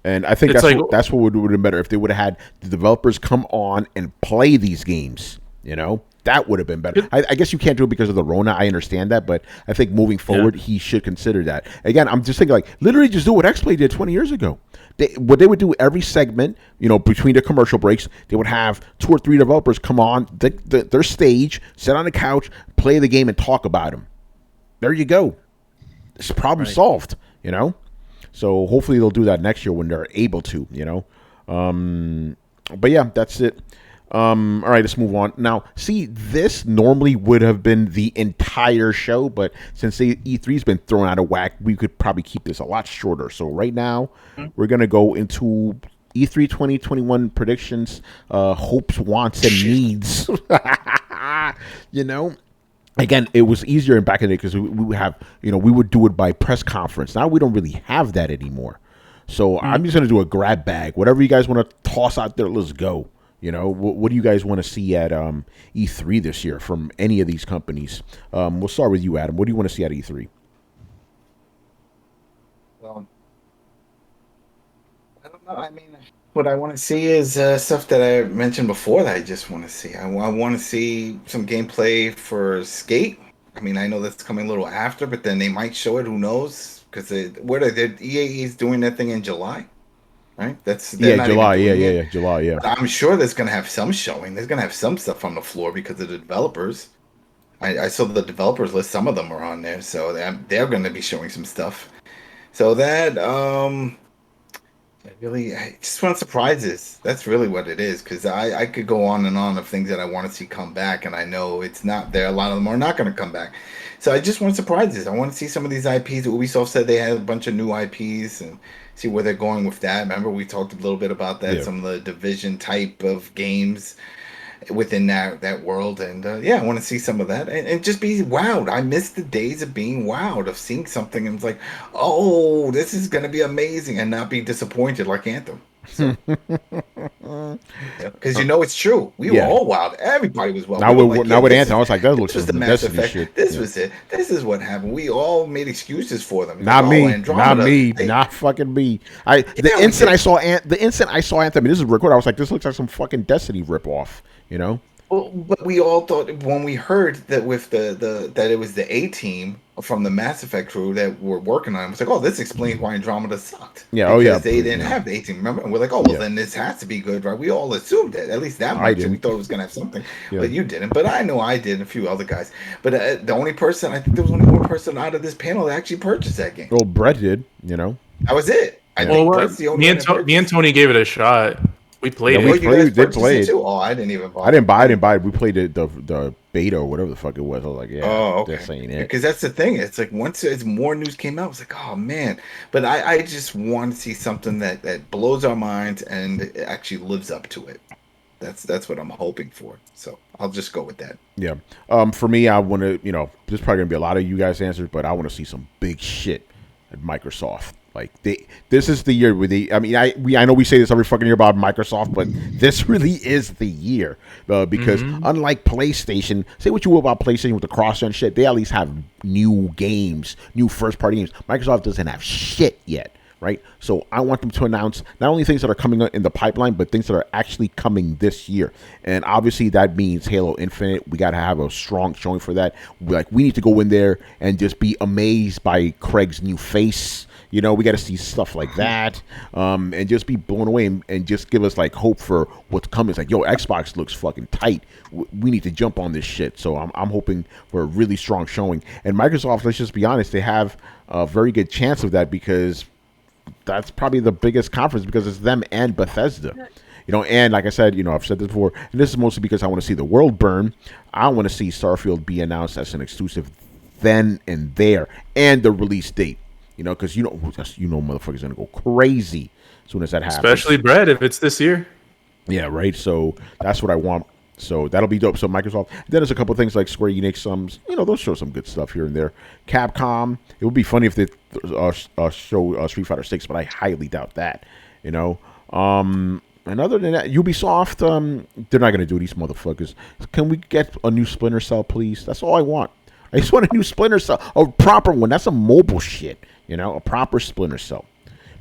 Speaker 1: And I think that's what would have been better if they would have had the developers come on and play these games. You know, that would have been better. I guess you can't do it because of the Rona. I understand that, but I think moving forward, he should consider that. Again, I'm just thinking, like, literally just do what X-Play did 20 years ago. What they would do every segment, you know, between the commercial breaks, they would have 2 or 3 developers come on their stage, sit on the couch, play the game, and talk about them. There you go. This problem solved, you know? So hopefully they'll do that next year when they're able to, you know? But yeah, that's it. All right, let's move on. Now, see, this normally would have been the entire show, but since E3's been thrown out of whack, we could probably keep this a lot shorter. So right now, we're going to go into E3 2021 predictions, hopes, wants, and needs. You know? Again, it was easier back in the day because we would have, you know, we would do it by press conference. Now we don't really have that anymore. So I'm just going to do a grab bag. Whatever you guys want to toss out there, let's go. You know, what do you guys want to see at E3 this year from any of these companies? We'll start with you, Adam. What do you want to see at E3?
Speaker 4: Well, I don't know. I mean, what I want to see is stuff that I mentioned before that I just want to see. I want to see some gameplay for Skate. I mean, I know that's coming a little after, but then they might show it. Who knows? Because EA is doing that thing in July, right?
Speaker 1: July. Yeah.
Speaker 4: I'm sure there's going to have some showing. There's going to have some stuff on the floor because of the developers. I saw the developers list. Some of them are on there, so they're going to be showing some stuff. So that I just want surprises. That's really what it is, because I could go on and on of things that I want to see come back, and I know it's not there. A lot of them are not going to come back. So I just want surprises. I want to see some of these IPs. Ubisoft said they had a bunch of new IPs and see where they're going with that. Remember, we talked a little bit about that, some of the Division type of games within that world, and I want to see some of that and just be wowed. I miss the days of being wowed, of seeing something and it's like, oh, this is going to be amazing, and not be disappointed like Anthem. Because you know it's true. We were all wild. Everybody was wild.
Speaker 1: Now with Anthem, I was like, that looks
Speaker 4: like the Mass Effect shit. This was it. This is what happened. We all made excuses for them.
Speaker 1: Not me. Not fucking me. The instant I saw Anthem, and this is recorded, I was like, this looks like some fucking Destiny ripoff. You know.
Speaker 4: Well, but we all thought when we heard that with that it was the A team from the Mass Effect crew that were working on it, it was like, oh, this explains why Andromeda sucked.
Speaker 1: Yeah,
Speaker 4: because they didn't have the A team, remember? And we're like, oh, well, then this has to be good, right? We all assumed that, at least that much. We thought it was gonna have something, but you didn't. But I know I did, and a few other guys. But the only person, I think there was only one person out of this panel that actually purchased that game.
Speaker 1: Well, Brett did, you know.
Speaker 4: That was it. I think Brett's the only
Speaker 6: me and Tony gave it a shot. We played it.
Speaker 1: We did play it.
Speaker 4: Oh, I didn't even buy
Speaker 1: it. I didn't buy it. We played the beta or whatever the fuck it was. I was like, yeah,
Speaker 4: okay.
Speaker 1: That's ain't it.
Speaker 4: Because that's the thing. It's like once more news came out, I was like, oh man. But I just want to see something that blows our minds and it actually lives up to it. That's what I'm hoping for. So I'll just go with that.
Speaker 1: Yeah. For me, I want to, you know, there's probably gonna be a lot of you guys answers, but I want to see some big shit at Microsoft. Like this is the year where I know we say this every fucking year about Microsoft, but this really is the year because unlike PlayStation, say what you will about PlayStation with the cross-gen shit, they at least have new games, new first-party games. Microsoft doesn't have shit yet, right? So I want them to announce not only things that are coming in the pipeline, but things that are actually coming this year. And obviously that means Halo Infinite. We got to have a strong showing for that. We need to go in there and just be amazed by Craig's new face. You know, we got to see stuff like that, and just be blown away and just give us like hope for what's coming. It's like, yo, Xbox looks fucking tight. We need to jump on this shit. So I'm hoping for a really strong showing. And Microsoft, let's just be honest, they have a very good chance of that because that's probably the biggest conference because it's them and Bethesda. You know, and like I said, you know, I've said this before, and this is mostly because I want to see the world burn. I want to see Starfield be announced as an exclusive then and there, and the release date. You know, because you know, motherfuckers gonna go crazy as soon as that happens.
Speaker 6: Especially Brett, if it's this year.
Speaker 1: Yeah, right. So that's what I want. So that'll be dope. So Microsoft. Then there's a couple things like Square Enix. They'll show some good stuff here and there. Capcom. It would be funny if they show Street Fighter 6, but I highly doubt that. And other than that, Ubisoft, they're not gonna do these motherfuckers. Can we get a new Splinter Cell, please? That's all I want. I just want a new Splinter Cell, a proper one. That's a mobile shit, a proper Splinter Cell.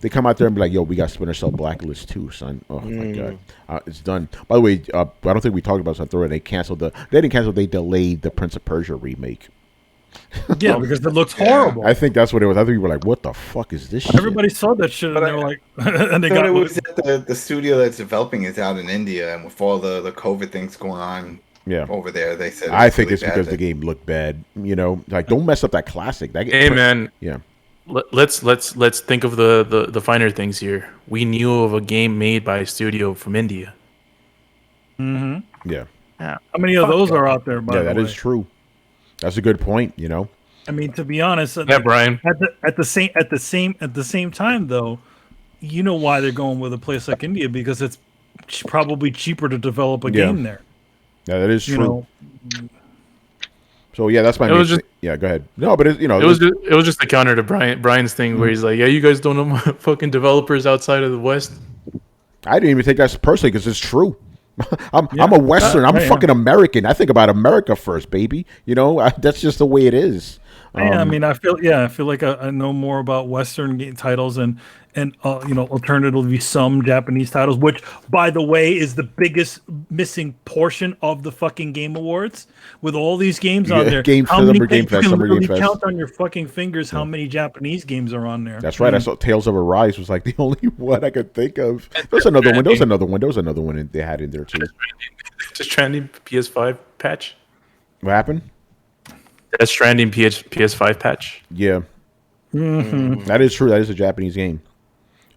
Speaker 1: They come out there and be like, "Yo, we got Splinter Cell Blacklist 2, son." Oh my god, it's done. By the way, I don't think we talked about this on Throwdown. They didn't cancel. They delayed the Prince of Persia remake.
Speaker 2: Yeah, because it looks horrible.
Speaker 1: I think that's what it was. I think we were like, "What the fuck is this?"
Speaker 2: Everybody saw that shit, and they were like, and they got
Speaker 4: it was that the studio that's developing is out in India, and with all the COVID things going on, over there, they said.
Speaker 1: I think it's because the game looked bad. Like don't mess up that classic.
Speaker 6: Hey man,
Speaker 1: yeah.
Speaker 6: Let's think of the finer things here. We knew of a game made by a studio from India.
Speaker 2: Mm-hmm.
Speaker 1: Yeah.
Speaker 2: How many of those are out there? By the
Speaker 1: that
Speaker 2: way?
Speaker 1: is true. That's a good point.
Speaker 2: I mean, to be honest,
Speaker 6: Brian.
Speaker 2: At the same time, though, you know why they're going with a place like India, because it's probably cheaper to develop a game there.
Speaker 1: Yeah, that is true. So yeah, that's my. Yeah, go ahead. No, but it was
Speaker 6: just a counter to Brian's thing where he's like, "Yeah, you guys don't know fucking developers outside of the West."
Speaker 1: I didn't even take that personally because it's true. I'm a Western. I'm fucking American. I think about America first, baby. That's just the way it is.
Speaker 2: I mean, I feel like I know more about Western game titles and alternatively some Japanese titles, which, by the way, is the biggest missing portion of the fucking Game Awards. With all these games on there,
Speaker 1: Summer Game Fest,
Speaker 2: you can literally count on your fucking fingers how many Japanese games are on there.
Speaker 1: That's right. I saw Tales of Arise was like the only one I could think of. There's another one. There was another one they had in there too.
Speaker 6: Just Stranding PS5 patch.
Speaker 1: What happened?
Speaker 6: Death Stranding PS5 patch.
Speaker 1: Yeah.
Speaker 2: Mm-hmm.
Speaker 1: That is true. That is a Japanese game.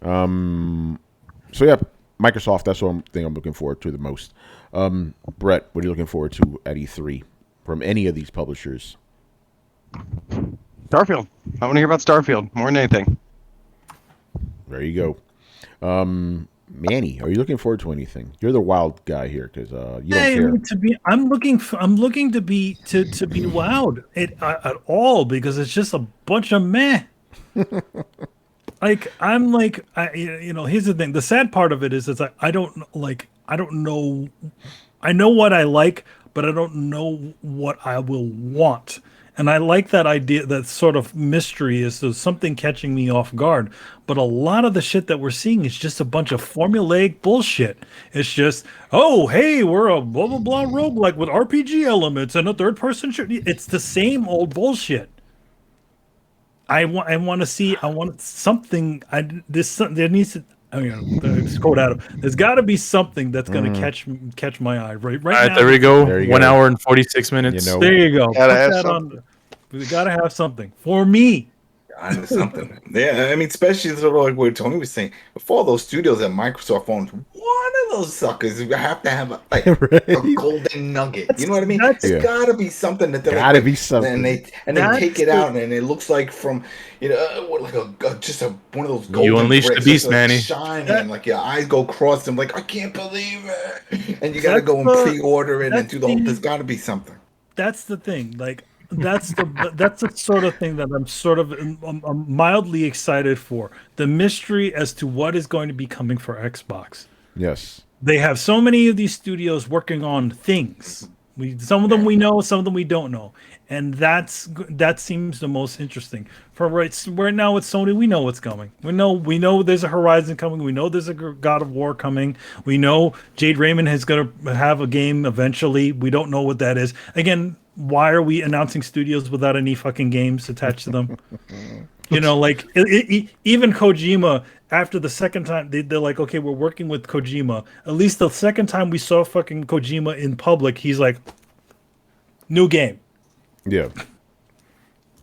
Speaker 1: So yeah, Microsoft. That's one thing I'm looking forward to the most. Brett, what are you looking forward to at E3 from any of these publishers?
Speaker 7: Starfield. I want to hear about Starfield more than anything.
Speaker 1: There you go. Manny, are you looking forward to anything? You're the wild guy here because you don't care.
Speaker 2: I'm looking to be wowed at all, because it's just a bunch of meh. Here's the thing. The sad part of it is it's like I don't know. I know what I like, but I don't know what I will want. And I like that idea, that sort of mystery is something catching me off guard. But a lot of the shit that we're seeing is just a bunch of formulaic bullshit. It's just, oh, hey, we're a blah, blah, blah roguelike with RPG elements and a third-person shooter. It's the same old bullshit. I want something. There needs to. Just quote Adam. There's got to be something that's going to catch my eye. Right now.
Speaker 6: There we go. 1 hour and 46 minutes.
Speaker 2: There you go. We got to have something for me.
Speaker 4: Something. Yeah, I mean, especially sort of like what Tony was saying. Before those studios that Microsoft owns, one of those suckers have to have a golden nugget. You know what I mean? There's got to be something that they're
Speaker 1: gotta be something,
Speaker 4: and they take it out, and it looks like from like one of those golden.
Speaker 6: You unleash the beast, Manny.
Speaker 4: Shining, and like your eyes go cross them, like I can't believe it, and you got to go and pre-order it and do the whole. There's got to be something.
Speaker 2: That's the thing, like. That's the sort of thing that I'm mildly excited for. The mystery as to what is going to be coming for Xbox.
Speaker 1: Yes.
Speaker 2: They have so many of these studios working on things. Some of them we know, some of them we don't know. And that seems the most interesting. For right now with Sony, we know what's coming. We know there's a Horizon coming. We know there's a God of War coming. We know Jade Raymond is going to have a game eventually. We don't know what that is. Again, why are we announcing studios without any fucking games attached to them? Like even Kojima, after the second time, they're like, okay, we're working with Kojima. At least the second time we saw fucking Kojima in public, he's like, new game.
Speaker 1: Yeah.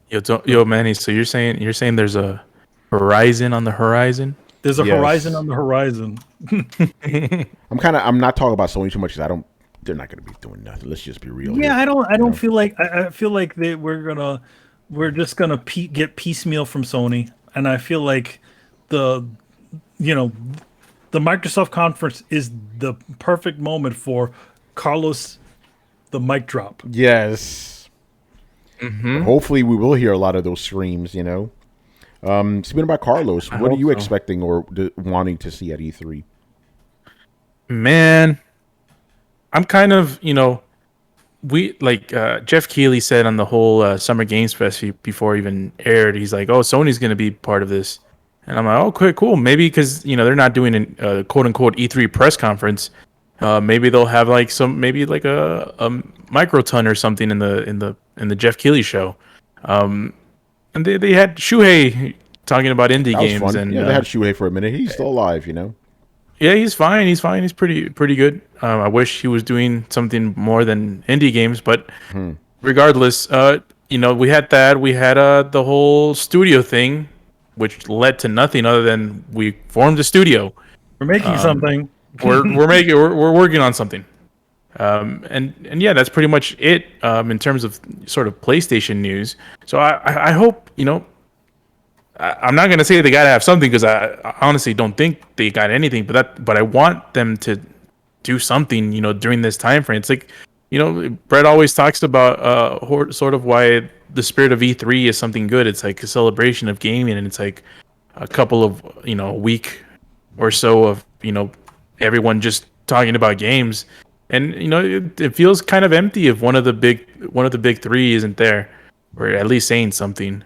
Speaker 6: Yo, Manny. So you're saying there's a Horizon on the horizon?
Speaker 2: There's a Horizon on the horizon.
Speaker 1: I'm not talking about Sony too much because they're not going to be doing nothing. Let's just be real.
Speaker 2: Yeah, here. I don't feel like I feel like we're just gonna get piecemeal from Sony, and I feel like the Microsoft conference is the perfect moment for Carlos, the mic drop.
Speaker 1: Yes.
Speaker 6: Mm-hmm.
Speaker 1: Hopefully, we will hear a lot of those screams. Speaking about Carlos, what are you expecting or wanting to see at E3?
Speaker 6: Man, I'm kind of, Jeff Keighley said on the whole Summer Games Fest before it even aired, he's like, "Oh, Sony's going to be part of this," and I'm like, "Oh, okay, cool. Maybe because they're not doing a quote unquote E3 press conference. Maybe they'll have a microton or something in the Jeff Keighley show." And they had Shuhei talking about indie games,
Speaker 1: fun.
Speaker 6: and
Speaker 1: they had Shuhei for a minute. He's still alive,
Speaker 6: Yeah, he's fine. He's pretty good. I wish he was doing something more than indie games, but regardless, we had that. We had the whole studio thing, which led to nothing other than we formed a studio.
Speaker 2: We're making something.
Speaker 6: We're working on something. And yeah, that's pretty much it in terms of sort of PlayStation news. So I hope, I'm not gonna say they gotta have something because I honestly don't think they got anything. But I want them to do something, during this time frame. It's like, Brett always talks about sort of why the spirit of E3 is something good. It's like a celebration of gaming, and it's like a couple of a week or so of everyone just talking about games, and it feels kind of empty if one of the big three isn't there, or at least saying something.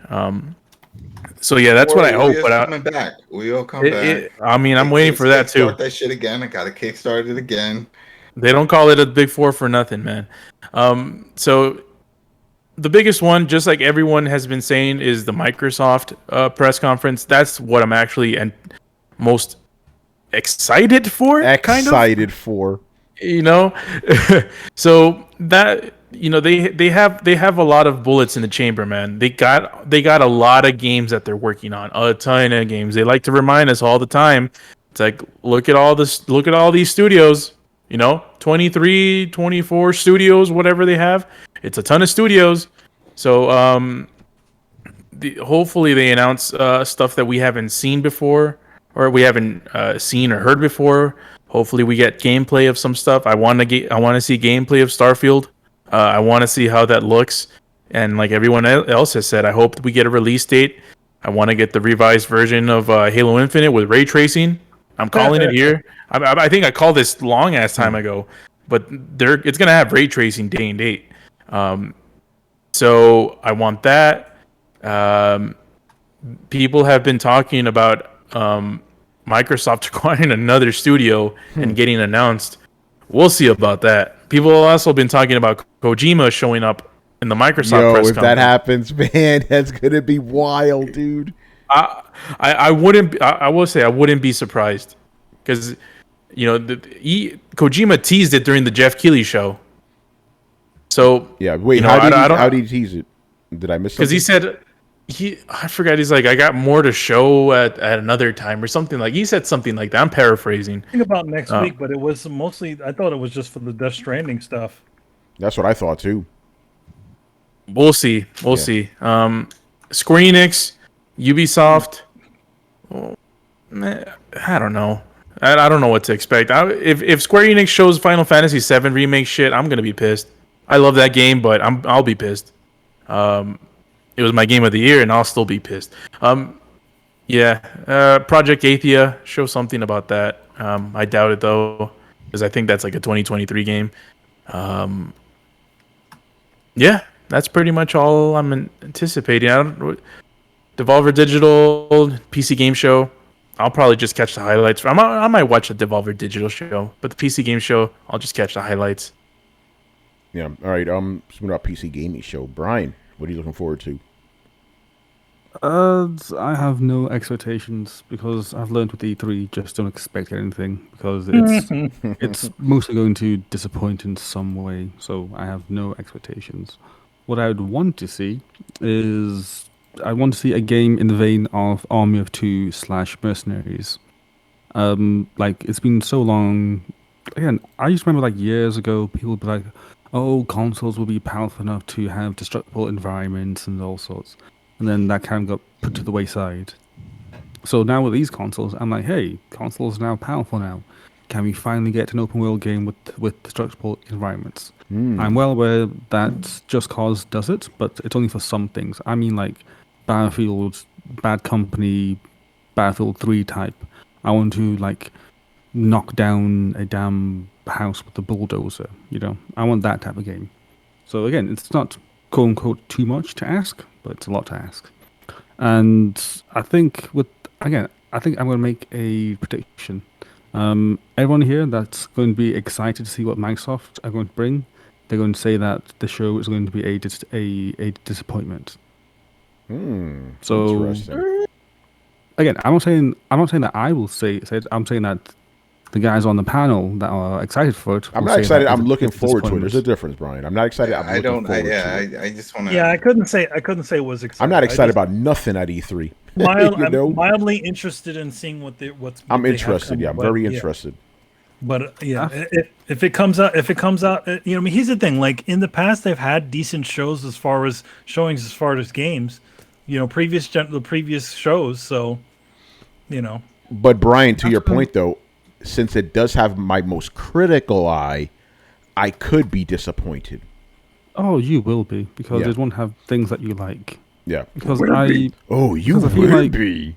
Speaker 6: So yeah, that's what I hope. But
Speaker 4: coming back. We'll come back.
Speaker 6: I'm waiting for that too.
Speaker 4: Start that shit again. I gotta kickstart it again.
Speaker 6: They don't call it a big four for nothing, man. So the biggest one, just like everyone has been saying, is the Microsoft press conference. That's what I'm actually most excited for. So that they have a lot of bullets in the chamber, man. They got a lot of games that they're working on, a ton of games. They like to remind us all the time. It's like, look at all these studios, 23, 24 studios, whatever they have. It's a ton of studios. So hopefully they announce stuff that we haven't seen before, or we haven't seen or heard before. Hopefully we get gameplay of some stuff. I want to see gameplay of Starfield. I want to see how that looks. And like everyone else has said, I hope that we get a release date. I want to get the revised version of Halo Infinite with ray tracing. I'm calling it here. I think I called this long ass time ago, but it's gonna have ray tracing day and date. So I want that. People have been talking about Microsoft acquiring another studio and getting announced. We'll see about that. People have also been talking about Kojima showing up in the Microsoft press conference.
Speaker 1: If that happens, man, that's gonna be wild, dude.
Speaker 6: I will say I wouldn't be surprised, because Kojima teased it during the Jeff Keighley show. So
Speaker 1: yeah, wait, how did he tease it? Did I miss something?
Speaker 6: Because he said I forgot. He's like, I got more to show at another time or something. Like, he said something like that. I'm paraphrasing.
Speaker 2: Think about next week, but it was mostly. I thought it was just for the Death Stranding stuff.
Speaker 1: That's what I thought too.
Speaker 6: We'll see. We'll see. Square Enix, Ubisoft. I don't know. I don't know what to expect. If Square Enix shows Final Fantasy VII remake shit, I'm gonna be pissed. I love that game, but I'll be pissed. It was my game of the year, and I'll still be pissed. Project Athia, show something about that. I doubt it though, because I think that's like a 2023 game. That's pretty much all I'm anticipating. Devolver Digital PC game show. I'll probably just catch the highlights. I might watch the Devolver Digital show, but the PC game show, I'll just catch the highlights.
Speaker 1: Yeah. All right. Speaking about PC gaming show, Brian, what are you looking forward to?
Speaker 5: I have no expectations, because I've learned with E3, just don't expect anything, because it's mostly going to disappoint in some way. So I have no expectations. What I would want to see is I want to see a game in the vein of Army of Two / Mercenaries. Like, it's been so long. Again, I just remember like years ago, people would be like, "Oh, consoles will be powerful enough to have destructible environments and all sorts." And then that kind of got put to the wayside. So now with these consoles, I'm like, hey, consoles are now powerful now. can we finally get an open world game with destructible environments? I'm well aware that Just Cause does it, but it's only for some things. I mean, like Battlefield, Bad Company, Battlefield 3 type. I want to like knock down a damn house with a bulldozer. I want that type of game. So again, it's not quote unquote too much to ask, but it's a lot to ask. And I think I'm going to make a prediction. Everyone here that's going to be excited to see what Microsoft are going to bring, they're going to say that the show is going to be a disappointment. So again, I'm not saying that I will say it. I'm saying that the guys on the panel that are excited for it.
Speaker 1: I'm not excited. I'm looking forward to it. There's a difference, Brian. I'm not excited. I'm looking forward to it.
Speaker 4: I just want to.
Speaker 2: Yeah, I couldn't say it was excited.
Speaker 1: I'm not excited about nothing at E3.
Speaker 2: I'm mildly interested in seeing what's.
Speaker 1: I'm interested. Yeah, I'm very interested.
Speaker 2: But if it comes out, here's the thing. Like in the past, they've had decent shows as far as showings, as far as games. The previous shows. So,
Speaker 1: But Brian, to your point though, since it does have my most critical eye, I could be disappointed.
Speaker 5: Oh, you will be, because it won't have things that you like.
Speaker 1: Yeah.
Speaker 5: Because
Speaker 1: you will be.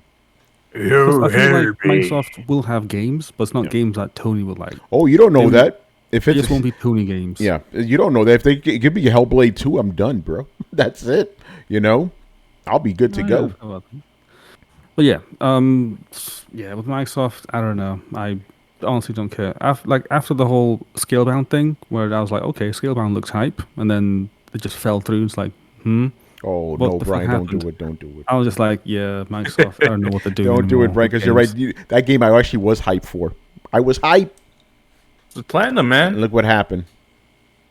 Speaker 5: I feel like Microsoft will have games, but it's not games that Tony will like.
Speaker 1: Oh, you don't know that. If
Speaker 5: it just won't be Tony games.
Speaker 1: Yeah, you don't know that. If they give me Hellblade 2, I'm done, bro. That's it. I'll be good to go.
Speaker 5: But yeah, with Microsoft, I don't know. I honestly don't care. After the whole Scalebound thing, where I was like, okay, Scalebound looks hype, and then it just fell through. It's like,
Speaker 1: Oh, no, Brian, don't do it. Don't do it.
Speaker 5: I was just like, yeah, Microsoft, I don't know what they're doing.
Speaker 1: Don't do it, Brian, because you're right. That game I actually was hyped for. I was hyped.
Speaker 6: It's platinum, man.
Speaker 1: And look what happened.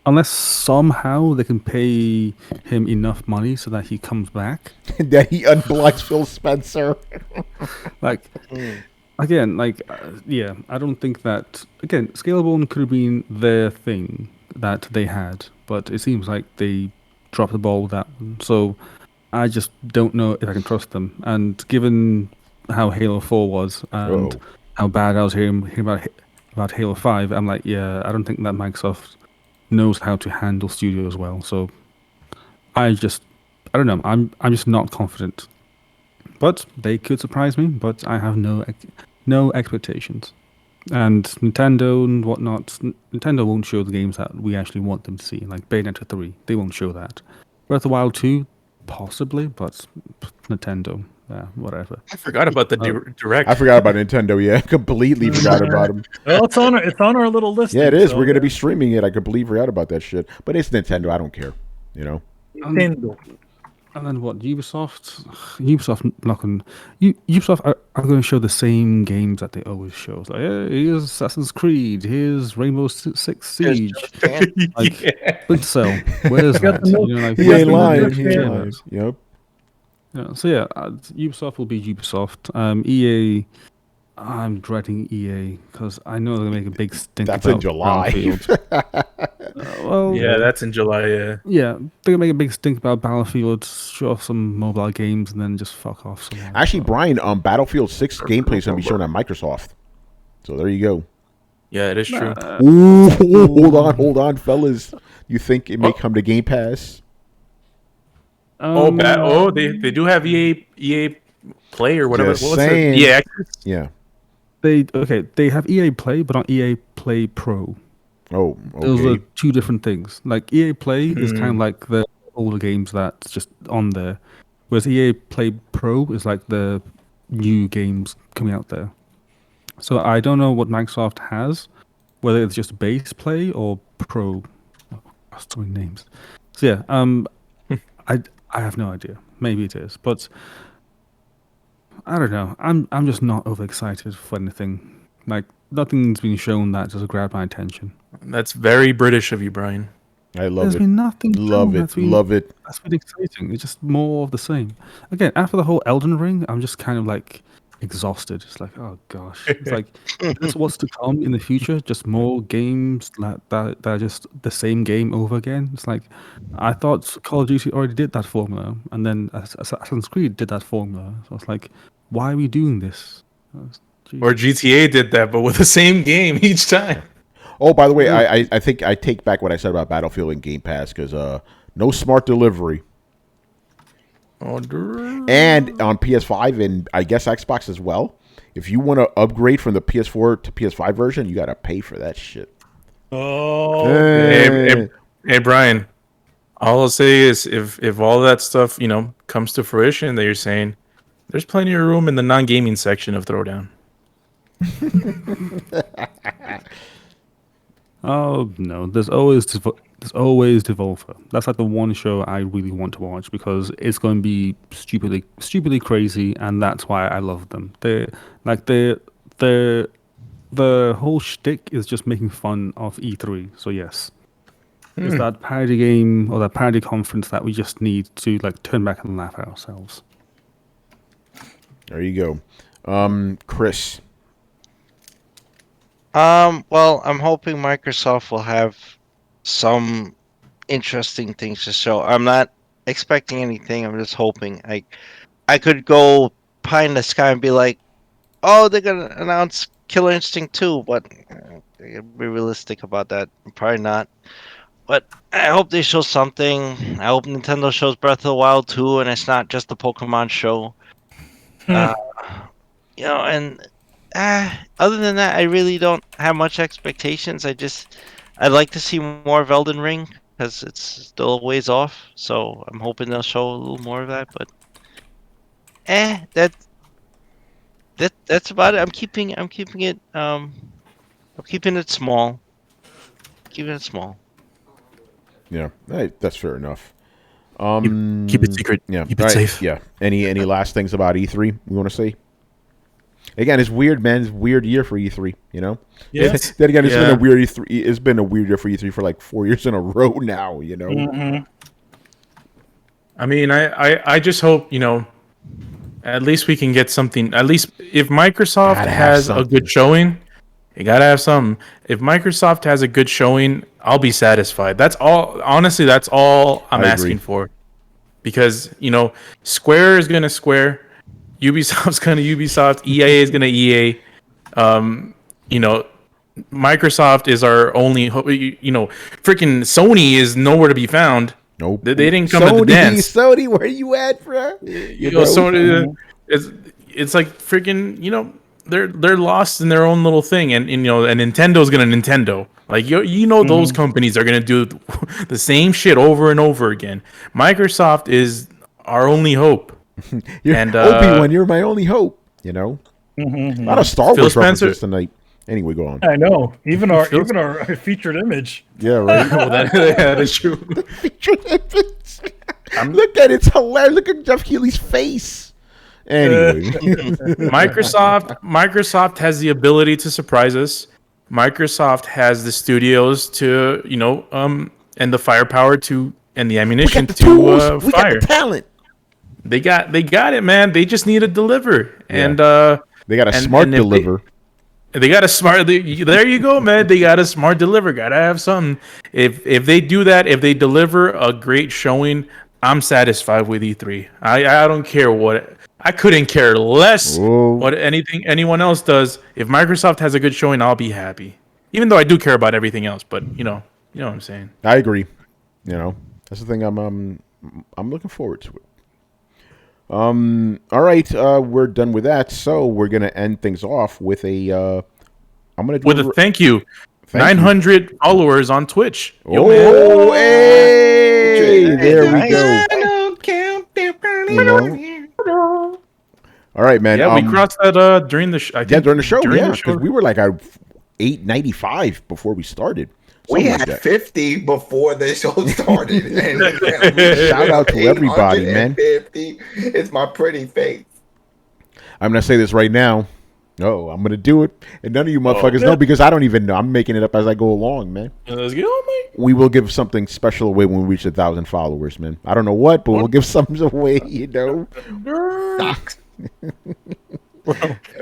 Speaker 5: Unless somehow they can pay him enough money so that he comes back.
Speaker 1: That he unblocks Phil Spencer.
Speaker 5: Again, I don't think that... Again, Scalable could have been their thing that they had, but it seems like they dropped the ball with that one. So I just don't know if I can trust them. And given how Halo 4 was and how bad I was hearing about Halo 5, I'm like, I don't think that Microsoft knows how to handle studios well. So I don't know. I'm just not confident. But they could surprise me, but I have no expectations. And Nintendo and whatnot, Nintendo won't show the games that we actually want them to see, like Bayonetta 3. They won't show that. Breath of the Wild 2, possibly, but Nintendo, whatever.
Speaker 6: I forgot about the direct.
Speaker 1: I forgot about Nintendo. Yeah, completely forgot about them.
Speaker 2: Well, it's on our little list.
Speaker 1: Yeah, it is. We're gonna be streaming it. I completely forgot about that shit. But it's Nintendo. I don't care.
Speaker 2: Nintendo.
Speaker 5: And then what? Ubisoft are going to show the same games that they always show. It's like, here's Assassin's Creed, here's Rainbow Six Siege, Splinter Cell. Where's that?
Speaker 1: He ain't lying. Yep.
Speaker 5: Yeah, so Ubisoft will be Ubisoft. EA, I'm dreading EA because I know they're going to make a big stink.
Speaker 1: That's in July.
Speaker 6: That's in July.
Speaker 5: Yeah, they're gonna make a big stink about Battlefield, show off some mobile games, and then just fuck off somewhere.
Speaker 1: Actually, Brian, Battlefield 6 gameplay is gonna be shown on Microsoft. So there you go.
Speaker 6: Yeah, it is true.
Speaker 1: Hold on, fellas. You think it may come to Game Pass?
Speaker 6: They do have EA Play or whatever.
Speaker 1: Just saying.
Speaker 6: Yeah.
Speaker 5: They have EA Play, but not EA Play Pro.
Speaker 1: Oh, okay.
Speaker 5: Those are two different things. Like EA Play is kind of like the older games that's just on there, whereas EA Play Pro is like the new games coming out there. So I don't know what Microsoft has, whether it's just base Play or Pro. Oh, so many names. So I have no idea. Maybe it is, but I don't know. I'm just not overexcited for anything. Like nothing's been shown that just grabbed my attention.
Speaker 6: That's very British of you, Brian.
Speaker 1: I love
Speaker 5: There's
Speaker 1: it.
Speaker 5: been nothing.
Speaker 1: Love it.
Speaker 5: That's been exciting. It's just more of the same. Again, after the whole Elden Ring, I'm just kind of like exhausted. It's like, oh gosh. It's like, this what's to come in the future? Just more games that are just the same game over again. It's like, I thought Call of Duty already did that formula, and then Assassin's Creed did that formula. So I was like, why are we doing this?
Speaker 6: Or GTA did that, but with the same game each time.
Speaker 1: Oh, by the way, I think I take back what I said about Battlefield and Game Pass because no smart delivery. And on PS5 and I guess Xbox as well, if you want to upgrade from the PS4 to PS5 version, you got to pay for that shit.
Speaker 2: Oh,
Speaker 6: Hey, Brian. All I'll say is if all that stuff, comes to fruition that you're saying, there's plenty of room in the non-gaming section of Throwdown.
Speaker 5: Oh no, there's always Devolver. That's like the one show I really want to watch because it's going to be stupidly crazy, and that's why I love them. The whole shtick is just making fun of E3. So yes, it's that parody game or that parody conference that we just need to like turn back and laugh at ourselves.
Speaker 1: There you go, Chris.
Speaker 3: Well, I'm hoping Microsoft will have some interesting things to show. I'm not expecting anything. I'm just hoping. I could go pie in the sky and be like, "Oh, they're gonna announce Killer Instinct 2," but be realistic about that. Probably not. But I hope they show something. I hope Nintendo shows Breath of the Wild 2, and it's not just the Pokemon show. And other than that, I really don't have much expectations. I'd like to see more of Elden Ring because it's still a ways off. So I'm hoping they'll show a little more of that. But that's about it. I'm keeping it small. Keeping it small.
Speaker 1: Yeah, that's fair enough.
Speaker 6: Keep it secret.
Speaker 1: Yeah,
Speaker 6: keep it safe.
Speaker 1: Yeah. Any last things about E3 we want to say? Again, it's weird, man. It's a weird year for E3.
Speaker 2: Yes.
Speaker 1: Then again, it's been a weird E3. It's been a weird year for E3 for like 4 years in a row now.
Speaker 2: Mm-hmm.
Speaker 6: I mean, I just hope at least we can get something. At least if Microsoft has a good showing, you gotta have something. If Microsoft has a good showing, I'll be satisfied. That's all. Honestly, that's all I'm asking for. Because Square is gonna Square, Ubisoft's gonna Ubisoft, EA is gonna EA. Microsoft is our only hope. Freaking Sony is nowhere to be found.
Speaker 1: Nope.
Speaker 6: They didn't come to the dance.
Speaker 1: Sony, where you at, bro?
Speaker 6: Sony, it's like freaking. They're lost in their own little thing, and Nintendo's gonna Nintendo. Like those companies are gonna do the same shit over and over again. Microsoft is our only hope.
Speaker 1: Obi-Wan, you're my only hope. A lot of Star Wars references tonight. Anyway, go on.
Speaker 2: I know. Even our featured image.
Speaker 1: Yeah, right.
Speaker 6: Well, that is true.
Speaker 1: The featured image. Look at it. It's hilarious. Look at Jeff Keighley's face. Anyway,
Speaker 6: Microsoft has the ability to surprise us. Microsoft has the studios to, and the firepower to, and the ammunition to
Speaker 1: we
Speaker 6: fire.
Speaker 1: Got the talent.
Speaker 6: They got it, man. They just need to deliver, and
Speaker 1: they got a smart deliver.
Speaker 6: They got a smart. There you go, man. They got a smart deliver. Gotta have something. If they do that, if they deliver a great showing, I'm satisfied with E3. I don't care what. I couldn't care less what anyone else does. If Microsoft has a good showing, I'll be happy. Even though I do care about everything else, but you know what I'm saying.
Speaker 1: I agree. That's the thing. I'm looking forward to it. All right, we're done with that. So we're gonna end things off with a. I'm gonna do
Speaker 6: with a thank you. 900 followers on Twitch.
Speaker 1: Yo, hey, there we go. All right, man.
Speaker 6: Yeah, we crossed that during the show.
Speaker 1: During the show, because we were like at 895 before we started.
Speaker 4: We had 50 before the show started.
Speaker 1: Shout out to everybody, man.
Speaker 4: 50. It's my pretty face.
Speaker 1: I'm gonna say this right now. No, I'm gonna do it, and none of you motherfuckers know because I don't even know. I'm making it up as I go along, man.
Speaker 6: Let's go, man.
Speaker 1: We will give something special away when we reach 1,000 followers, man. I don't know what, but we'll give something away. Stocks.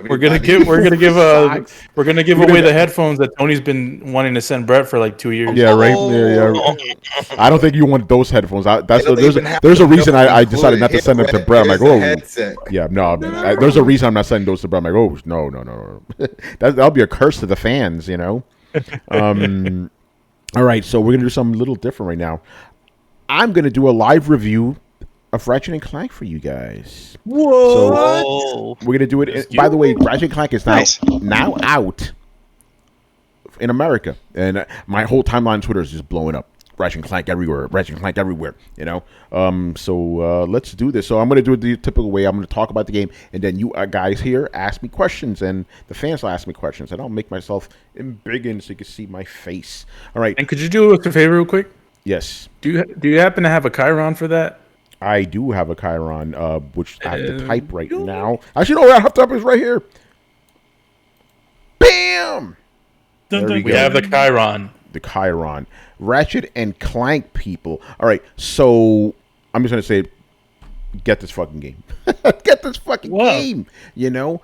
Speaker 6: We're gonna give away the headphones that Tony's been wanting to send Brett for like 2 years.
Speaker 1: Yeah, right. Yeah. I don't think you want those headphones. There's a reason I decided not to send them to Brett. I'm like, yeah, no. There's a reason I'm not sending those to Brett. I'm like, oh, no. That'll be a curse to the fans, you know. All right, so we're gonna do something a little different right now. I'm gonna do a live review of Ratchet and Clank for you guys.
Speaker 3: Whoa!
Speaker 1: So we're gonna do it. By the way, Ratchet and Clank is now out in America, and my whole timeline on Twitter is just blowing up. Ratchet and Clank everywhere. Ratchet and Clank everywhere. You know. So let's do this. So I'm gonna do it the typical way. I'm gonna talk about the game, and then you guys here ask me questions, and the fans will ask me questions, and I'll make myself embiggen so you can see my face. All right.
Speaker 6: And could you do us a favor real quick?
Speaker 1: Yes.
Speaker 6: Do you happen to have a Chiron for that?
Speaker 1: I do have a Chiron, which I have to type right now. Actually, no, I have to type it right here. Bam!
Speaker 6: We have the Chiron.
Speaker 1: The Chiron. Ratchet and Clank, people. All right, so I'm just going to say, get this fucking game. Get this fucking game. You know,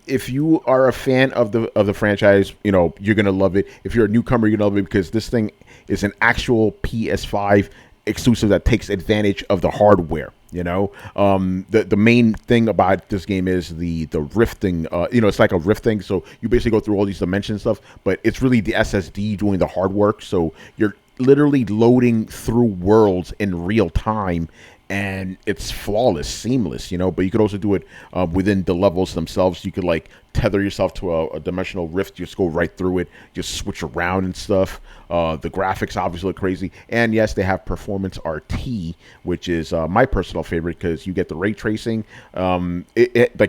Speaker 1: if you are a fan of the franchise, you know, you're going to love it. If you're a newcomer, you're going to love it because this thing is an actual PS5 exclusive that takes advantage of the hardware. You know, the main thing about this game is the rifting. You know, it's like a rifting, so you basically go through all these dimension stuff, but it's really the SSD doing the hard work. So you're literally loading through worlds in real time, and it's flawless, seamless. You know, but you could also do it within the levels themselves. You could like tether yourself to a dimensional rift, just go right through it, just switch around and stuff. The graphics obviously look crazy, and yes, they have Performance RT, which is my personal favorite because you get the ray tracing. It's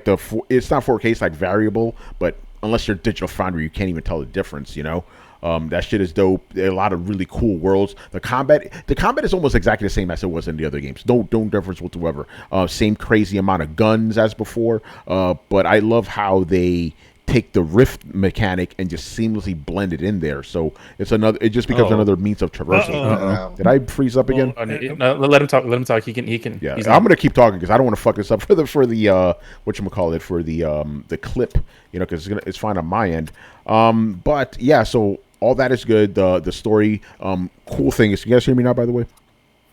Speaker 1: not 4K, it's like variable, but unless you're Digital Foundry, you can't even tell the difference. You know. That shit is dope. There are a lot of really cool worlds. The combat is almost exactly the same as it was in the other games. No difference whatsoever. Same crazy amount of guns as before. But I love how they take the rift mechanic and just seamlessly blend it in there. So it just becomes another means of traversal. Did I freeze up again?
Speaker 6: No, let him talk. Let him talk. He can.
Speaker 1: Yeah, I'm gonna keep talking because I don't want to fuck this up for the whatchamacallit, for the clip. You know, because it's fine on my end. But yeah, so. All that is good. The story, cool thing is, you guys hear me now, by the way?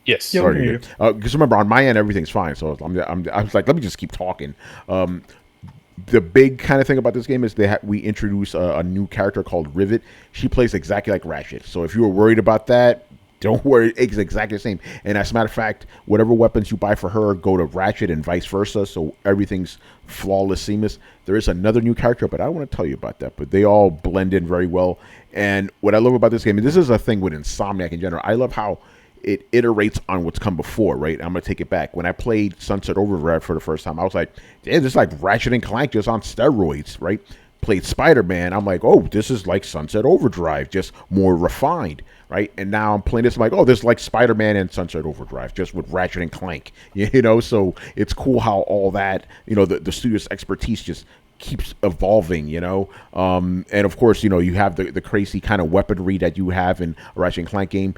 Speaker 6: Yes.
Speaker 1: Sorry. Because remember, on my end, everything's fine. So I was like, let me just keep talking. The big kind of thing about this game is we introduce a new character called Rivet. She plays exactly like Ratchet. So if you were worried about that, don't worry. It's exactly the same. And as a matter of fact, whatever weapons you buy for her go to Ratchet and vice versa. So everything's flawless, seamless. There is another new character, but I don't want to tell you about that. But they all blend in very well. And what I love about this game, and this is a thing with Insomniac in general, I love how it iterates on what's come before, right? I'm going to take it back. When I played Sunset Overdrive for the first time, I was like, damn, this is like Ratchet and Clank just on steroids, right? Played Spider-Man, I'm like, oh, this is like Sunset Overdrive, just more refined, right? And now I'm playing this, I'm like, oh, this is like Spider-Man and Sunset Overdrive, just with Ratchet and Clank, you know? So it's cool how all that, you know, the studio's expertise just keeps evolving, you know? And of course, you know, you have the crazy kind of weaponry that you have in a Ratchet and Clank game,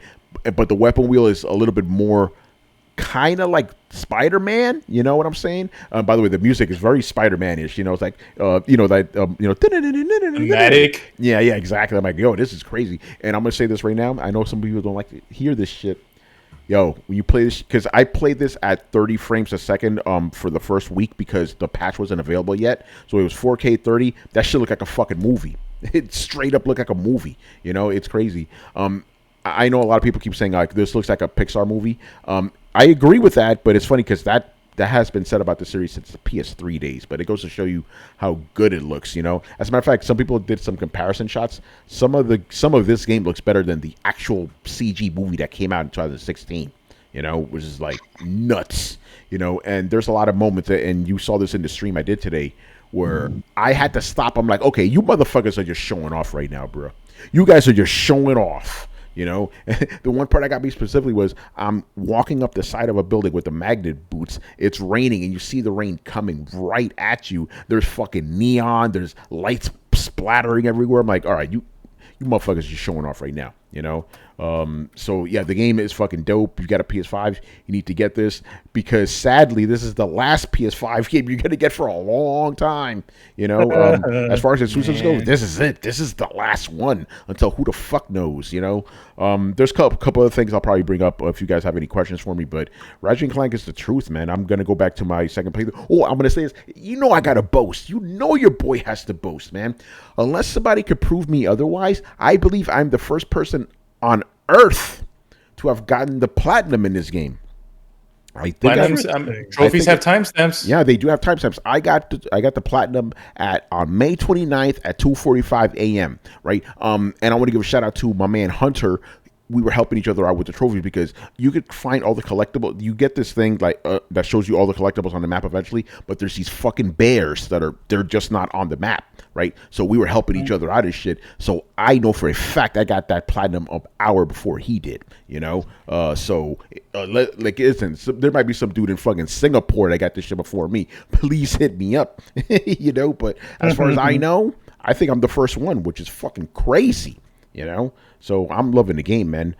Speaker 1: but the weapon wheel is a little bit more kind of like Spider-Man, you know what I'm saying? By the way, the music is very Spider-Man-ish, you know, it's like, you know, that, you know,
Speaker 6: dramatic.
Speaker 1: Yeah, exactly. I'm like, yo, this is crazy. And I'm going to say this right now. I know some people don't like to hear this shit. Yo, when you play this, because I played this at 30 frames a second for the first week because the patch wasn't available yet. So it was 4K 30. That shit looked like a fucking movie. It straight up looked like a movie. You know, it's crazy. I know a lot of people keep saying, like, this looks like a Pixar movie. I agree with that, but it's funny because that has been said about the series since the PS3 days, but it goes to show you how good it looks, you know? As a matter of fact, some people did some comparison shots. Some of this game looks better than the actual CG movie that came out in 2016, you know, which is like nuts, you know? And there's a lot of moments, and you saw this in the stream I did today, where I had to stop. I'm like, okay, you motherfuckers are just showing off right now, bro. You guys are just showing off. You know, the one part that got me specifically was I'm walking up the side of a building with the magnet boots. It's raining, and you see the rain coming right at you. There's fucking neon. There's lights splattering everywhere. I'm like, all right, you motherfuckers just showing off right now. You know, So yeah, the game is fucking dope. You got a PS5, you need to get this because sadly, this is the last PS5 game you're gonna get for a long time. You know, as far as exclusives go, this is it. This is the last one until who the fuck knows. You know, there's a couple other things I'll probably bring up if you guys have any questions for me. But Ratchet and Clank is the truth, man. I'm gonna go back to my second playthrough. Oh, I'm gonna say this. You know, I gotta boast. You know, your boy has to boast, man. Unless somebody could prove me otherwise, I believe I'm the first person on Earth to have gotten the platinum in this game. I think
Speaker 6: trophies have timestamps.
Speaker 1: Yeah, they do have timestamps. I got the platinum on May 29th at 2:45 a.m. Right, and I want to give a shout out to my man Hunter. We were helping each other out with the trophies because you could find all the collectibles. You get this thing like that shows you all the collectibles on the map eventually, but there's these fucking bears they're just not on the map, right? So we were helping each other out of shit. So I know for a fact I got that platinum an hour before he did, you know. Like listen, there might be some dude in fucking Singapore that got this shit before me. Please hit me up, you know. But as far as I know, I think I'm the first one, which is fucking crazy, you know. So I'm loving the game, man.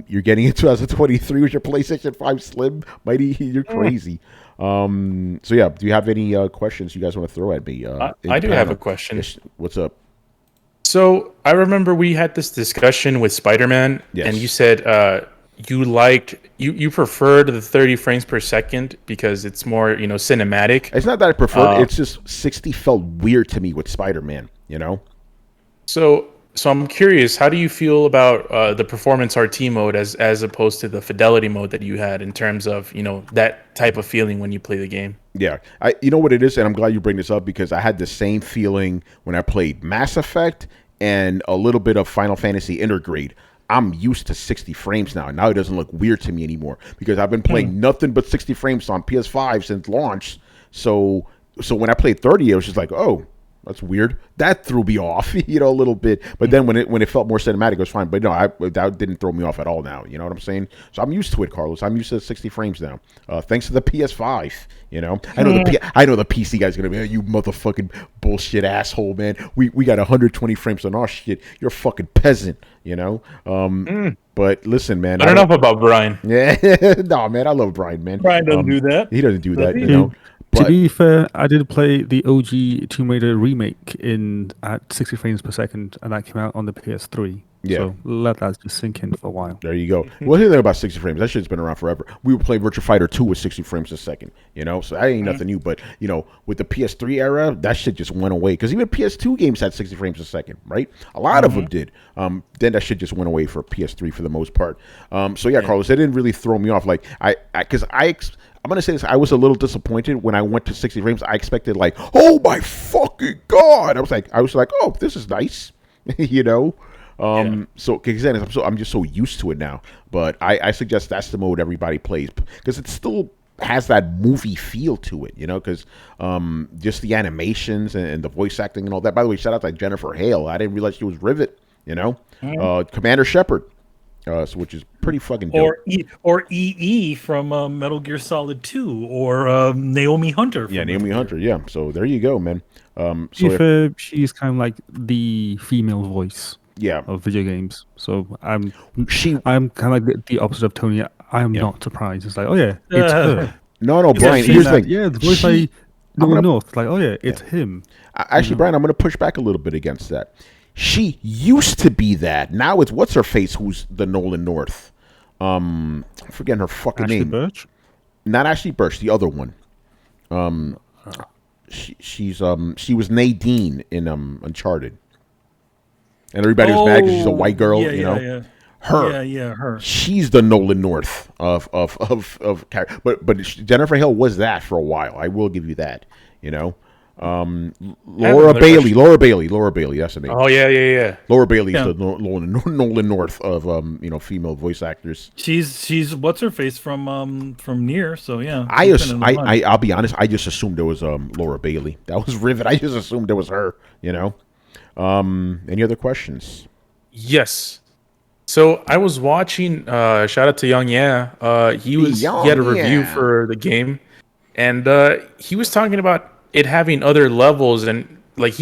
Speaker 1: You're getting it 2023 with your PlayStation 5 Slim, Mighty. You're crazy. So yeah, do you have any questions you guys want to throw at me?
Speaker 6: I do have a question.
Speaker 1: What's up?
Speaker 6: So I remember we had this discussion with Spider-Man, and you said you preferred the 30 frames per second because it's more cinematic.
Speaker 1: It's not that I preferred. It's just 60 felt weird to me with Spider-Man. You know.
Speaker 6: So I'm curious, how do you feel about the performance RT mode as opposed to the fidelity mode that you had in terms of that type of feeling when you play the game?
Speaker 1: Yeah, you know what it is, and I'm glad you bring this up because I had the same feeling when I played Mass Effect and a little bit of Final Fantasy Intergrade. I'm used to 60 frames now. Now it doesn't look weird to me anymore because I've been playing nothing but 60 frames on PS5 since launch. So when I played 30, it was just like, oh, that's weird. That threw me off, a little bit. But then when it felt more cinematic, it was fine. But no, that didn't throw me off at all now. You know what I'm saying? So I'm used to it, Carlos. I'm used to 60 frames now. Thanks to the PS5. I know the PC guy's gonna be, you motherfucking bullshit asshole, man. We got 120 frames on our shit. You're a fucking peasant, But listen, man.
Speaker 6: I don't know about Brian.
Speaker 1: Yeah, no, man. I love Brian, man.
Speaker 2: Brian doesn't do that.
Speaker 1: He doesn't do that,
Speaker 5: To be fair, I did play the OG Tomb Raider remake at 60 frames per second, and that came out on the PS3.
Speaker 1: Yeah.
Speaker 5: So let that just sink in for a while.
Speaker 1: There you go. Well, here's the thing about 60 frames. That shit's been around forever. We were playing Virtua Fighter 2 with 60 frames a second, So that ain't nothing new. But, with the PS3 era, that shit just went away. Because even PS2 games had 60 frames a second, right? A lot of them did. Then that shit just went away for PS3 for the most part. So, yeah, Carlos, it didn't really throw me off. Like, I'm going to say this. I was a little disappointed when I went to 60 frames. I expected like, oh my fucking God. I was like, oh, this is nice. So because I'm just so used to it now. But I suggest that's the mode everybody plays because it still has that movie feel to it, because just the animations and the voice acting and all that. By the way, shout out to Jennifer Hale. I didn't realize she was Rivet, Commander Shepard. Which is pretty fucking dope.
Speaker 2: Or EE from Metal Gear Solid 2, or Naomi Hunter.
Speaker 1: Yeah, Naomi Hunter. Yeah, so there you go, man.
Speaker 5: She's kind of like the female voice.
Speaker 1: Yeah.
Speaker 5: Of video games. So I'm kind of like the opposite of Tony. I'm not surprised. It's like, oh yeah, it's her.
Speaker 1: No, Brian. Here's the thing.
Speaker 5: Yeah, the voice by Nolan North. Like, oh yeah, it's him.
Speaker 1: Actually, Brian, I'm going to push back a little bit against that. She used to be that. Now it's what's her face who's the Nolan North. I'm forgetting her fucking
Speaker 5: Ashley
Speaker 1: name.
Speaker 5: Birch?
Speaker 1: Not Ashley Birch, the other one. She was Nadine in Uncharted. And everybody was mad because she's a white girl,
Speaker 2: Yeah.
Speaker 1: Her. She's the Nolan North of character. But Jennifer Hill was that for a while. I will give you that, Laura Bailey, that's the name.
Speaker 6: Oh yeah.
Speaker 1: Laura Bailey's the Nolan North of female voice actors.
Speaker 2: She's what's her face from Nier, so yeah.
Speaker 1: I'll be honest, I just assumed it was Laura Bailey. That was Rivet. I just assumed it was her, Any other questions?
Speaker 6: Yes. So I was watching shout out to Young he had a review for the game, and he was talking about it having other levels, and like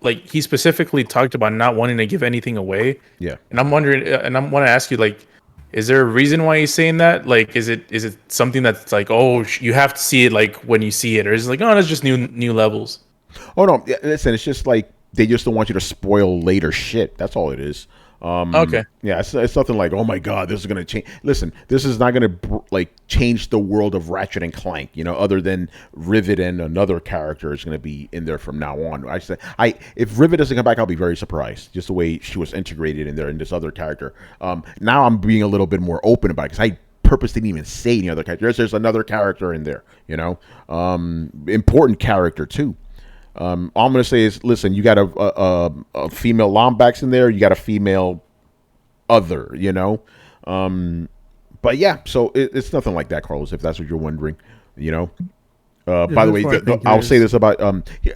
Speaker 6: like he specifically talked about not wanting to give anything away.
Speaker 1: Yeah.
Speaker 6: And I'm wondering, and I want to ask you, like, is there a reason why he's saying that? Like, is it something that's like, oh, you have to see it like when you see it, or is it like, oh, that's just new levels?
Speaker 1: Oh no, listen, it's just like they just don't want you to spoil later shit. That's all it is.
Speaker 6: Okay.
Speaker 1: Yeah, it's nothing like, oh my god, this is gonna change. Listen, this is not gonna like change the world of Ratchet and Clank. You know, other than Rivet and another character is gonna be in there from now on. If Rivet doesn't come back, I'll be very surprised. Just the way she was integrated in there in this other character. Now I'm being a little bit more open about it because I purpose didn't even say any other characters. There's another character in there. You know, important character too. All I'm gonna say is, listen, you got a female Lombax in there, you got a female other, you know, but yeah, so it's nothing like that, Carlos. If that's what you're wondering, you know. By the way, I'll say this about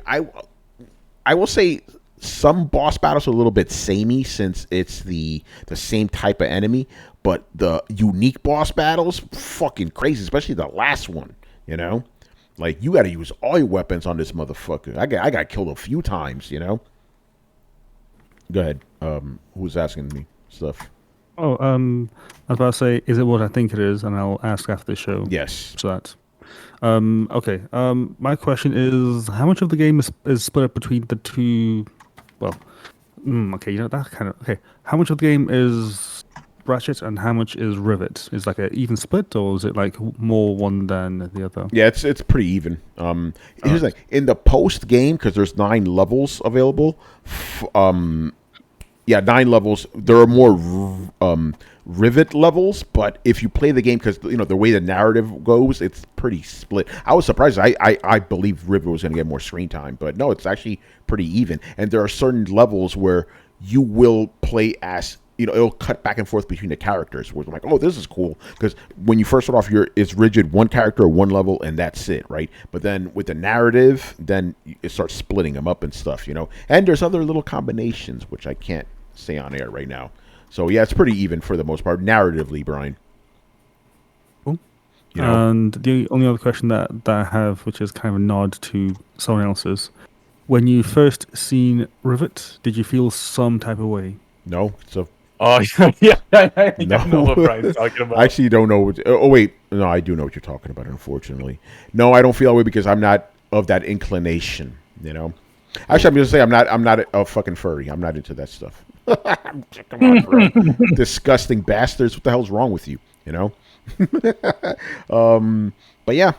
Speaker 1: I will say some boss battles are a little bit samey since it's the same type of enemy, but the unique boss battles, fucking crazy, especially the last one, you know. Like, you got to use all your weapons on this motherfucker. I got killed a few times, you know? Go ahead. Who's asking me stuff?
Speaker 5: Oh, I was about to say, is it what I think it is? And I'll ask after the show.
Speaker 1: Yes.
Speaker 5: So that. Okay. My question is, how much of the game is split up between the two? Well, okay, you know, that kind of... Okay. How much of the game is Ratchet and how much is Rivet? Is like an even split, or is it like more one than the other?
Speaker 1: Yeah, it's pretty even. Here's the thing. In the post game, because there's 9 levels available. 9 levels. There are more Rivet levels, but if you play the game, because you know the way the narrative goes, it's pretty split. I was surprised. I believe Rivet was going to get more screen time, but no, it's actually pretty even. And there are certain levels where you will play as, you know, it'll cut back and forth between the characters. Where I'm like, oh, this is cool, because when you first start off, it's rigid one character, one level, and that's it, right? But then with the narrative, then it starts splitting them up and stuff, you know. And there's other little combinations which I can't say on air right now. So yeah, it's pretty even for the most part, narratively, Brian.
Speaker 5: Cool.
Speaker 1: You know?
Speaker 5: And the only other question that I have, which is kind of a nod to someone else's, when you first seen Rivet, did you feel some type of way?
Speaker 1: No, so.
Speaker 6: Oh yeah, I
Speaker 1: No.
Speaker 6: know what Brian's talking about.
Speaker 1: I actually don't know. Oh wait, no, I do know what you're talking about. Unfortunately, no, I don't feel that way because I'm not of that inclination. You know, actually, I'm gonna say I'm not a fucking furry. I'm not into that stuff. Come on, bro. Disgusting bastards! What the hell's wrong with you? You know. But yeah,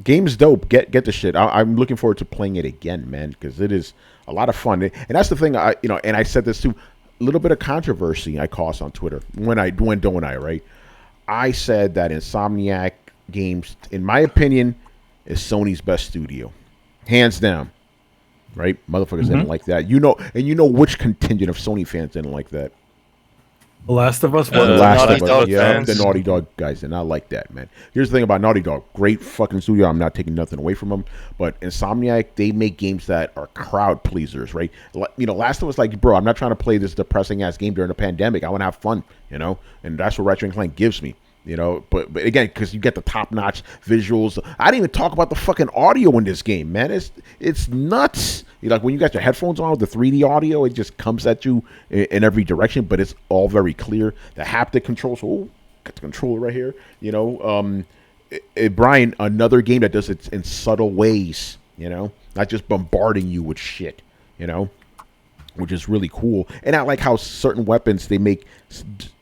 Speaker 1: game's dope. Get the shit. I'm looking forward to playing it again, man, because it is a lot of fun. And that's the thing. And I said this too. A little bit of controversy I caused on Twitter when don't I, right? I said that Insomniac Games, in my opinion, is Sony's best studio, hands down, right? Motherfuckers didn't like that, you know, and you know which contingent of Sony fans didn't like that.
Speaker 2: The Last of Us.
Speaker 1: The Last
Speaker 3: Naughty
Speaker 1: of
Speaker 3: Dog
Speaker 1: Us, yeah,
Speaker 3: fans.
Speaker 1: the Naughty Dog guys did not like that, man. Here's the thing about Naughty Dog: great fucking studio. I'm not taking nothing away from them, but Insomniac, they make games that are crowd pleasers, right? You know, Last of Us, like, bro, I'm not trying to play this depressing ass game during a pandemic. I want to have fun, you know, and that's what Ratchet and Clank gives me. You know, but again, because you get the top-notch visuals. I didn't even talk about the fucking audio in this game, man. It's nuts. You know, like when you got your headphones on with the 3D audio, it just comes at you in every direction, but it's all very clear. The haptic controls, got the controller right here. You know, Brian, another game that does it in subtle ways. You know, not just bombarding you with shit. You know, which is really cool. And I like how certain weapons, they make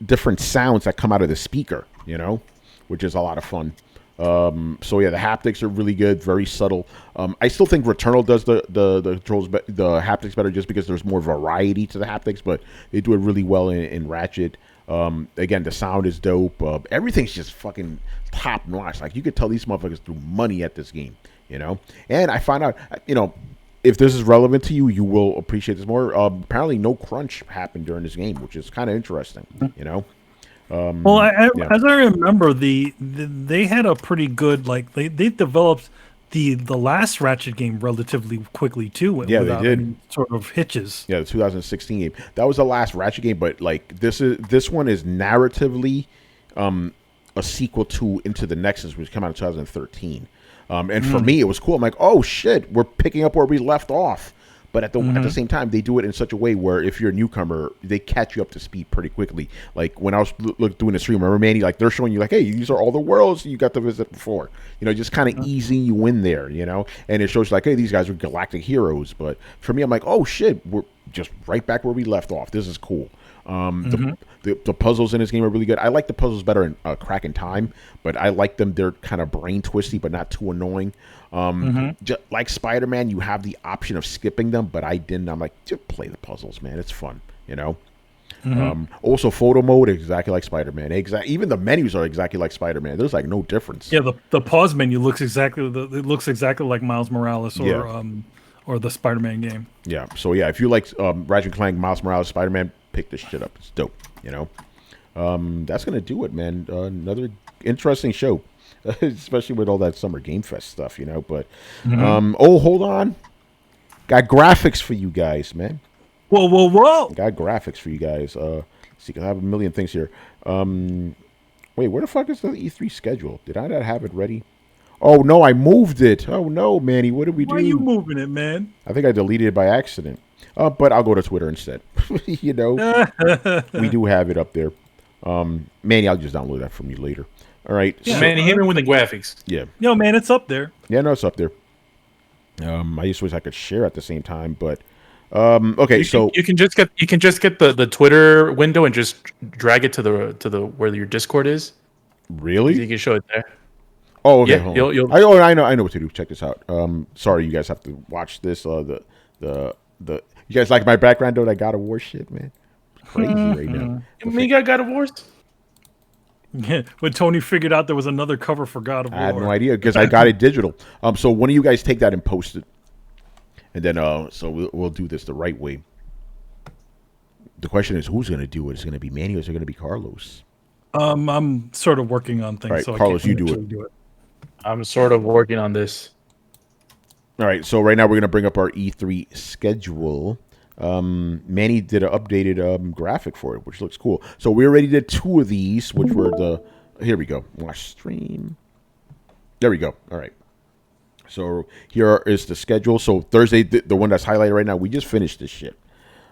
Speaker 1: different sounds that come out of the speaker, you know, which is a lot of fun. So yeah, the haptics are really good, very subtle. I still think Returnal does the controls, the haptics better just because there's more variety to the haptics, but they do it really well in Ratchet. Again, the sound is dope. Everything's just fucking top notch. Like, you could tell these motherfuckers threw money at this game, you know. And I find out, you know, if this is relevant to you, you will appreciate this more. Apparently, no crunch happened during this game, which is kind of interesting, you know.
Speaker 2: Well, as I remember, they had a pretty good, like, they developed the last Ratchet game relatively quickly too.
Speaker 1: Yeah,
Speaker 2: without
Speaker 1: they did.
Speaker 2: any sort of hitches.
Speaker 1: Yeah, the 2016 game. That was the last Ratchet game, but like this one is narratively a sequel to Into the Nexus, which came out in 2013. And for me, it was cool. I'm like, oh shit, we're picking up where we left off. But at the same time, they do it in such a way where if you're a newcomer, they catch you up to speed pretty quickly. Like when I was doing the stream, remember, Manny, like they're showing you like, hey, these are all the worlds you got to visit before. Just kind of easing you in there, and it shows like, hey, these guys are galactic heroes. But for me, I'm like, oh shit, we're just right back where we left off. This is cool. The puzzles in this game are really good. I like the puzzles better in Crack in Time, but I like them. They're kind of brain twisty, but not too annoying. Just like Spider-Man, you have the option of skipping them, but I didn't. I'm like, just play the puzzles, man. It's fun, Also, photo mode exactly like Spider-Man. Even the menus are exactly like Spider-Man. There's like no difference.
Speaker 2: Yeah, the pause menu looks exactly like Miles Morales or the Spider-Man game.
Speaker 1: Yeah. So yeah, if you like Ratchet & Clank, Miles Morales, Spider-Man, pick this shit up. It's dope. That's gonna do it, man. Another interesting show. Especially with all that Summer Game Fest stuff, But hold on, got graphics for you guys, man.
Speaker 2: Whoa!
Speaker 1: Got graphics for you guys. See, cause I have a million things here. Wait, where the fuck is the E3 schedule? Did I not have it ready? Oh no, I moved it. Oh no, Manny, what did we do?
Speaker 2: Why are you moving it, man?
Speaker 1: I think I deleted it by accident. But I'll go to Twitter instead. We do have it up there. Manny, I'll just download that from you later. All right.
Speaker 6: Yeah, Manny, hit me with the graphics.
Speaker 1: Yeah.
Speaker 2: Yo, man, it's up there.
Speaker 1: Yeah, no, it's up there. I just wish I could share at the same time, but okay.
Speaker 6: You can just get the Twitter window and just drag it to the where your Discord is.
Speaker 1: Really?
Speaker 6: You can show it there.
Speaker 1: Oh, okay.
Speaker 6: Yeah,
Speaker 1: I know what to do. Check this out. Sorry, you guys have to watch this. The you guys like my background though? That God of War shit, man. It's crazy right now.
Speaker 6: You got God of War?
Speaker 2: Yeah, when Tony figured out there was another cover for God of War.
Speaker 1: I had no idea because I got it digital. So one of you guys take that and post it, and then so we'll do this the right way. The question is, who's going to do it? Is it going to be Manny or is it going to be Carlos?
Speaker 2: I'm sort of working on things.
Speaker 1: All right,
Speaker 2: so
Speaker 1: Carlos,
Speaker 2: I
Speaker 1: you
Speaker 2: can't
Speaker 1: do it.
Speaker 6: I'm sort of working on this.
Speaker 1: All right, so right now we're going to bring up our E3 schedule. Manny did an updated graphic for it, which looks cool. So we already did 2 of these, which were here we go. Watch stream. There we go. All right. So here is the schedule. So Thursday, the one that's highlighted right now, we just finished this shit.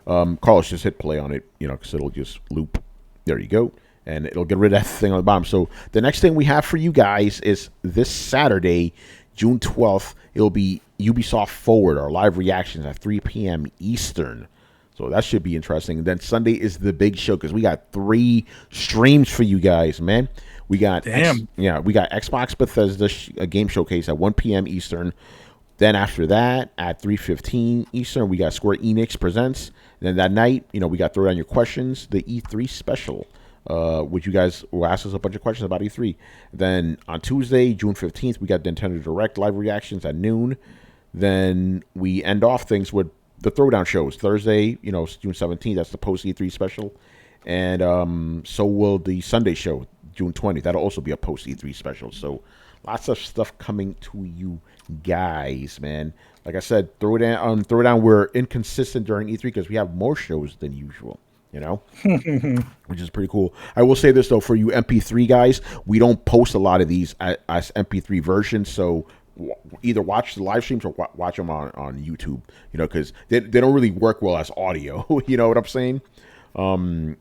Speaker 1: Carlos, just hit play on it, because it'll just loop. There you go. And it'll get rid of that thing on the bottom. So the next thing we have for you guys is this Saturday, June 12th. It'll be Ubisoft Forward, our live reactions at 3 p.m. Eastern. So that should be interesting. And then Sunday is the big show because we got 3 streams for you guys, man. We got we got Xbox Bethesda a game showcase at 1 p.m. Eastern. Then after that, at 3:15 Eastern, we got Square Enix Presents. And then that night, we got Throw Down Your Questions, the E3 special, which you guys will ask us a bunch of questions about E3. Then on Tuesday, June 15th, we got Nintendo Direct live reactions at noon. Then we end off things with the Throwdown shows. Thursday, June 17th, that's the post E3 special. And so will the Sunday show, June 20th. That'll also be a post E3 special. So lots of stuff coming to you guys, man. Like I said, Throwdown, we're inconsistent during E3 because we have more shows than usual, which is pretty cool. I will say this, though, for you MP3 guys, we don't post a lot of these as MP3 versions, so either watch the live streams or watch them on YouTube, because they don't really work well as audio. You know what I'm saying?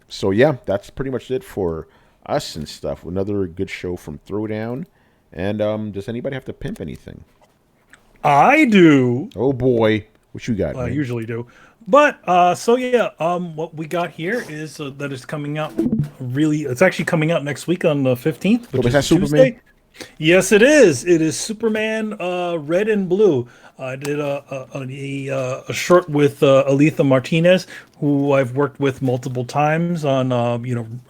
Speaker 1: So yeah, that's pretty much it for us and stuff. Another good show from Throwdown. And does anybody have to pimp anything?
Speaker 2: I do.
Speaker 1: Oh boy, what you got?
Speaker 2: I usually do. But what we got here is that it's coming out. It's actually coming out next week on the 15th, which is Tuesday. Superman? Yes, it is. It is Superman Red and Blue. I did a short with Aletha Martinez, who I've worked with multiple times on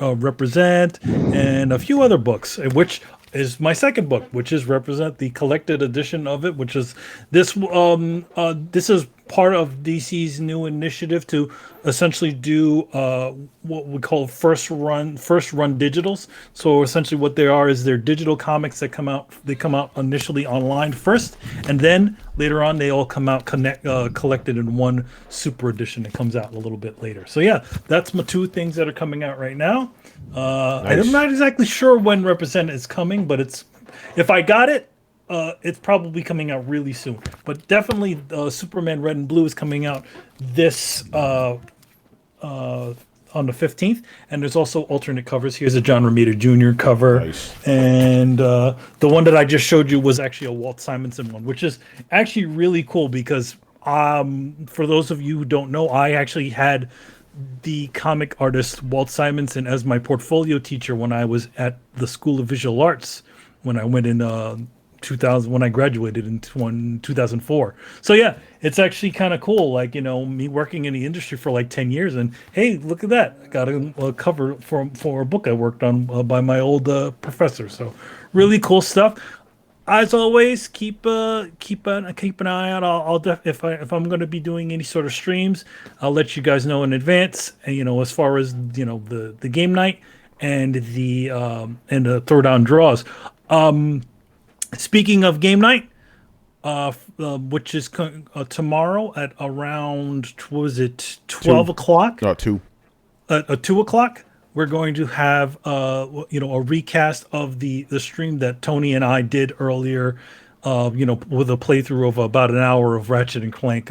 Speaker 2: Represent and a few other books, which is my second book, which is Represent, the collected edition of it, which is this. This is part of DC's new initiative to essentially do what we call first run digitals. So essentially, what they are is they're digital comics that come out. They come out initially online first, and then later on they all come out collected in one super edition that comes out a little bit later. So yeah, that's my 2 things that are coming out right now. Nice. I'm not exactly sure when Represent is coming, but if I got it, it's probably coming out really soon. But definitely, Superman Red and Blue is coming out this on the 15th, and there's also alternate covers. Here's a John Romita Jr. cover,
Speaker 1: Nice.
Speaker 2: and the one that I just showed you was actually a Walt Simonson one, which is actually really cool because for those of you who don't know, I actually had the comic artist Walt Simonson as my portfolio teacher when I was at the School of Visual Arts when I went in 2000 when I graduated in 2004. So yeah, it's actually kind of cool. Like, me working in the industry for like 10 years, and hey, look at that! I got a cover for a book I worked on by my old professor. So really cool stuff. As always, keep an eye out. If I'm going to be doing any sort of streams, I'll let you guys know in advance. And as far as the game night and the throwdown draws. Speaking of game night, which is tomorrow at around 12 o'clock?
Speaker 1: No, 2.
Speaker 2: At 2 o'clock, we're going to have a recast of the stream that Tony and I did earlier, with a playthrough of about an hour of Ratchet and Clank.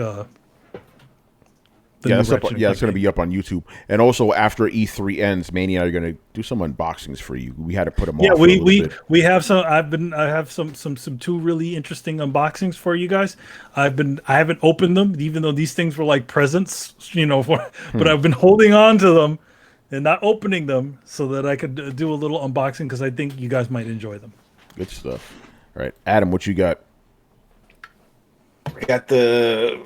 Speaker 1: It's going to be up on YouTube. And also, after E3 ends, Manny and I are going to do some unboxings for you. We had to put them off.
Speaker 2: Yeah, we have some. I have some 2 really interesting unboxings for you guys. I haven't opened them, even though these things were like presents, but I've been holding on to them and not opening them so that I could do a little unboxing because I think you guys might enjoy them.
Speaker 1: Good stuff. All right, Adam, what you got?
Speaker 4: I got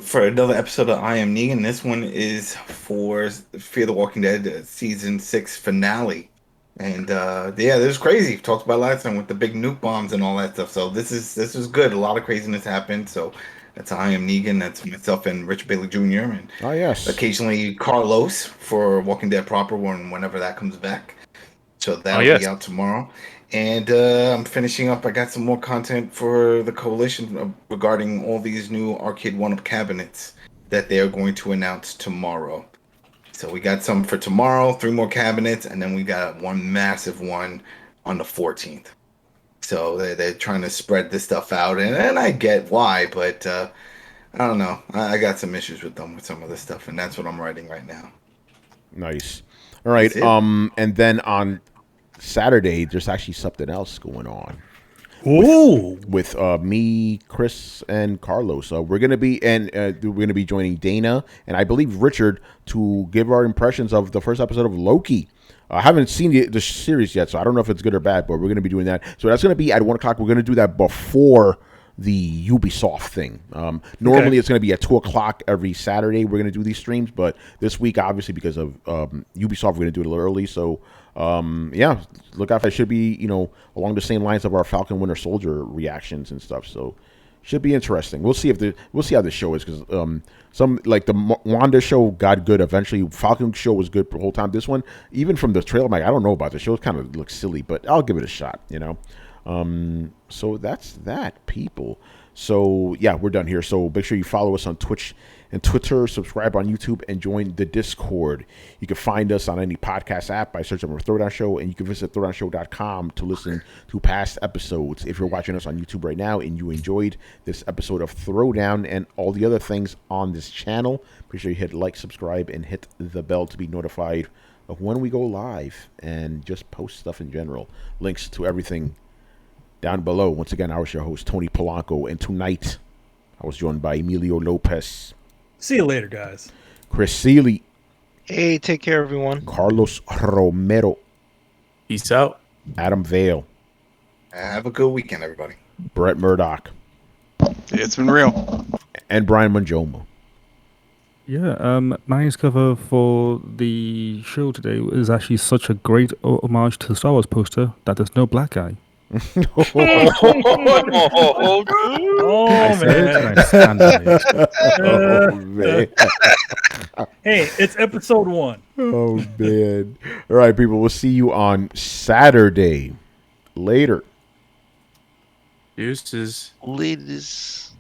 Speaker 4: for another episode of I Am Negan. This one is for Fear the Walking Dead season 6 finale, and this is crazy. Talked about last time with the big nuke bombs and all that stuff. So this is good. A lot of craziness happened. So that's I Am Negan. That's myself and Rich Bailey Jr. and occasionally Carlos for Walking Dead proper whenever that comes back. So that'll be out tomorrow. And I'm finishing up. I got some more content for the Coalition regarding all these new Arcade 1-Up cabinets that they're going to announce tomorrow. So we got some for tomorrow, 3 more cabinets, and then we got one massive one on the 14th. So they're trying to spread this stuff out, and I get why, but I don't know. I got some issues with them with some of this stuff, and that's what I'm writing right now.
Speaker 1: Nice. All right. And then on Saturday, there's actually something else going on. With me, Chris, and Carlos. So we're gonna be joining Dana and I believe Richard to give our impressions of the first episode of Loki. I haven't seen the series yet, so I don't know if it's good or bad, but we're gonna be doing that. So that's gonna be at 1 o'clock. We're gonna do that before the Ubisoft thing. Normally it's going to be at 2 o'clock every Saturday. We're going to do these streams, but this week, obviously, because of Ubisoft, we're going to do it a little early. So, look out. It should be, along the same lines of our Falcon Winter Soldier reactions and stuff. So, should be interesting. We'll see how the show is because some like the Wanda show got good eventually. Falcon show was good the whole time. This one, even from the trailer, I'm like, I don't know about the show. It kind of looks silly, but I'll give it a shot. So that's that, people. So yeah, we're done here. So make sure you follow us on Twitch and Twitter, subscribe on YouTube, and join the Discord. You can find us on any podcast app by searching for Throwdown Show, and you can visit throwdownshow.com to listen to past episodes. If you're watching us on YouTube right now and you enjoyed this episode of Throwdown and all the other things on this channel, make sure you hit like, subscribe, and hit the bell to be notified of when we go live and just post stuff in general. Links to everything down below. Once again, I was your host, Tony Polanco, and tonight I was joined by Emilio Lopez.
Speaker 2: See you later, guys.
Speaker 1: Chris Seeley.
Speaker 3: Hey, take care, everyone.
Speaker 1: Carlos Romero.
Speaker 6: Peace out.
Speaker 1: Adam Vale.
Speaker 4: Have a good weekend, everybody.
Speaker 1: Brett Murdoch.
Speaker 7: It's been real.
Speaker 1: And Brian Manjoma.
Speaker 5: Yeah, nice cover for the show today is actually such a great homage to the Star Wars poster that there's no black guy.
Speaker 2: Oh, man. Hey, it's episode 1.
Speaker 1: Oh, man. All right, people. We'll see you on Saturday. Later.
Speaker 6: Deuces.
Speaker 3: Ladies.